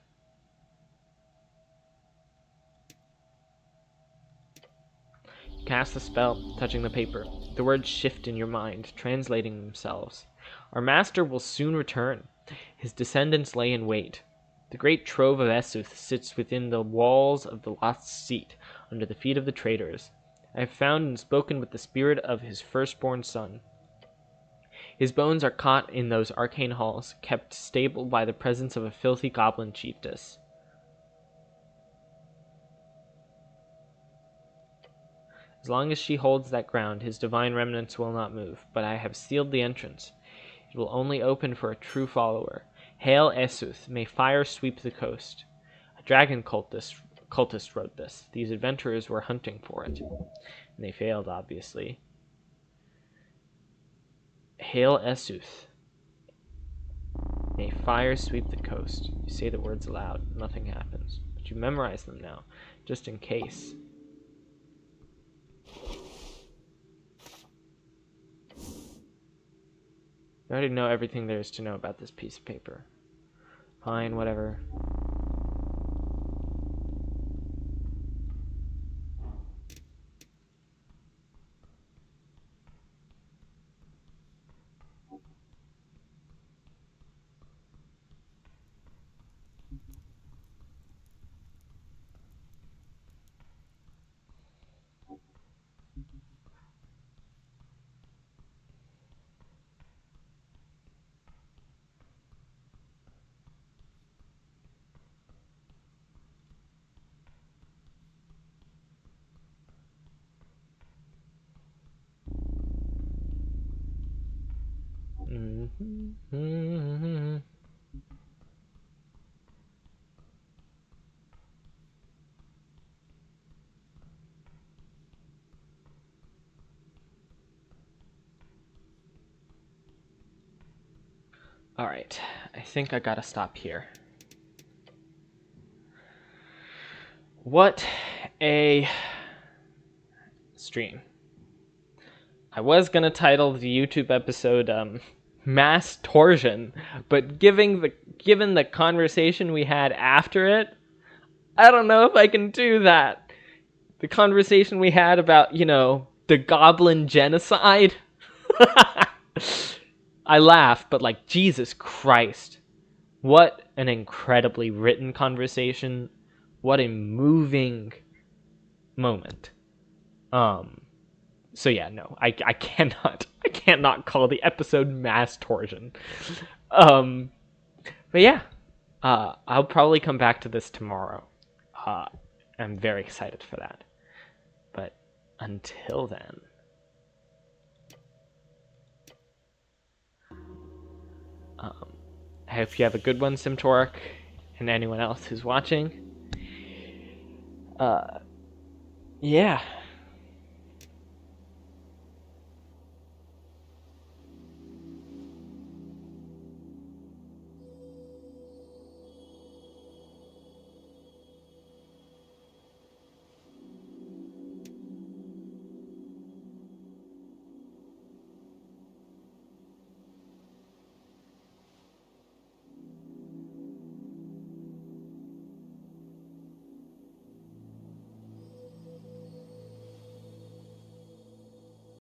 Cast the spell, touching the paper. The words shift in your mind, translating themselves. Our master will soon return. His descendants lay in wait. The great trove of Esuth sits within the walls of the lost seat, under the feet of the traitors. I have found and spoken with the spirit of his firstborn son. His bones are caught in those arcane halls, kept stable by the presence of a filthy goblin chiefess. As long as she holds that ground, his divine remnants will not move, but I have sealed the entrance. It will only open for a true follower. Hail Esuth, may fire sweep the coast. A dragon cultist wrote this. These adventurers were hunting for it. And they failed, obviously. Hail Esuth, may fire sweep the coast. You say the words aloud, nothing happens. But you memorize them now, just in case. You already know everything there is to know about this piece of paper. Fine, whatever. Alright, I think I gotta stop here. What a stream. I was gonna title the YouTube episode Mass Torsion, but given the conversation we had after it, I don't know if I can do that. The conversation we had about, the goblin genocide. I laugh, but like, Jesus Christ. What an incredibly written conversation. What a moving moment. So yeah, no, I cannot call the episode Mass Torsion. But yeah, I'll probably come back to this tomorrow. I'm very excited for that. But until then, I hope you have a good one, Simtork, and anyone else who's watching. Yeah.